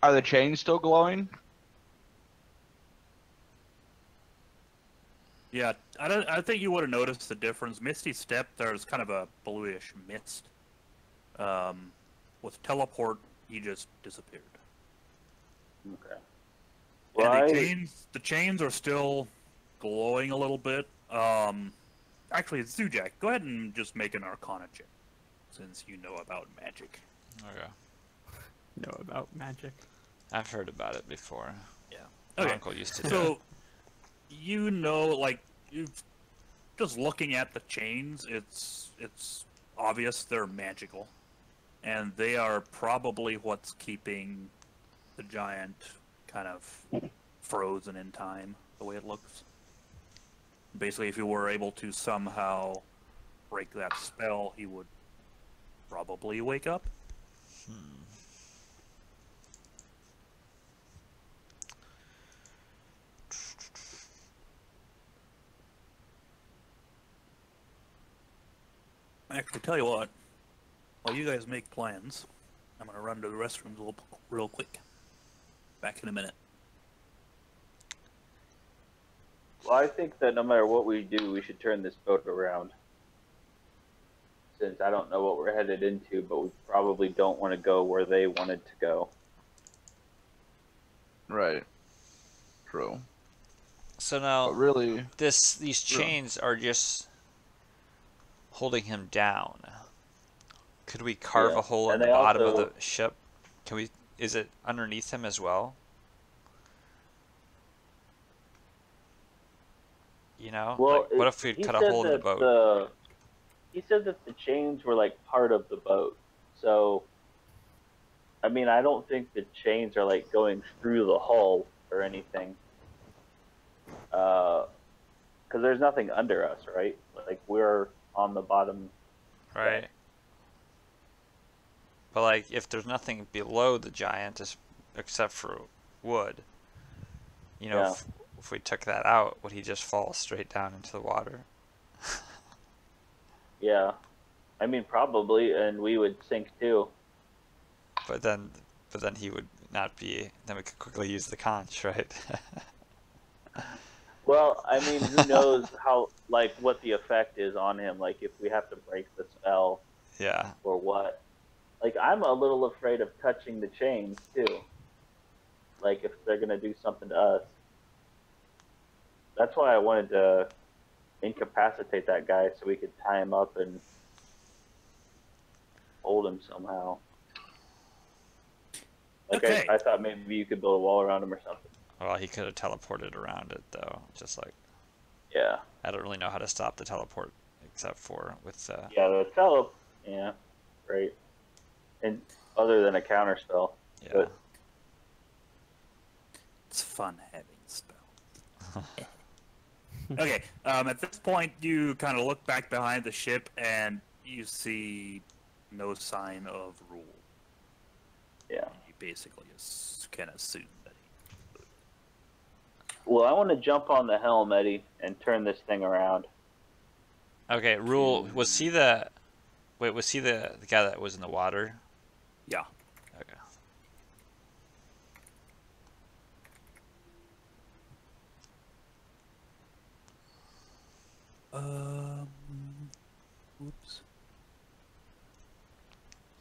Are the chains still glowing? Yeah, I think you would have noticed the difference. Misty Step, there's kind of a bluish mist. With teleport, he just disappeared. Okay. Well, And the chains are still glowing a little bit. Actually, Zujak, go ahead and just make an Arcana check, since you know about magic. Okay. Know about magic. I've heard about it before. Yeah. My Okay. uncle used to do it. So, you know, like, just looking at the chains, it's obvious they're magical, and they are probably what's keeping the giant kind of frozen in time, the way it looks. Basically, if you were able to somehow break that spell, he would probably wake up. Actually, tell you what. While you guys make plans, I'm gonna run to the restrooms real quick. Back in a minute. Well, I think that no matter what we do, we should turn this boat around. Since I don't know what we're headed into, but we probably don't want to go where they wanted to go. Right. True. So now, But really, these chains are just holding him down. Could we carve Yeah, a hole in and the they bottom of also- the ship? Can we? Is it underneath him as well? You know, Well, like, what if we he cut a said hole in the that boat? he said that the chains were like part of the boat. So, I mean, I don't think the chains are like going through the hull or anything. Because there's nothing under us, right? Like we're on the bottom. Right. But like, if there's nothing below the giant except for wood, you know, Yeah. if we took that out, would he just fall straight down into the water? Yeah, I mean probably, and we would sink too. But then he would not be. Then we could quickly use the conch, right? Well, I mean, who knows how like what the effect is on him? Like if we have to break the spell Yeah. or what? Like I'm a little afraid of touching the chains too. Like if they're gonna do something to us. That's why I wanted to incapacitate that guy so we could tie him up and hold him somehow. Like Okay. I thought maybe you could build a wall around him or something. Well, he could have teleported around it though. Just like, Yeah. I don't really know how to stop the teleport except for with. Yeah, the yeah, right. And other than a counter spell. Yeah. But It's fun having a spell. Okay, at this point, you kind of look back behind the ship and you see no sign of Rule. yeah. You basically can assume that he. Well, I want to jump on the helm, Eddie, and turn this thing around. Okay, Rule, was he the guy that was in the water? Yeah. Okay. Whoops.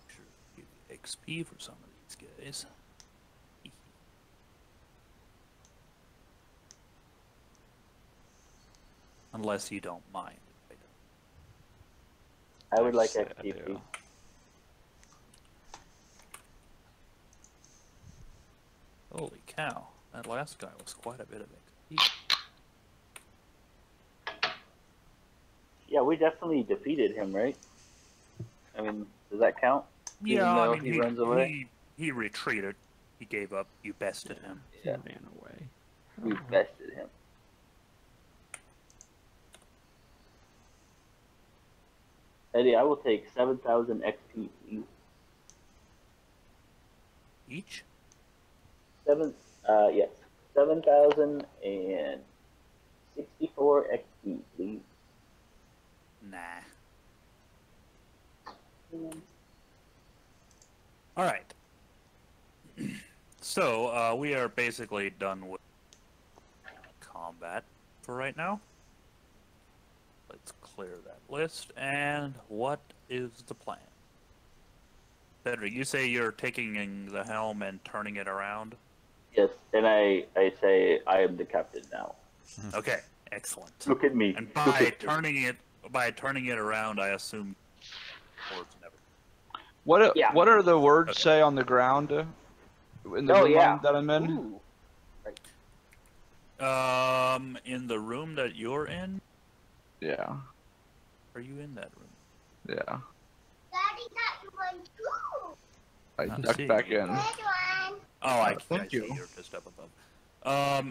Sure, give you XP for some of these guys. Unless you don't mind. I would like Say I XP. do. Holy cow, that last guy was quite a bit of XP. Yeah, we definitely defeated him, right? I mean, does that count? Even Yeah, though I mean, he runs away? he retreated. He gave up. You bested him. He Yeah. ran away. We bested him. Eddie, I will take 7,000 XP, please. Each? Yes. 7,064 XP, please. Nah. All right. So we are basically done with combat for right now. Let's clear that list. And what is the plan? Cedric, you say you're taking the helm and turning it around? Yes, and I say I am the captain now. Okay, excellent. Look at me. And Look by at me. turning it around, I assume words never. what are the words Okay. say on the ground in the Oh, room yeah. that I'm in? Ooh. In the room that you're in? Yeah, Are you in that room? yeah. Daddy got you one too. I Not ducked seeing back you. in. Red one. Oh, I Thank see. you. You're just up above. Yeah.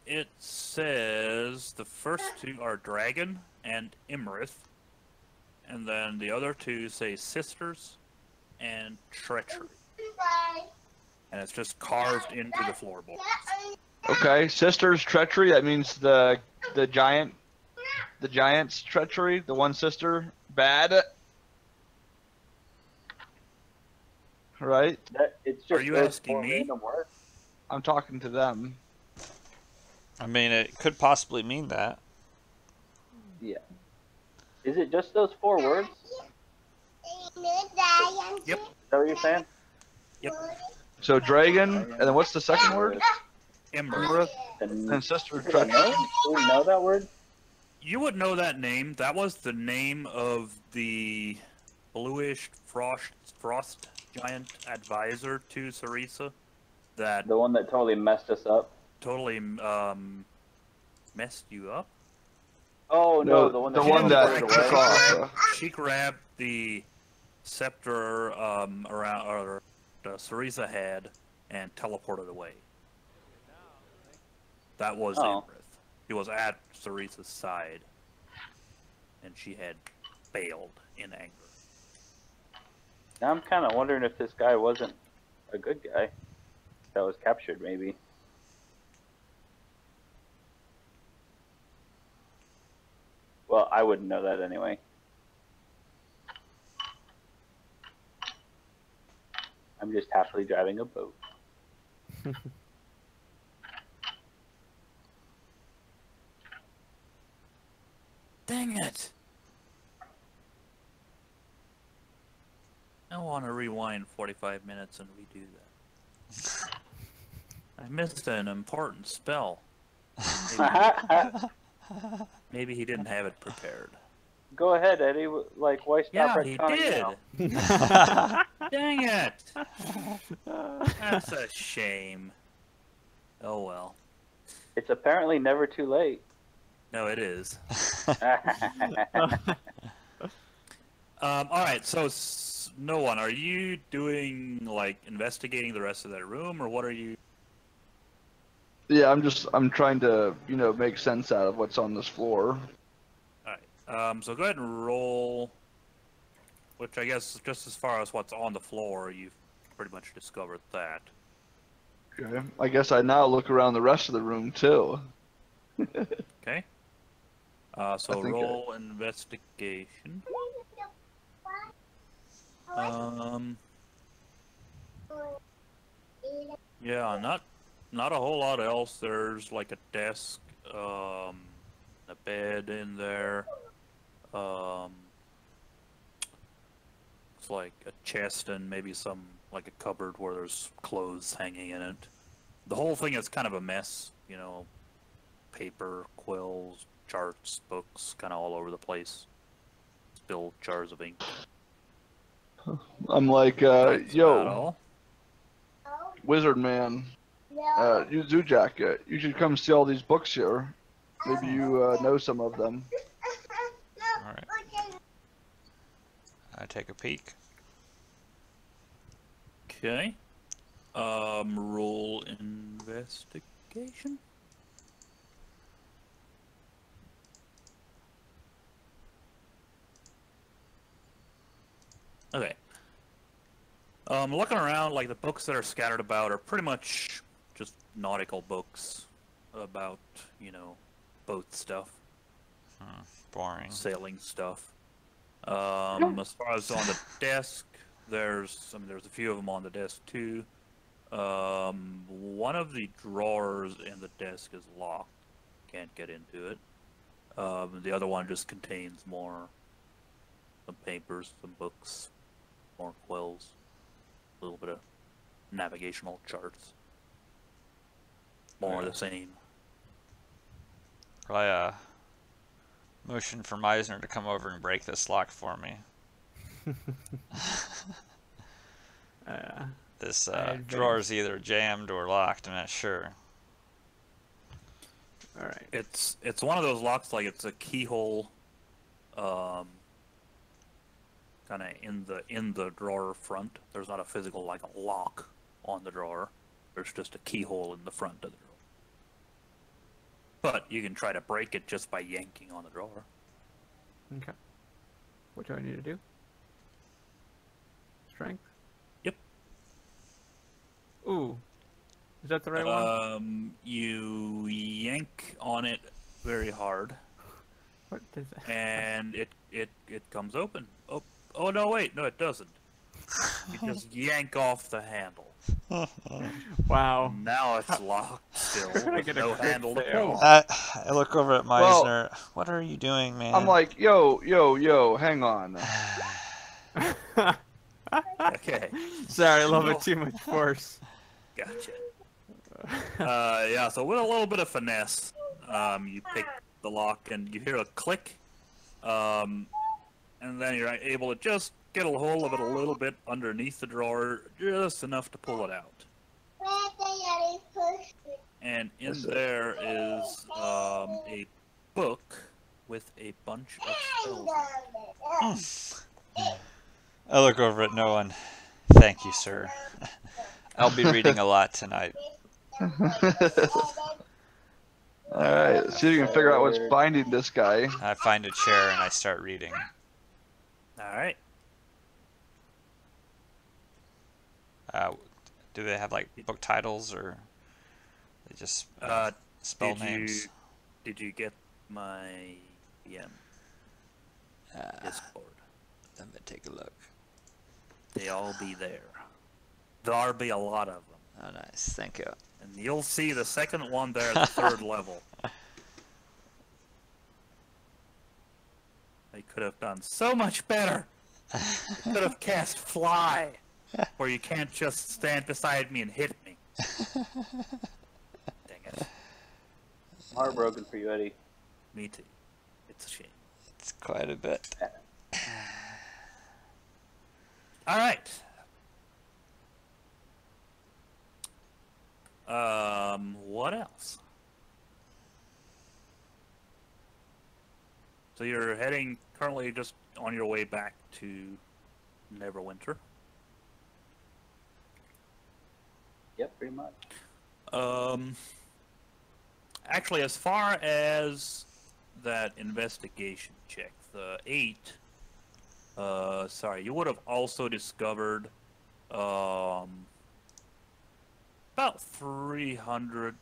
It says the first two are Dragon and Imrith, and then the other two say Sisters and Treachery, Bye. and it's just carved into the floorboards. Okay, sister's treachery. That means the giant's treachery. The one sister bad. Right? It's Are just you those asking 4 me? random words. I'm talking to them. I mean, it could possibly mean that. Yeah. Is it just those 4 words? Yep. Is that what you're saying? Yep. So dragon, and then what's the second word? Ember. And sister Is it a name? Do we know that word? You would know that name. That was the name of the bluish frost giant advisor to Sarisa that The one that totally messed us up. totally messed you up. Oh no, the one that She took away. She grabbed the scepter around or Sarisa had and teleported away. That was Oh. Emrith. He was at Sarisa's side, and she had bailed in anger. Now I'm kind of wondering if this guy wasn't a good guy that was captured, maybe. Well, I wouldn't know that anyway. I'm just happily driving a boat. Dang it! I want to rewind 45 minutes and redo that. I missed an important spell. Maybe he didn't have it prepared. Go ahead, Eddie. Like, why stop Yeah, he retconning did. now? Dang it! That's a shame. Oh well. It's apparently never too late. No, it is. All right, so no one. Are you doing like investigating the rest of that room, or what are you? Yeah, I'm trying to, make sense out of what's on this floor. All right. So go ahead and roll. Which I guess just as far as what's on the floor, you've pretty much discovered that. Okay. I guess I now look around the rest of the room too. Okay. So roll investigation. Yeah, not a whole lot else. There's like a desk, a bed in there. It's like a chest and maybe some like a cupboard where there's clothes hanging in it. The whole thing is kind of a mess, paper, quills, charts, books, kind of all over the place. Spilled jars of ink. I'm like, That's about yo, all. wizard man, you Zujak, you should come see all these books here. Maybe you know some of them. Alright. I take a peek. Okay. Roll investigation. Okay. Looking around, like the books that are scattered about are pretty much just nautical books about, boat stuff, Boring. sailing stuff. As far as on the desk, there's a few of them on the desk too. One of the drawers in the desk is locked. Can't get into it. The other one just contains some papers, some books, more quills, a little bit of navigational charts. More of the same. I motion for Meisner to come over and break this lock for me. This drawer's either jammed or locked, I'm not sure. Alright. It's one of those locks, like it's a keyhole, kind of in the drawer front. There's not a physical like a lock on the drawer. There's just a keyhole in the front of the drawer. But you can try to break it just by yanking on the drawer. Okay. What do I need to do? Strength? Yep. Ooh. Is that the right one? You yank on it very hard, What does that? and it comes open. Oh no, wait, no, it doesn't. You just yank off the handle. Wow. Now it's locked still. I With get a no crit handle to fail. pull. I look over at Well- Meisner. What are you doing, man? I'm like, yo, hang on. Okay, Sorry, I love No. it too much force. gotcha. Yeah, so with a little bit of finesse, you pick the lock and you hear a click, and then you're able to just get a hold of it a little bit underneath the drawer, just enough to pull it out. And in That's it. there is a book with a bunch of spells. I look over at no one. Thank you, sir. I'll be reading a lot tonight. Alright, see if you can figure out what's binding this guy. I find a chair and I start reading. All right. Do they have like book titles or they just spell Did names? Did you get my DM Discord? Let me take a look. They all be there. There'll be a lot of them. Oh, nice. Thank you. And you'll see the second one there at the third level. They could have done so much better. They could have cast Fly, where you can't just stand beside me and hit me. Dang it. I'm heartbroken for you, Eddie. Me too. It's a shame. It's quite a bit. All right. What else? So you're heading currently just on your way back to Neverwinter. Yep, pretty much. Actually, as far as that investigation check, the 8, sorry, you would have also discovered, about 300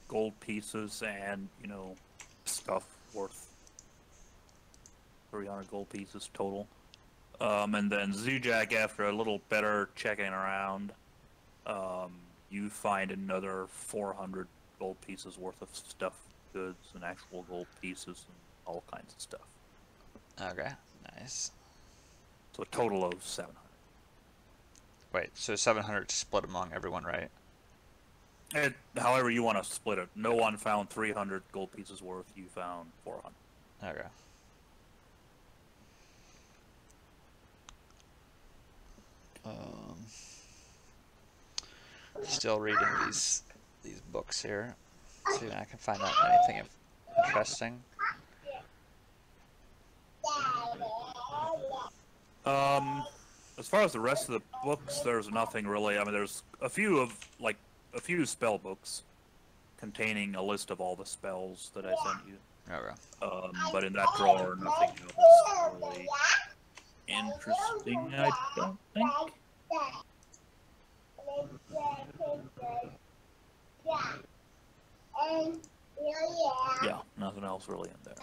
gold pieces and, stuff worth 300 gold pieces total. And then Zujak, after a little better checking around, you find another 400 gold pieces worth of stuff, goods, and actual gold pieces, and all kinds of stuff. Okay, nice. So a total of 700. Wait, so 700 split among everyone, right? However you want to split it. No one found 300 gold pieces worth. You found 400. Okay. Still reading these books here. See if I can find out anything interesting. As far as the rest of the books, there's nothing really. I mean, there's a few spell books containing a list of all the spells that I sent you. Okay. But in that drawer, nothing else really interesting, I don't think. Yeah, nothing else really in there.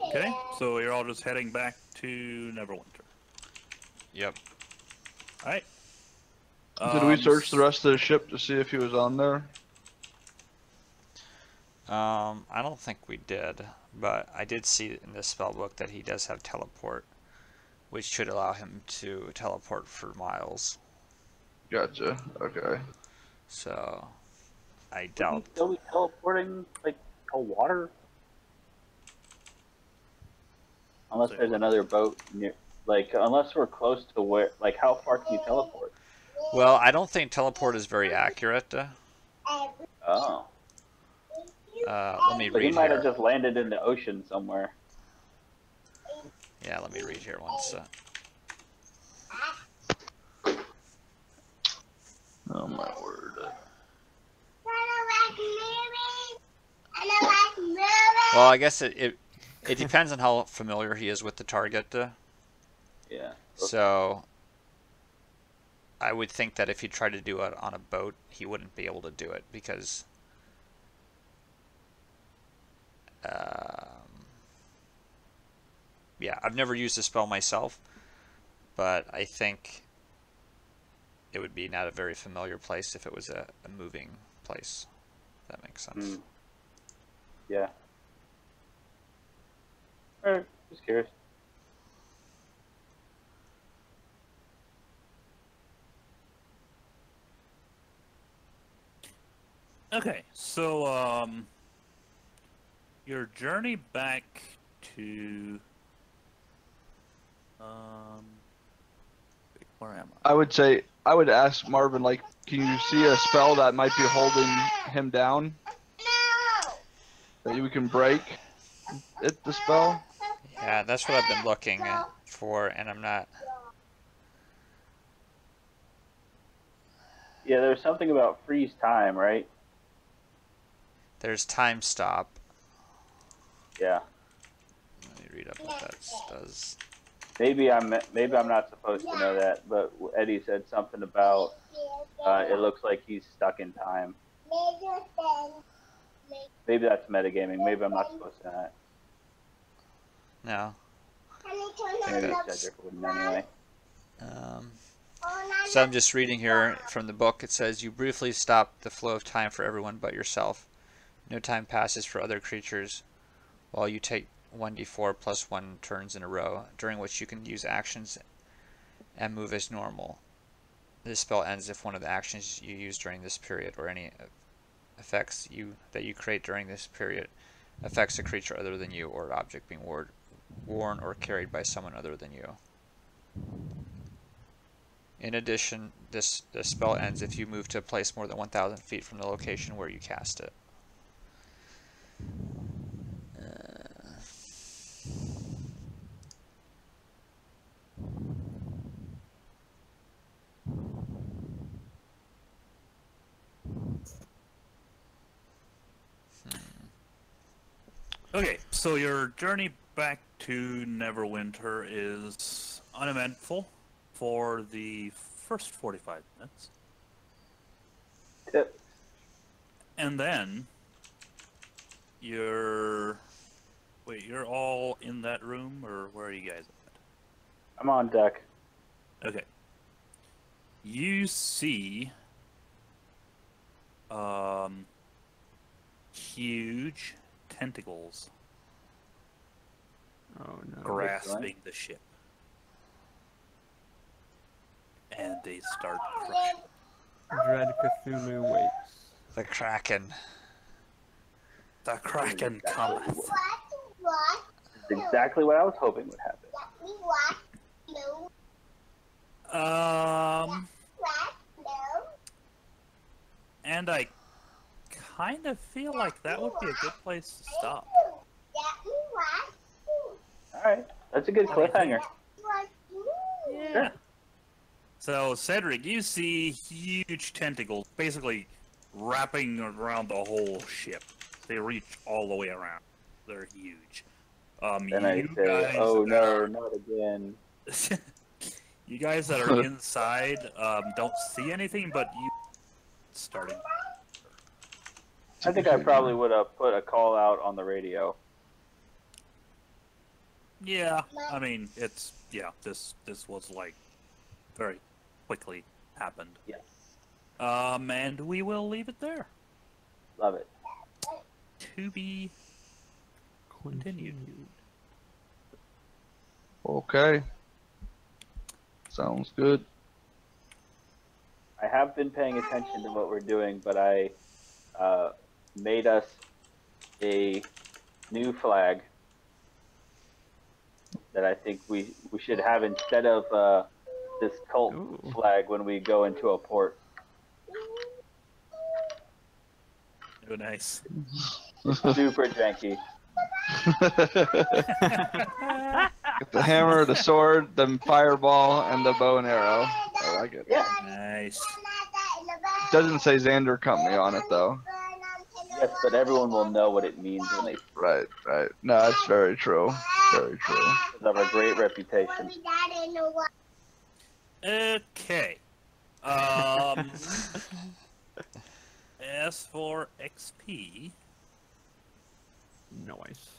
Okay, so you're all just heading back to Neverwinter. Yep. Alright. Did we search the rest of the ship to see if he was on there? I don't think we did, but I did see in this spell book that he does have teleport, which should allow him to teleport for miles. Gotcha. Okay. So, I Would doubt. he still be teleporting, like, to water? Unless there's another boat near, like, unless we're close to where, like, how far can you teleport? Well, I don't think teleport is very accurate. Oh. Let me But he read might here. have just landed in the ocean somewhere. Yeah, let me read here once. Oh my word. Well, I guess it depends on how familiar he is with the target. Yeah. So, I would think that if he tried to do it on a boat, he wouldn't be able to do it because yeah, I've never used the spell myself, but I think it would be not a very familiar place if it was a moving place. If that makes sense. Mm. Yeah. Alright, just curious. Okay, so your journey back to where am I? I would ask Marvin, like, can you see a spell that might be holding him down that we can break the spell? Yeah, that's what I've been looking for, and I'm not. Yeah, there's something about freeze time, right? There's time stop. Yeah. Let me read up what that does. Maybe I'm not supposed to know that, but Eddie said something about it looks like he's stuck in time. Maybe that's metagaming. Maybe I'm not supposed to know that. No. Maybe Cedric wouldn't anyway. So I'm just reading here from the book. It says, you briefly stop the flow of time for everyone but yourself. No time passes for other creatures while you take 1d4 plus 1 turns in a row, during which you can use actions and move as normal. This spell ends if one of the actions you use during this period or any effects that you create during this period affects a creature other than you or object being worn or carried by someone other than you. In addition, the spell ends if you move to a place more than 1,000 feet from the location where you cast it. Okay, so your journey back to Neverwinter is uneventful for the first 45 minutes. Yep. And then you're all in that room, or where are you guys at? I'm on deck. Okay. You see huge tentacles Oh no. grasping the ship. And they start crushing. Dread Cthulhu waits. The Kraken. The Kraken cometh. What? That's exactly what I was hoping would happen. What? No. What? No. And I kind of feel like that would be a good place to stop. What? Alright, that's a good cliffhanger. What? Yeah. So, Cedric, you see huge tentacles basically wrapping around the whole ship. They reach all the way around. They're huge. Then I say, oh no, not again. You guys that are inside don't see anything, but you starting. I think I probably would have put a call out on the radio. Yeah, I mean, it's this was like very quickly happened. Yes. And we will leave it there. Love it. To be continued. Okay. Sounds good. I have been paying attention to what we're doing, but I made us a new flag that I think we should have instead of this cult flag when we go into a port. Oh, nice. Super janky. Get the hammer, the sword, the fireball, and the bow and arrow. I like it. Yeah. Nice. It doesn't say Xander Company on it, though. Yes, but everyone will know what it means when they Right, right. No, that's very true. Very true. have a great reputation. Okay. As for XP, Nice.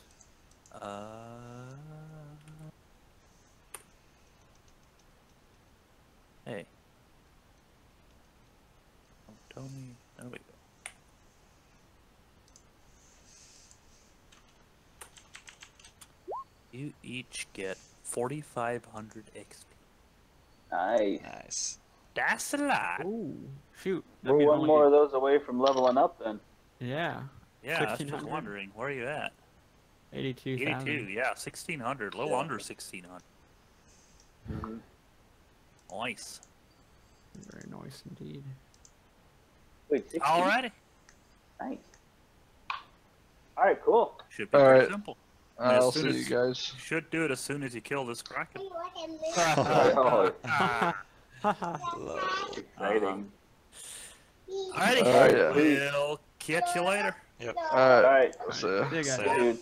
Hey. Oh, tell me. There we go. You each get 4,500 XP. Nice. Nice. That's a lot. Ooh, shoot. We're that'd be one only- more of those away from leveling up then. Yeah. Yeah, I was just 1,600. wondering, where are you at? 82,000. 82, yeah, 1,600, a little Yeah. under 1,600. Nice. Very nice indeed. Wait, 16? Alrighty. Nice. Alright, cool. Should be All pretty right. simple. I'll As soon see you as- guys. You should do it as soon as you kill this Kraken. Oh, Haha. exciting. Alrighty, Alright, yeah. we'll catch you later. Yep. Alright. Alright, See ya. See you guys. So- dude.